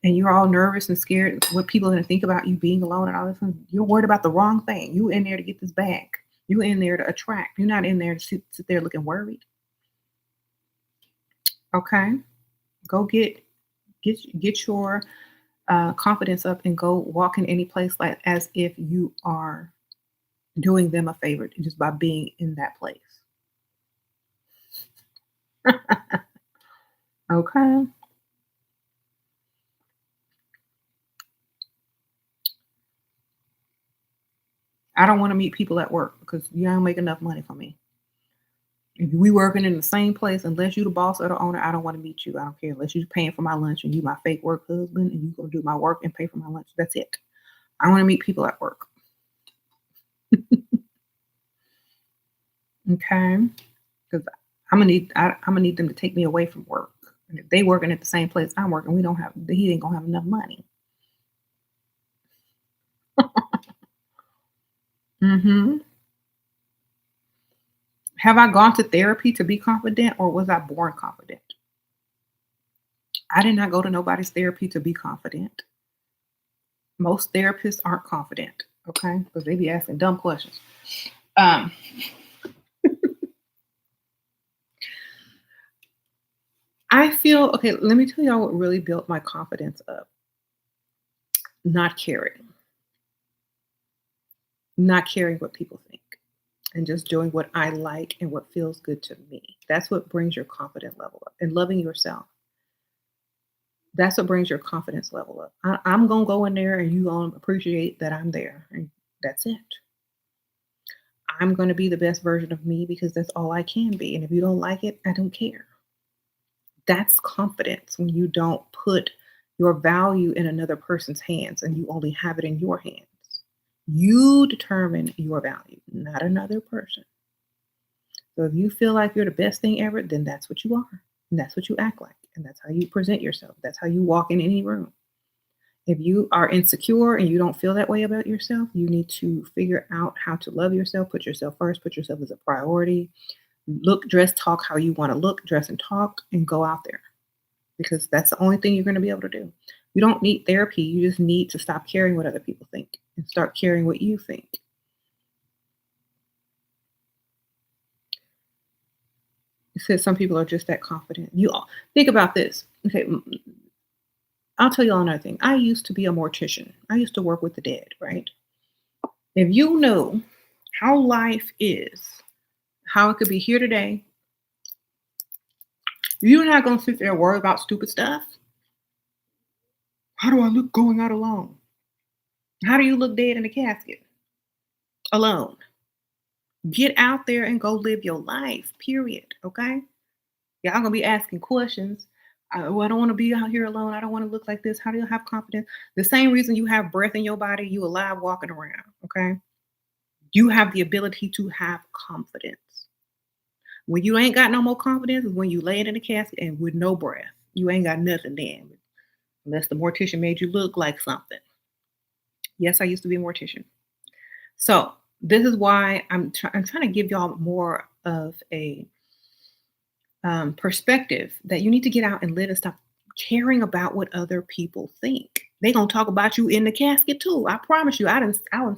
and you're all nervous and scared what people are going to think about you being alone and all this. You're worried about the wrong thing. You in there to get this bag. You in there to attract. You're not in there to sit there looking worried. Okay, go get your confidence up and go walk in any place like as if you are doing them a favor just by being in that place. Okay. I don't want to meet people at work because you don't make enough money for me. If we working in the same place, unless you the boss or the owner, I don't want to meet you. I don't care. Unless you paying for my lunch and you my fake work husband and you gonna do my work and pay for my lunch. That's it. I want to meet people at work. Okay. Because I'm gonna need them to take me away from work. And if they working at the same place I'm working, he ain't gonna have enough money. hmm Have I gone to therapy to be confident or was I born confident? I did not go to nobody's therapy to be confident. Most therapists aren't confident, okay? Because they be asking dumb questions. Um, I feel okay. Let me tell y'all what really built my confidence up. Not caring, not caring what people think, and just doing what I like and what feels good to me. That's what brings your confidence level up. And loving yourself. That's what brings your confidence level up. I'm gonna go in there and you gonna appreciate that I'm there, and that's it. I'm gonna be the best version of me because that's all I can be. And if you don't like it, I don't care. That's confidence when you don't put your value in another person's hands and you only have it in your hands. You determine your value, not another person. So if you feel like you're the best thing ever, then that's what you are. And that's what you act like. And that's how you present yourself. That's how you walk in any room. If you are insecure and you don't feel that way about yourself, you need to figure out how to love yourself, put yourself first, put yourself as a priority. Look, dress, talk how you want to look, dress and talk, and go out there because that's the only thing you're going to be able to do. You don't need therapy. You just need to stop caring what other people think and start caring what you think. It says some people are just that confident. You all think about this. Okay, I'll tell you all another thing. I used to be a mortician. I used to work with the dead, right? If you knew how life is, how it could be here today, you're not gonna sit there and worry about stupid stuff. How do I look going out alone? How do you look dead in a casket? Alone. Get out there and go live your life, period. Okay? Y'all gonna be asking questions. I don't want to be out here alone. I don't want to look like this. How do you have confidence? The same reason you have breath in your body, you alive walking around. Okay? You have the ability to have confidence. When you ain't got no more confidence is when you lay it in the casket and with no breath. You ain't got nothing then. Unless the mortician made you look like something. Yes, I used to be a mortician. So this is why I'm trying to give y'all more of a perspective that you need to get out and live and stop caring about what other people think. They gonna talk about you in the casket too. I promise you. I done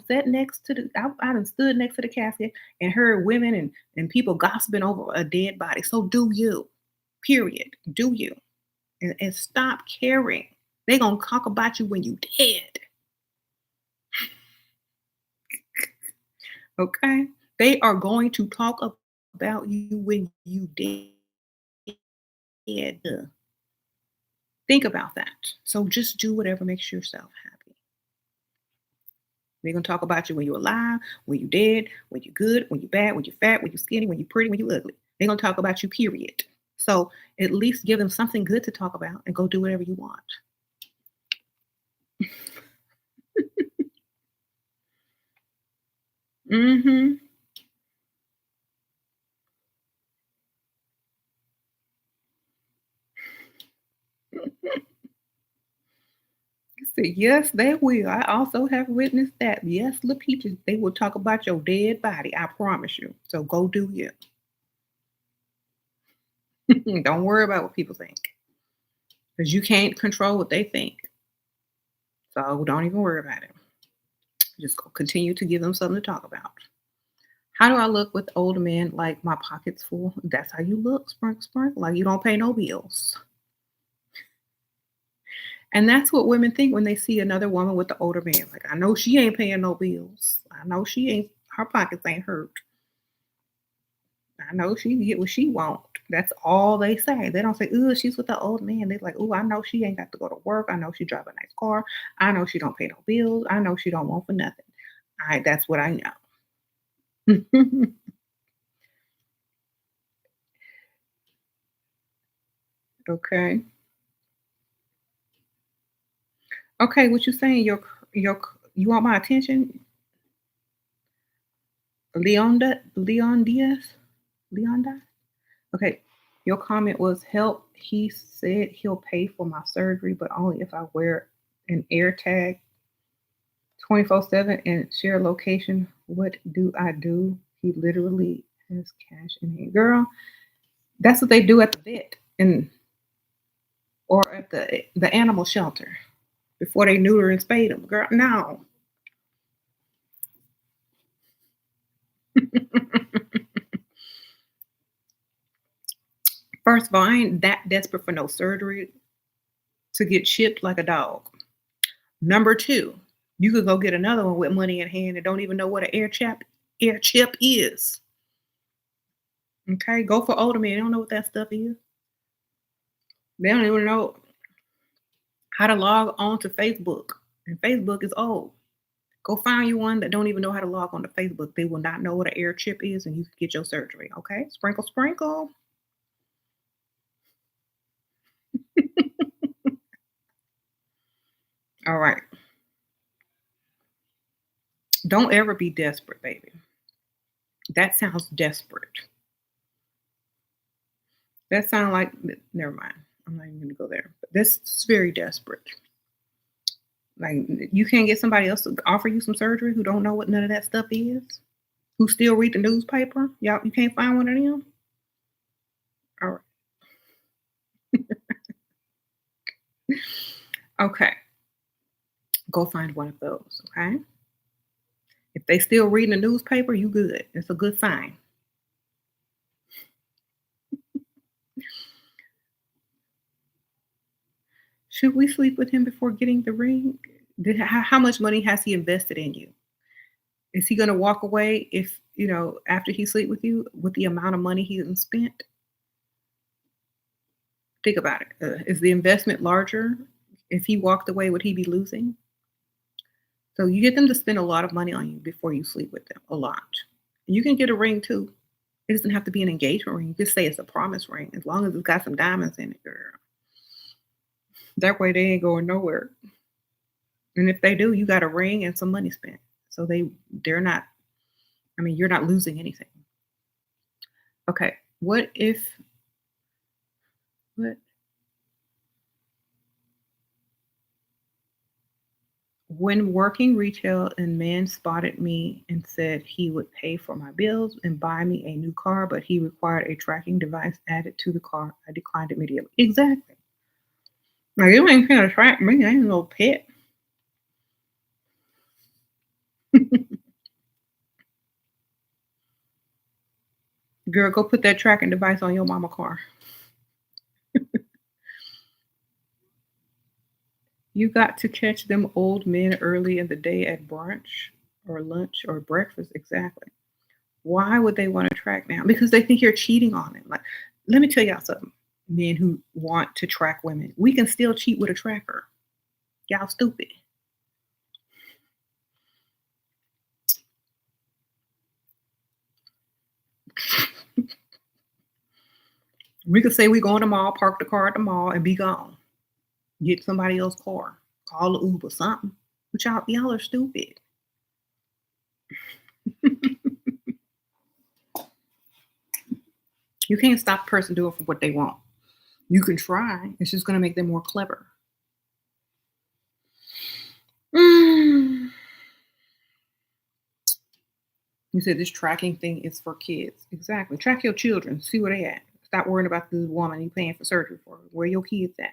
sat next to the I done stood next to the casket and heard women and people gossiping over a dead body. So do you. Period. Do you. And stop caring. They gonna talk about you when you dead. Okay? They are going to talk about you when you dead. Think about that. So just do whatever makes yourself happy. They're gonna talk about you when you're alive, when you're dead, when you're good, when you're bad, when you're fat, when you're skinny, when you're pretty, when you're ugly. They're gonna talk about you, period. So at least give them something good to talk about and go do whatever you want. Mm-hmm. Said, yes, they will. I also have witnessed that. Yes, little peaches, they will talk about your dead body. I promise you. So go do you. Don't worry about what people think because you can't control what they think. So don't even worry about it. Just go continue to give them something to talk about. How do I look with older men like my pockets full? That's how you look, sprink, sprink, like you don't pay no bills. And that's what women think when they see another woman with the older man. Like, I know she ain't paying no bills. I know she ain't, her pockets ain't hurt. I know she can get what she want. That's all they say. They don't say, "Ooh, she's with the old man." They're like, "Ooh, I know she ain't got to go to work. I know she drive a nice car. I know she don't pay no bills. I know she don't want for nothing." That's what I know. Okay. Okay, what you saying? You want my attention, Leon Diaz, Leon Diaz. Okay, your comment was help. He said he'll pay for my surgery, but only if I wear an air tag 24/7 and share location. What do I do? He literally has cash in hand. Girl, that's what they do at the vet and or at the animal shelter before they neuter and spay them. Girl, no. First of all, I ain't that desperate for no surgery to get chipped like a dog. Number two, you could go get another one with money in hand and don't even know what an air chip is. Okay, go for older men. They don't know what that stuff is. They don't even know how to log on to Facebook. And Facebook is old. Go find you one that don't even know how to log on to Facebook. They will not know what an air chip is, and you can get your surgery. Okay, sprinkle, sprinkle. All right. Don't ever be desperate, baby. That sounds desperate. That sounds like never mind. I'm not even gonna go there. But this is very desperate. Like you can't get somebody else to offer you some surgery who don't know what none of that stuff is, who still read the newspaper. Y'all, you can't find one of them. All right. Okay. Go find one of those. Okay. If they still reading the newspaper, you good. It's a good sign. Should we sleep with him before getting the ring? How much money has he invested in you? Is he gonna walk away if, after he sleep with you with the amount of money he done spent? Think about it. Is the investment larger? If he walked away, would he be losing? So you get them to spend a lot of money on you before you sleep with them, a lot. You can get a ring too. It doesn't have to be an engagement ring. You just say it's a promise ring, as long as it's got some diamonds in it, girl. That way they ain't going nowhere. And if they do, you got a ring and some money spent. So they're not. I mean, you're not losing anything. Okay. What When working retail, a man spotted me and said he would pay for my bills and buy me a new car, but he required a tracking device added to the car. I declined immediately. Exactly. Now you ain't gonna track me. I ain't no pet. Girl, go put that tracking device on your mama car. You got to catch them old men early in the day at brunch or lunch or breakfast. Exactly. Why would they want to track down? Because they think you're cheating on them. Like, let me tell y'all something. Men who want to track women, we can still cheat with a tracker. Y'all stupid. We could say we go in the mall, park the car at the mall, and be gone. Get somebody else's car, call the Uber, something. But y'all are stupid. You can't stop a person doing for what they want. You can try. It's just going to make them more clever. Mm. You said this tracking thing is for kids. Exactly. Track your children. See where they at. Stop worrying about this woman you paying for surgery for. Where your kids at?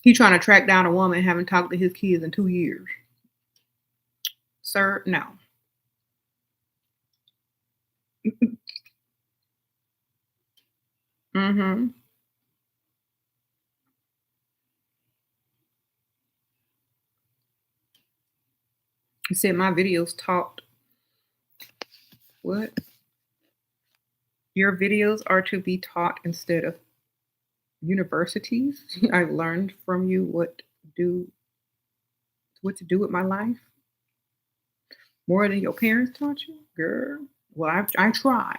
He trying to track down a woman and haven't talked to his kids in 2 years. Sir, no. Mm-hmm. He said my videos taught what? Your videos are to be taught instead of universities. I've learned from you do what to do with my life more than your parents taught you, girl. Well, I try.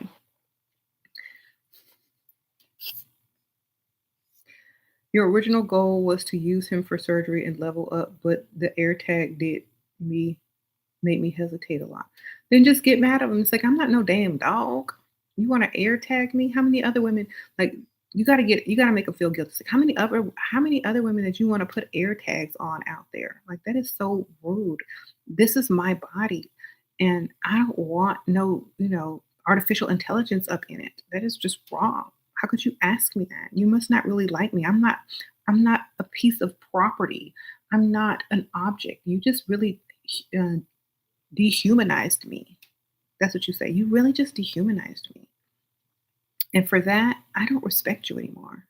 Your original goal was to use him for surgery and level up, but the air tag me made me hesitate a lot. Then just get mad at him. It's like I'm not no damn dog. You want to air tag me? How many other women like you gotta make them feel guilty. It's like, how many other women that you want to put air tags on out there? Like that is so rude. This is my body. And I don't want no, artificial intelligence up in it. That is just wrong. How could you ask me that? You must not really like me. I'm not a piece of property. I'm not an object. You just really uh, dehumanized me. That's what you say. You really just dehumanized me. And for that, I don't respect you anymore.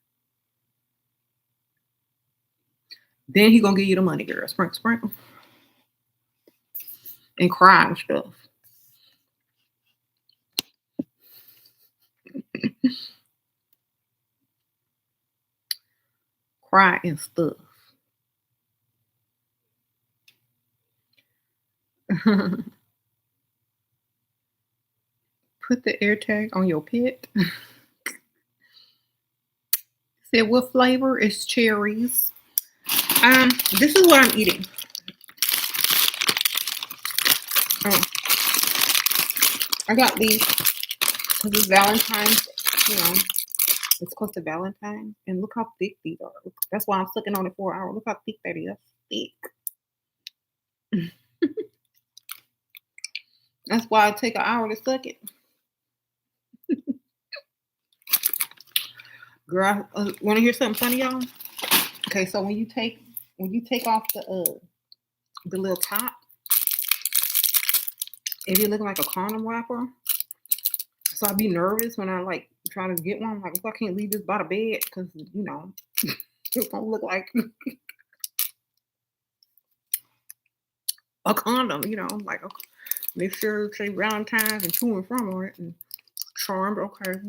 Then he gonna give you the money, girl. Sprinkle, sprinkle, and cry and stuff. Cry and stuff. Put the air tag on your pet. Said what flavor is cherries? This is what I'm eating. Oh, I got these because it's Valentine's. You know, it's close to Valentine's, and look how thick these are. That's why I'm sucking on it for an hour. Look how thick that is. Thick. That's why I take an hour to suck it. Girl, want to hear something funny, y'all? Okay, so when you take off the little top, it be looking like a condom wrapper. So I'd be nervous when I like try to get one. Like, if I can't leave this by the bed, because It's gonna look like a condom, like make sure it say Valentine's and to and from on it and charmed. Okay,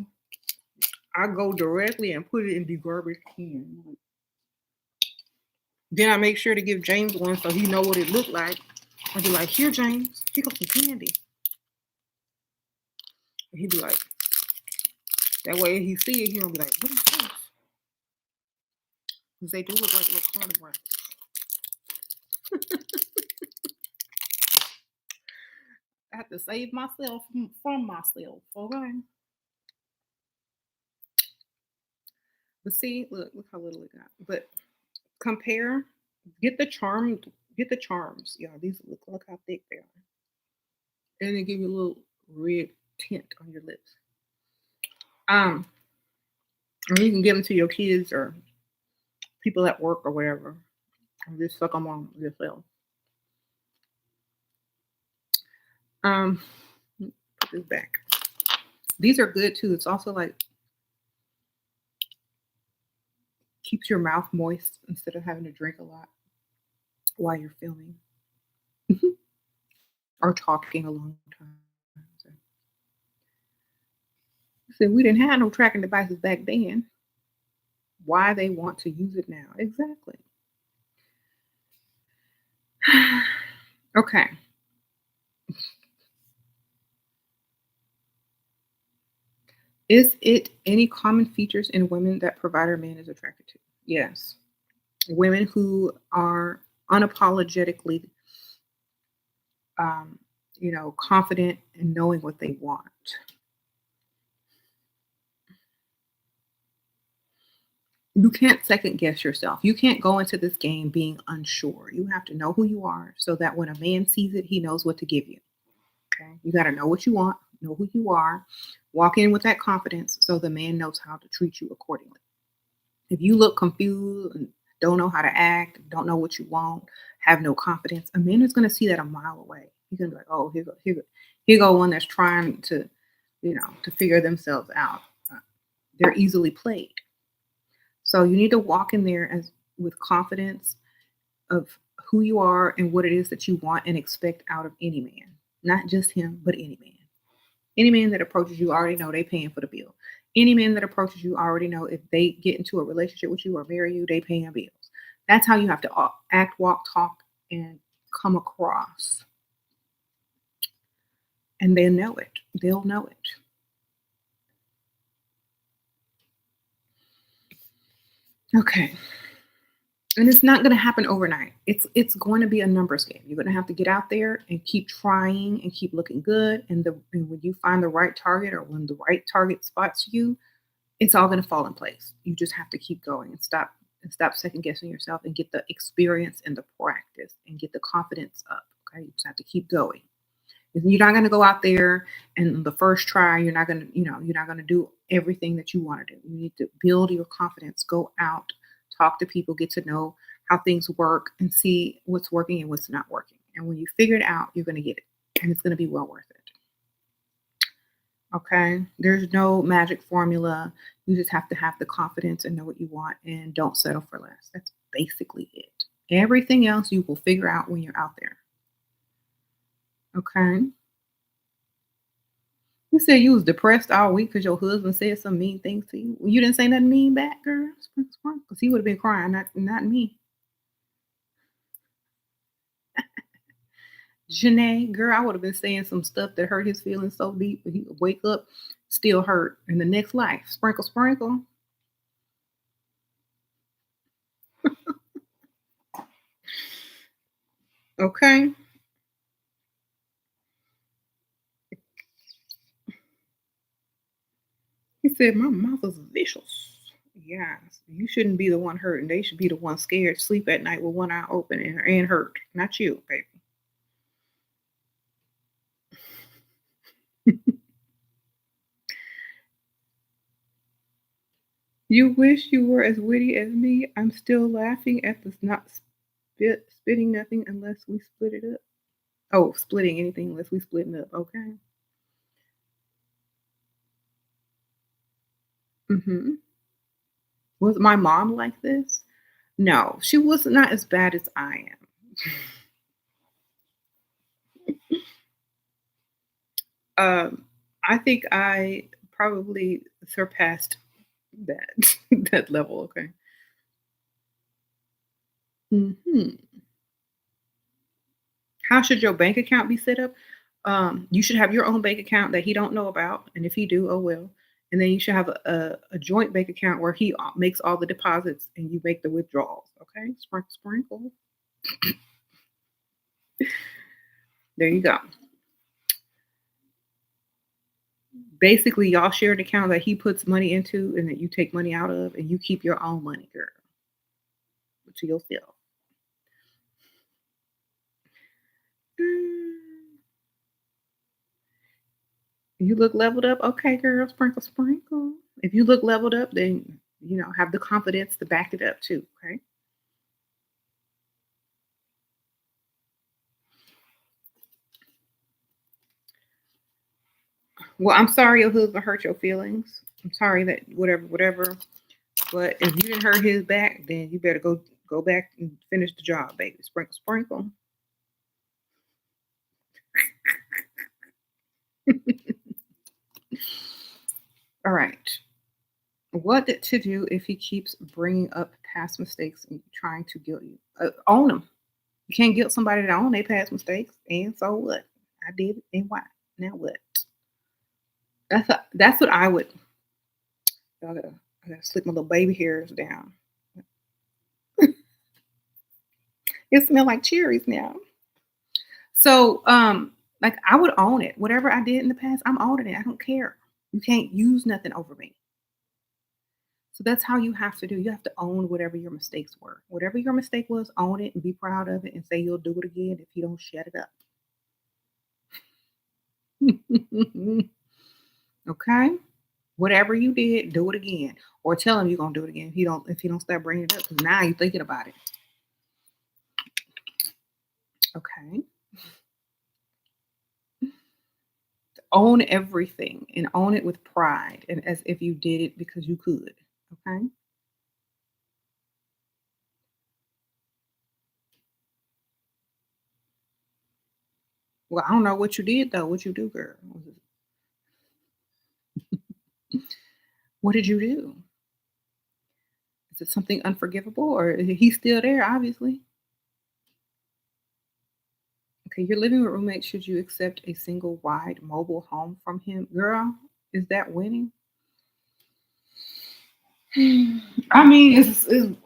I go directly and put it in the garbage can. Then I make sure to give James one so he know what it looked like. I'd be like, here, James, pick up some candy. And he'd be like, that way he see it, he'll be like, what is this? Because they do look like little condom wrappers. I have to save myself from myself, okay? But see, look how little it got. But compare, get the charm, get the charms. Yeah, these look how thick they are. And they give you a little red tint on your lips. Um, and you can give them to your kids or people at work or whatever. And just suck them on yourself. Um, put this back. These are good too. It's also like keeps your mouth moist instead of having to drink a lot while you're filming or talking a long time. So, said we didn't have no tracking devices back then. Why they want to use it now? Exactly. Okay. Is it any common features in women that provider man is attracted to? Yes. Women who are unapologetically, um, confident in knowing what they want. You can't second guess yourself. You can't go into this game being unsure. You have to know who you are so that when a man sees it, he knows what to give you. Okay. You got to know what you want, know who you are, walk in with that confidence so the man knows how to treat you accordingly. If you look confused and don't know how to act, don't know what you want, have no confidence, a man is going to see that a mile away. He's going to be like, oh, here go one that's trying to, to figure themselves out. They're easily played. So you need to walk in there as with confidence of who you are and what it is that you want and expect out of any man. Not just him, but any man. Any man that approaches you already know they paying for the bill. Any man that approaches you already know if they get into a relationship with you or marry you, they paying bills. That's how you have to act, walk, talk, and come across. And they know it. They'll know it. Okay. And it's not going to happen overnight. It's going to be a numbers game. You're going to have to get out there and keep trying and keep looking good. And when you find the right target or when the right target spots you, it's all going to fall in place. You just have to keep going and stop second guessing yourself and get the experience and the practice and get the confidence up. Okay, you just have to keep going. You're not going to go out there and the first try, you're not going to do everything that you want to do. You need to build your confidence, go out, talk to people, get to know how things work and see what's working and what's not working. And when you figure it out, you're going to get it and it's going to be well worth it. Okay. There's no magic formula. You just have to have the confidence and know what you want and don't settle for less. That's basically it. Everything else you will figure out when you're out there. Okay. You said you was depressed all week because your husband said some mean things to you. Well, you didn't say nothing mean back, girl. Because he would have been crying, not me. Janae, girl, I would have been saying some stuff that hurt his feelings so deep, but he would wake up still hurt in the next life. Sprinkle, sprinkle. Okay. He said, my mouth is vicious. Yes. You shouldn't be the one hurting. They should be the one scared, sleep at night with one eye open and hurt. Not you, baby. You wish you were as witty as me. I'm still laughing at this not spitting nothing unless we split it up. Oh, splitting anything unless we splitting up. Okay. Was my mom like this? No, she was not as bad as I am. Um, I think I probably surpassed that that level, okay. Mhm. How should your bank account be set up? You should have your own bank account that he don't know about, and if he do, oh well. And then you should have a joint bank account where he makes all the deposits and you make the withdrawals. Okay, sprinkle, sprinkle. There you go. Basically, y'all share an account that he puts money into and that you take money out of, and you keep your own money, girl, to yourself. Mm, you look leveled up, okay, girl. Sprinkle, sprinkle. If you look leveled up, then have the confidence to back it up too. Okay. Well, I'm sorry your husband hurt your feelings. I'm sorry that whatever, whatever. But if you didn't hurt his back, then you better go back and finish the job, baby. Sprinkle, sprinkle. All right. What to do if he keeps bringing up past mistakes and trying to guilt you? Own them. You can't guilt somebody to own their past mistakes. And so what? I did it, and why? Now what? That's what I would. I gotta slip my little baby hairs down. It smell like cherries now. So, like I would own it. Whatever I did in the past, I'm owning it. I don't care. You can't use nothing over me. So that's how you have to do. You have to own whatever your mistakes were. Whatever your mistake was, own it and be proud of it and say you'll do it again if you don't shut it up. Okay? Whatever you did, do it again. Or tell him you're gonna do it again if you don't start bringing it up. Because now you're thinking about it. Okay. Own everything and own it with pride and as if you did it because you could. Okay. Well, I don't know what you did though. What you do, girl? What did you do? Is it something unforgivable or he's still there? Obviously. Okay, you're living with roommates. Should you accept a single wide mobile home from him? Girl, is that winning? I mean,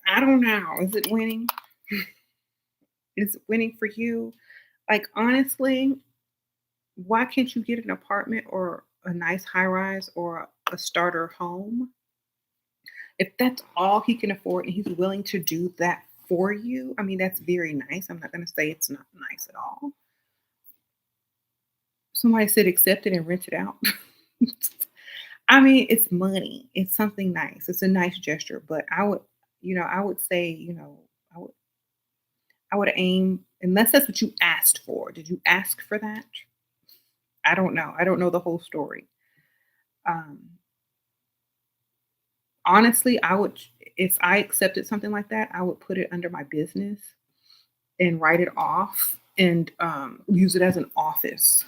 I don't know. Is it winning? Is it winning for you? Like, honestly, why can't you get an apartment or a nice high rise or a starter home? If that's all he can afford and he's willing to do that for you, I mean, that's very nice. I'm not going to say it's not nice at all. Somebody said accept it and rent it out. I mean, it's money. It's something nice. It's a nice gesture, but I would say, I would aim unless that's what you asked for. Did you ask for that? I don't know. I don't know the whole story. Um, Honestly, if I accepted something like that, I would put it under my business and write it off and use it as an office.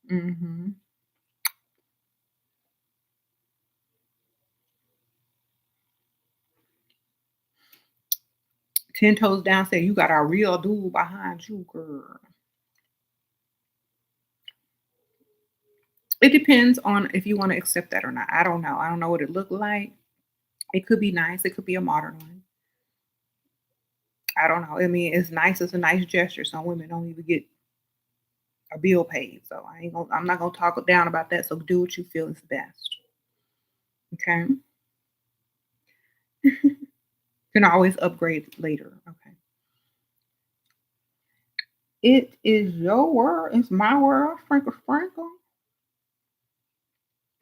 Hmm. 10 toes down, say you got a real dude behind you, girl. It depends on if you want to accept that or not. I don't know. I don't know what it looked like. It could be nice. It could be a modern one. I don't know. I mean, it's nice. It's a nice gesture. Some women don't even get a bill paid, so I'm not gonna talk down about that. So do what you feel is best. Okay. Can always upgrade later. Okay. It is your world. It's my world. Sprinkle, sprinkle.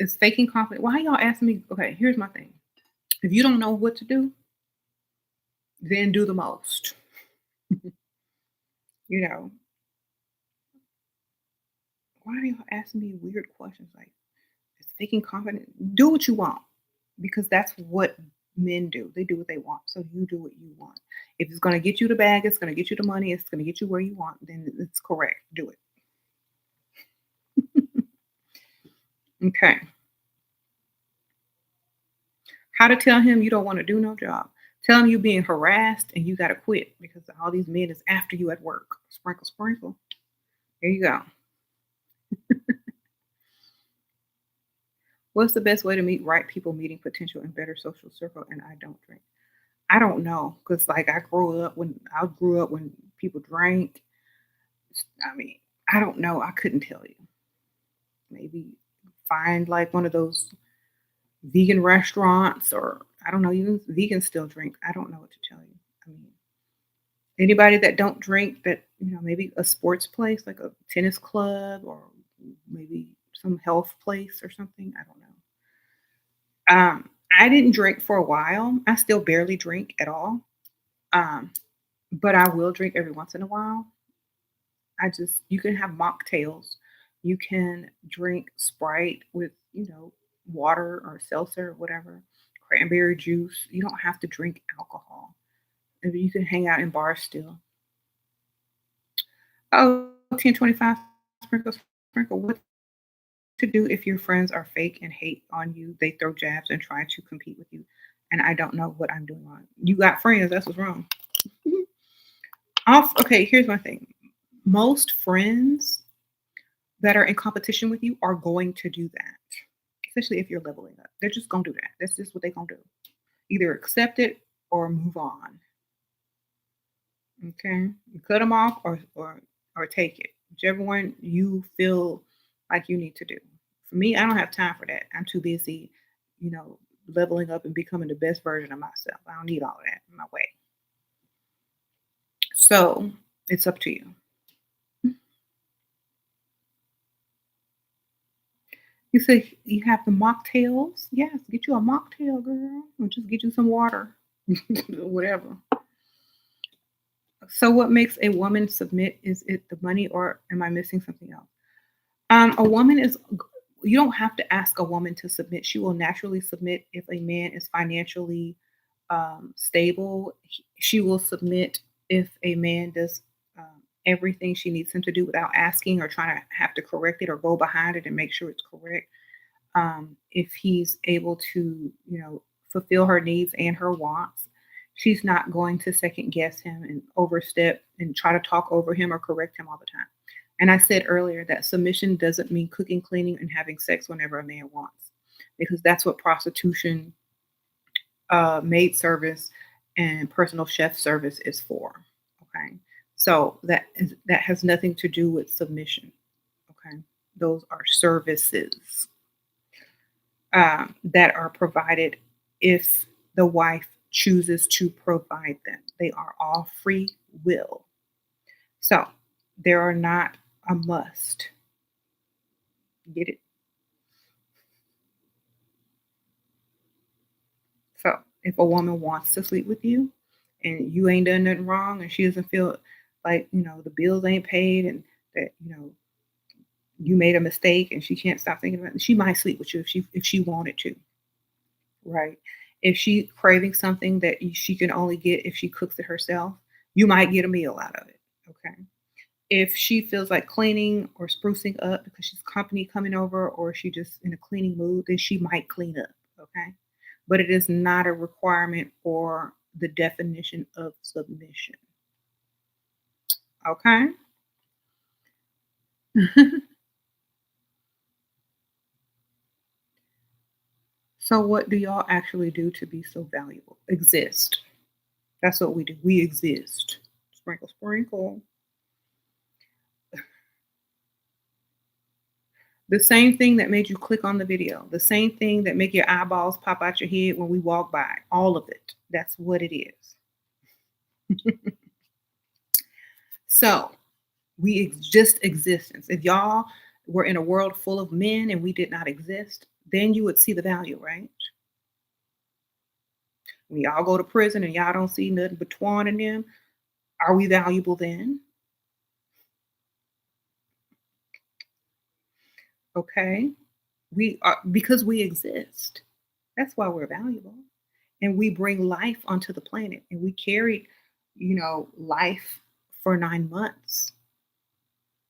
It's faking confidence. Why y'all asking me? Okay, here's my thing. If you don't know what to do, then do the most. You know, why are y'all asking me weird questions like it's faking confidence? Do what you want. because that's what men do. They do what they want. So you do what you want. If it's going to get you the bag, it's going to get you the money, it's going to get you where you want, then it's correct. Do it. Okay. How to tell him you don't want to do no job. Tell him you being harassed and you got to quit because all these men is after you at work. Sprinkle, sprinkle. There you go. What's the best way to meet right people, meeting potential and better social circle? And I don't drink. I don't know because like I grew up when people drank. I mean, I don't know. I couldn't tell you. Maybe find like one of those vegan restaurants, or I don't know. Even vegans still drink. I don't know what to tell you. I mean, anybody that don't drink, that maybe a sports place like a tennis club, or maybe some health place or something. I don't know. I didn't drink for a while. I still barely drink at all. Um, but I will drink every once in a while. You can have mocktails. You can drink Sprite with, water or seltzer or whatever, cranberry juice. You don't have to drink alcohol. And you can hang out in bars still. Oh, 1025 sprinkle, sprinkle. What to do if your friends are fake and hate on you? They throw jabs and try to compete with you. And I don't know what I'm doing wrong. You got friends. That's what's wrong. Okay, here's my thing. Most friends that are in competition with you are going to do that, especially if you're leveling up. They're just going to do that. That's just what they're going to do. Either accept it or move on. Okay, you cut them off or take it, whichever one you feel like you need to do. For me, I don't have time for that. I'm too busy, you know, leveling up and becoming the best version of myself. I don't need all that in my way. So it's up to you. You say you have the mocktails? Yes, get you a mocktail, girl, or just get you some water, whatever. So, what makes a woman submit? Is it the money, or am I missing something else? A woman is. You don't have to ask a woman to submit. She will naturally submit if a man is financially stable. She will submit if a man does everything she needs him to do without asking or trying to have to correct it or go behind it and make sure it's correct. If he's able to, fulfill her needs and her wants, she's not going to second guess him and overstep and try to talk over him or correct him all the time. And I said earlier that submission doesn't mean cooking, cleaning, and having sex whenever a man wants, because that's what prostitution, maid service, and personal chef service is for. Okay, so that has nothing to do with submission. Okay, those are services that are provided if the wife chooses to provide them. They are all free will. So they are not a must. Get it? So if a woman wants to sleep with you and you ain't done nothing wrong and she doesn't feel like, the bills ain't paid and that, you made a mistake and she can't stop thinking about it, she might sleep with you if she wanted to. Right. If she craving something that she can only get if she cooks it herself, you might get a meal out of it. Okay. If she feels like cleaning or sprucing up because she's company coming over or she just in a cleaning mood, then she might clean up. Okay. But it is not a requirement for the definition of submission. Okay. So what do y'all actually do to be so valuable? Exist. That's what we do. We exist. Sprinkle, sprinkle. The same thing that made you click on the video, the same thing that make your eyeballs pop out your head when we walk by, all of it. That's what it is. So just existence. If y'all were in a world full of men and we did not exist, then you would see the value, right? When y'all go to prison and y'all don't see nothing but Twan in them, are we valuable then? Okay. We are, because we exist. That's why we're valuable. And we bring life onto the planet and we carry, life for 9 months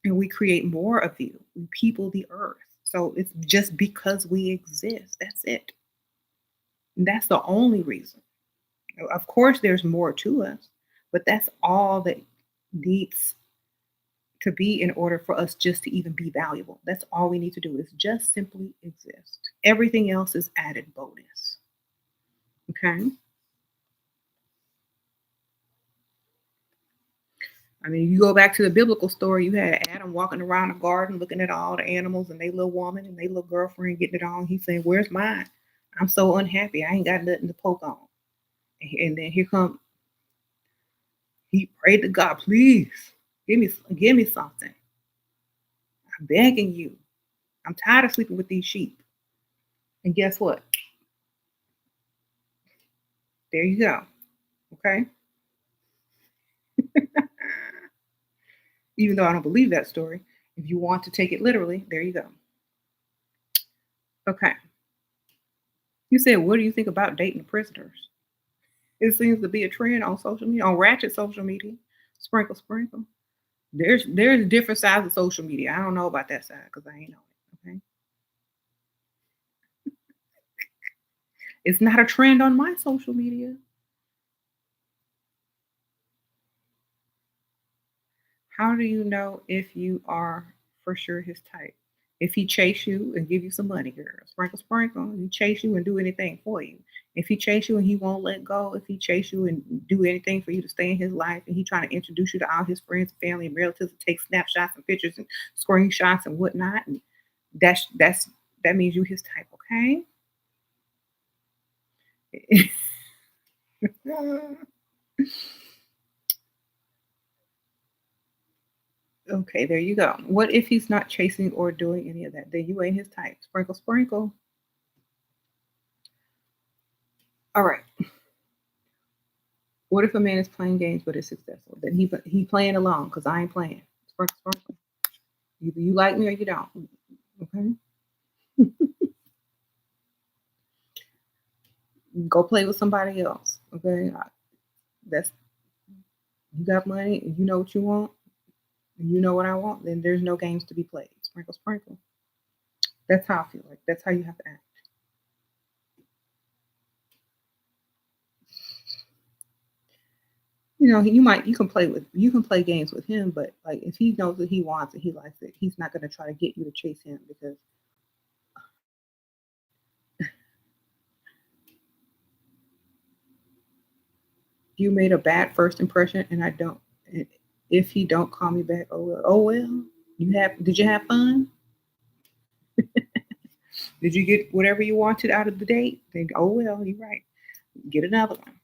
and we create more of you. We people the earth. So it's just because we exist. That's it. And that's the only reason. Of course, there's more to us, but that's all that needs to be in order for us just to even be valuable. That's all we need to do is just simply exist. Everything else is added bonus. Okay. I mean, you go back to the biblical story, you had Adam walking around the garden looking at all the animals and they little woman and they little girlfriend getting it on. He's saying, "Where's mine? I'm so unhappy. I ain't got nothing to poke on." And then here come he prayed to God, "Please give me something. I'm begging you. I'm tired of sleeping with these sheep." And guess what? There you go. Okay. Even though I don't believe that story, if you want to take it literally, there you go. Okay. You said, what do you think about dating prisoners? It seems to be a trend on social media, on ratchet social media. Sprinkle, sprinkle. There's different sides of social media. I don't know about that side because I ain't on it. Okay. It's not a trend on my social media. How do you know if you are for sure his type? If he chase you and give you some money, girl, sprinkle, sprinkle. He chase you and do anything for you. If he chase you and he won't let go, if he chase you and do anything for you to stay in his life, and he trying to introduce you to all his friends, family, and relatives, and take snapshots and pictures and screenshots and whatnot, and that means you his type, okay? Okay, there you go. What if he's not chasing or doing any of that? Then you ain't his type. Sprinkle, sprinkle. All right. What if a man is playing games but is successful? Then he playing alone because I ain't playing. Sprinkle, sprinkle. Either you like me or you don't. Okay. Go play with somebody else. Okay. That's you got money and you know what you want and you know what I want. Then there's no games to be played. Sprinkle, sprinkle. That's how I feel like. That's how you have to act. You can play games with him, but like if he knows that he wants it, he likes it, he's not gonna try to get you to chase him because you made a bad first impression and I don't if he don't call me back, oh well. Oh well. Did you have fun? Did you get whatever you wanted out of the date? Then oh well, you're right. Get another one.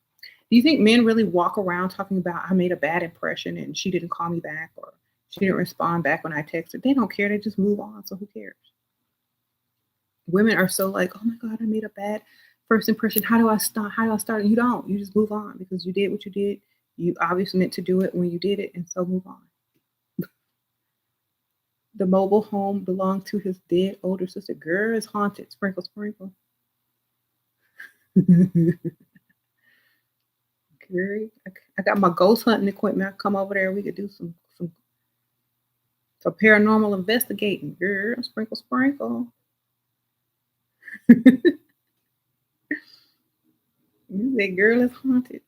Do you think men really walk around talking about I made a bad impression and she didn't call me back or she didn't respond back when I texted? They don't care. They just move on. So who cares? Women are so like, oh my God, I made a bad first impression. How do I start? How do I start? You don't. You just move on because you did what you did. You obviously meant to do it when you did it, and so move on. The mobile home belonged to his dead older sister. Girl is haunted. Sprinkle, sprinkle. Girl, I got my ghost hunting equipment. I come over there. We could do some paranormal investigating. Girl, sprinkle, sprinkle. You say, girl is haunted.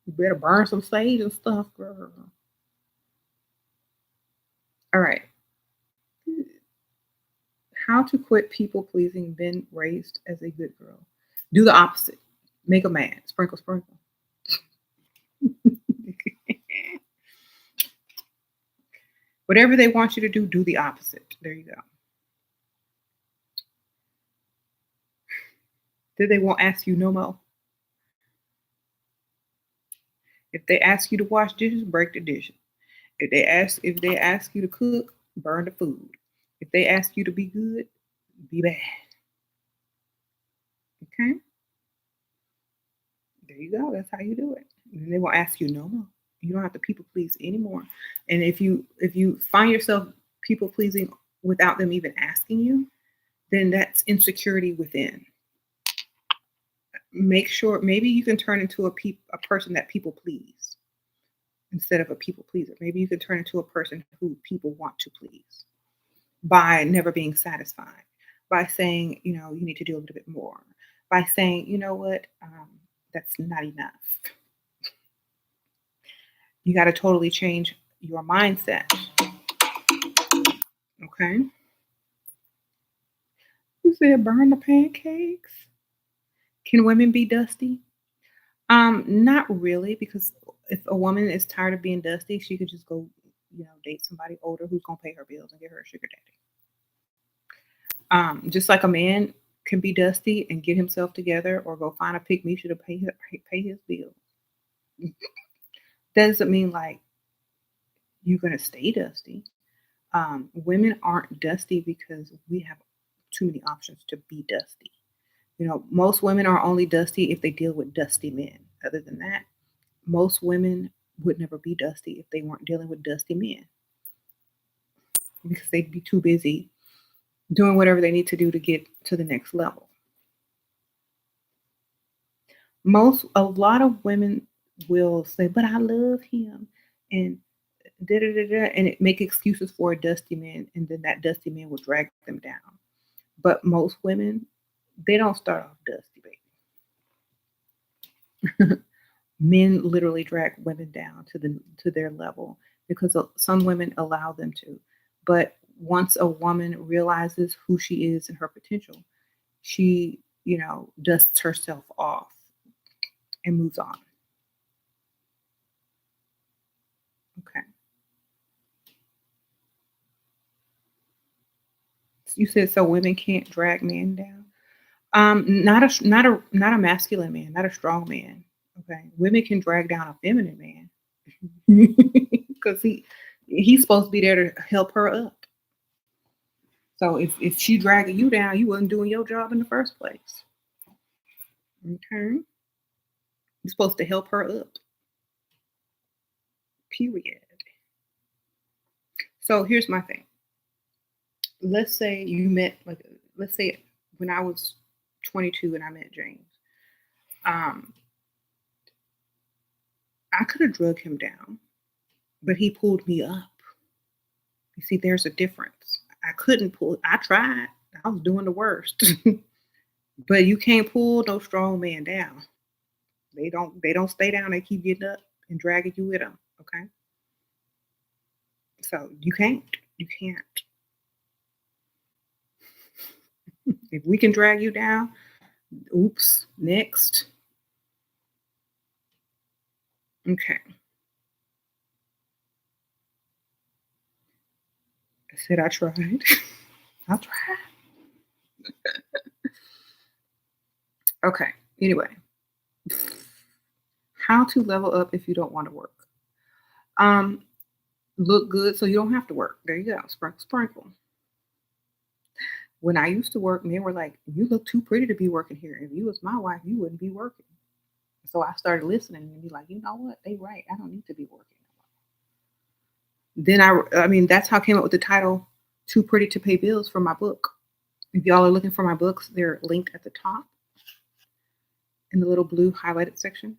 You better burn some sage and stuff, girl. All right. How to quit people pleasing, been raised as a good girl. Do the opposite. Make a man. Sprinkle, sprinkle. Whatever they want you to do, do the opposite. There you go. Then they won't ask you no more. If they ask you to wash dishes, break the dishes. If they ask you to cook, burn the food. If they ask you to be good, be bad. Okay? There you go. That's how you do it. And they won't ask you no more. You don't have to people please anymore. And if you find yourself people pleasing without them even asking you, then that's insecurity within. Make sure maybe you can turn into a person that people please instead of a people pleaser. Maybe you can turn into a person who people want to please by never being satisfied, by saying, you need to do a little bit more, by saying, you know what, that's not enough. You got to totally change your mindset. Okay. You said burn the pancakes. Can women be dusty? Not really, because if a woman is tired of being dusty, she could just go, date somebody older who's gonna pay her bills and get her a sugar daddy. Just like a man can be dusty and get himself together, or go find a pick me to pay his bills. Doesn't mean like you're gonna stay dusty. Women aren't dusty because we have too many options to be dusty. Most women are only dusty if they deal with dusty men. Other than that, most women would never be dusty if they weren't dealing with dusty men because they'd be too busy doing whatever they need to do to get to the next level. A lot of women will say, "But I love him," and da da da da, and it make excuses for a dusty man, and then that dusty man will drag them down. But most women, they don't start off dusty, baby. Men literally drag women down to their level because some women allow them to. But once a woman realizes who she is and her potential, she, dusts herself off and moves on. Okay. You said so women can't drag men down. Not a masculine man, not a strong man. Okay, women can drag down a feminine man because he's supposed to be there to help her up. So if she dragging you down, you wasn't doing your job in the first place. Okay, you're supposed to help her up. Period. So here's my thing. Let's say you met like let's say when I was 22 and I met James. Um, I could have drug him down, but he pulled me up. You see, there's a difference. I couldn't pull. I tried. I was doing the worst. But you can't pull no strong man down. They don't stay down. They keep getting up and dragging you with them. Okay. So you can't. You can't. If we can drag you down, oops, next. Okay. I said I tried. I tried. Okay. Anyway, how to level up if you don't want to work. Um, look good so you don't have to work. There you go. Sprinkle, sprinkle. When I used to work, men were like, "You look too pretty to be working here. If you was my wife, you wouldn't be working." So I started listening and be like, "You know what? They right. I don't need to be working." Then I mean, that's how I came up with the title "Too Pretty to Pay Bills" for my book. If y'all are looking for my books, they're linked at the top in the little blue highlighted section.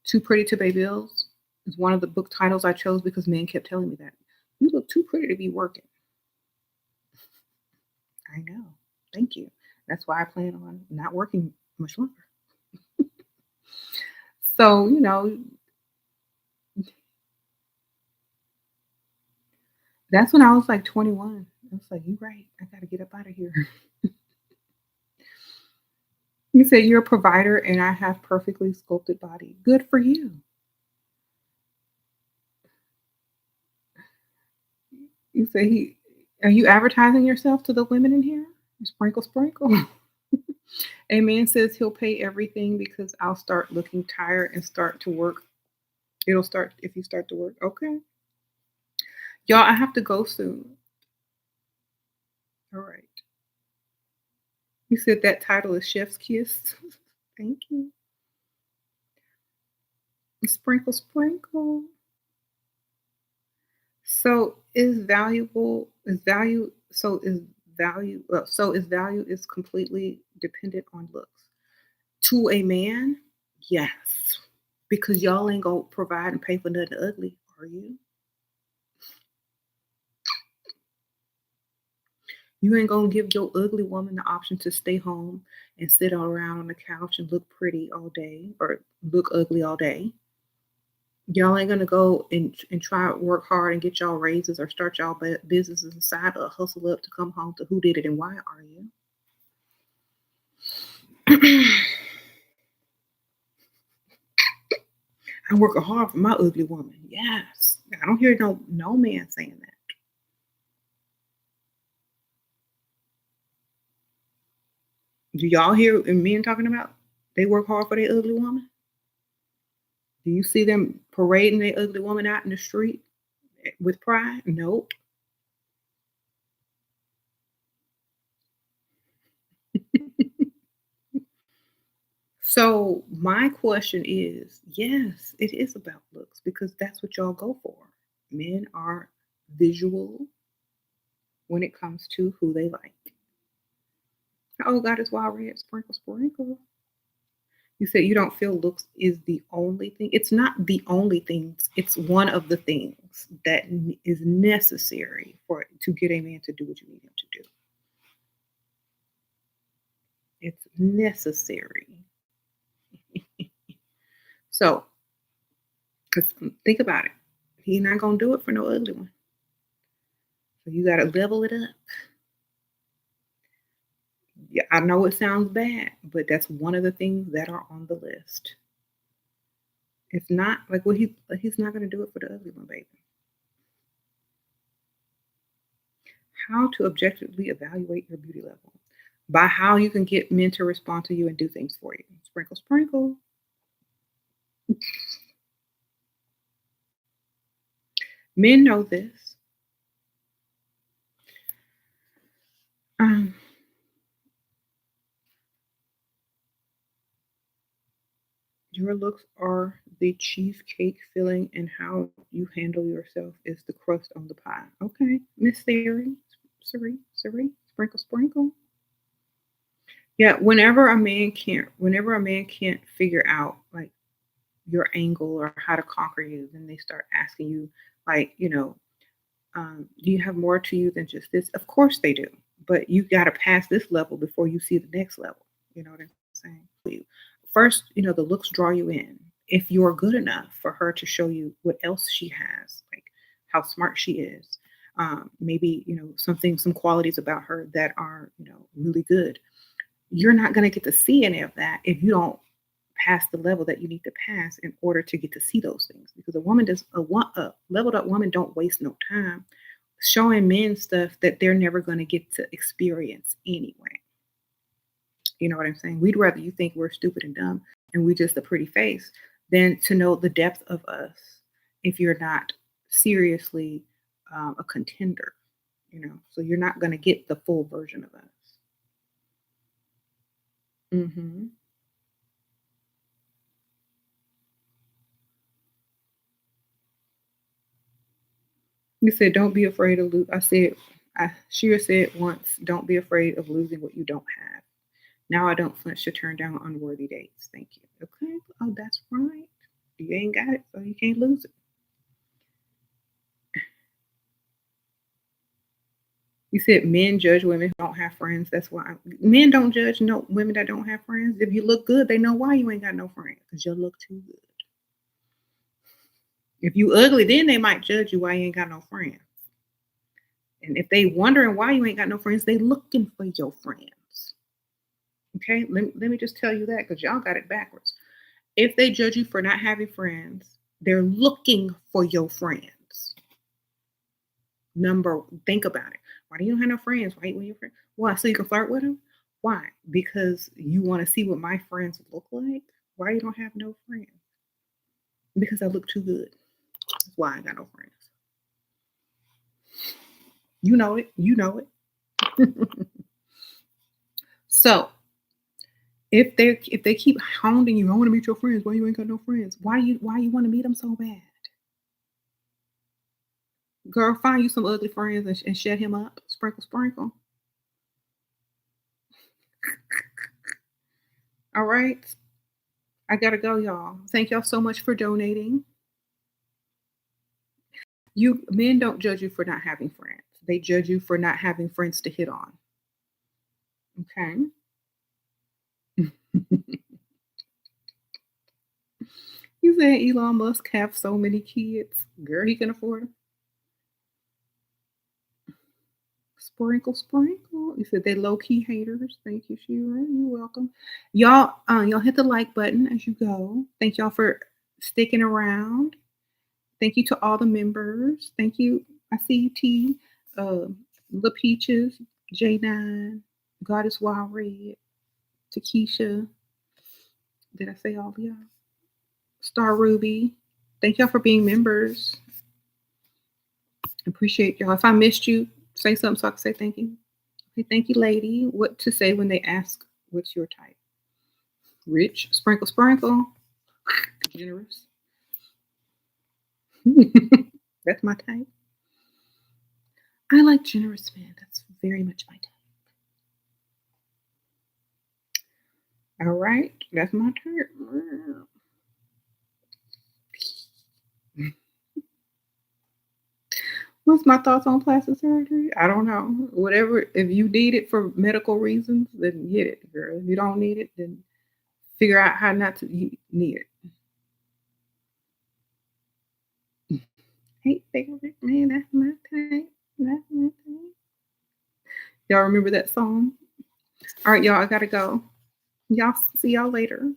"Too Pretty to Pay Bills" is one of the book titles I chose because men kept telling me that. You look too pretty to be working. I know. Thank you. That's why I plan on not working much longer. So, that's when I was like 21. I was like, "You right. I got to get up out of here." You said you're a provider and I have perfectly sculpted body. Good for you. You say are you advertising yourself to the women in here? Sprinkle, sprinkle. A man says he'll pay everything because I'll start looking tired and start to work. It'll start if you start to work. Okay. Y'all, I have to go soon. All right. You said that title is Chef's Kiss. Thank you. Sprinkle, sprinkle. So is value so is value is completely dependent on looks. To a man, yes. Because y'all ain't gonna provide and pay for nothing ugly, are you? You ain't gonna give your ugly woman the option to stay home and sit around on the couch and look pretty all day or look ugly all day. Y'all ain't gonna go and try to work hard and get y'all raises or start y'all businesses inside or hustle up to come home to who did it and why are you? I work hard for my ugly woman. Yes. I don't hear no man saying that. Do y'all hear men talking about they work hard for their ugly woman? Do you see them parading their ugly woman out in the street with pride? Nope. So my question is, yes, it is about looks because that's what y'all go for. Men are visual when it comes to who they like. Oh, God is wild red, sprinkle, sprinkle. You said you don't feel looks is the only thing. It's not the only things. It's one of the things that is necessary for to get a man to do what you need him to do. It's necessary. So, because think about it, he's not gonna do it for no ugly one. So you got to level it up. Yeah, I know it sounds bad, but that's one of the things that are on the list. If not, like, well, he's not gonna do it for the ugly one, baby. How to objectively evaluate your beauty level by how you can get men to respond to you and do things for you. Sprinkle, sprinkle. Men know this. Um, your looks are the cheesecake filling, and how you handle yourself is the crust on the pie. Okay, Miss Siri, sprinkle, sprinkle. Yeah, whenever a man can't figure out like your angle or how to conquer you, then they start asking you, like, do you have more to you than just this? Of course they do, but you got to pass this level before you see the next level. You know what I'm saying? First, the looks draw you in. If you're good enough for her to show you what else she has, like how smart she is, maybe some qualities about her that are really good. You're not going to get to see any of that if you don't pass the level that you need to pass in order to get to see those things. Because a leveled up woman don't waste no time showing men stuff that they're never going to get to experience anyway. You know what I'm saying? We'd rather you think we're stupid and dumb and we just a pretty face than to know the depth of us if you're not seriously a contender. So you're not going to get the full version of us. Hmm. You said, "Don't be afraid of lose." Shira said once, "Don't be afraid of losing what you don't have." Now I don't flinch to turn down unworthy dates. Thank you. Okay. Oh, that's right. You ain't got it, so you can't lose it. You said men judge women who don't have friends. That's why men don't judge no women that don't have friends. If you look good, they know why you ain't got no friends because you look too good. If you ugly, then they might judge you why you ain't got no friends. And if they wondering why you ain't got no friends, they looking for your friends. Okay, let me just tell you that because y'all got it backwards. If they judge you for not having friends, they're looking for your friends. Think about it. Why do you don't have no friends? Why with your friends? Why? So you can flirt with them? Why? Because you want to see what my friends look like? Why you don't have no friends? Because I look too good. That's why I got no friends. You know it. You know it. So if they keep hounding you, I want to meet your friends. Why you ain't got no friends? Why you want to meet them so bad? Girl, find you some ugly friends and shut him up. Sprinkle, sprinkle. All right. I gotta go, y'all. Thank y'all so much for donating. You men don't judge you for not having friends. They judge you for not having friends to hit on. Okay. You said Elon Musk have so many kids. Girl, he can afford them. Sprinkle, sprinkle. You said they low key haters. Thank you, Shira. You're welcome. Y'all hit the like button as you go. Thank y'all for sticking around. Thank you to all the members. Thank you. I see you, T. La Peaches, J9, Goddess Wild Red, Takesha. Did I say all of y'all? Star Ruby. Thank y'all for being members. Appreciate y'all. If I missed you, say something so I can say thank you. Okay, thank you, lady. What to say when they ask what's your type? Rich, sprinkle, sprinkle. Generous. That's my type. I like generous men. That's very much my type. All right, that's my type. What's my thoughts on plastic surgery? I don't know. Whatever. If you need it for medical reasons, then get it, girl. If you don't need it, then figure out how not to need it. Hey, favorite man, that's my type. That's my type. Y'all remember that song? All right, y'all. I gotta go. Y'all see y'all later.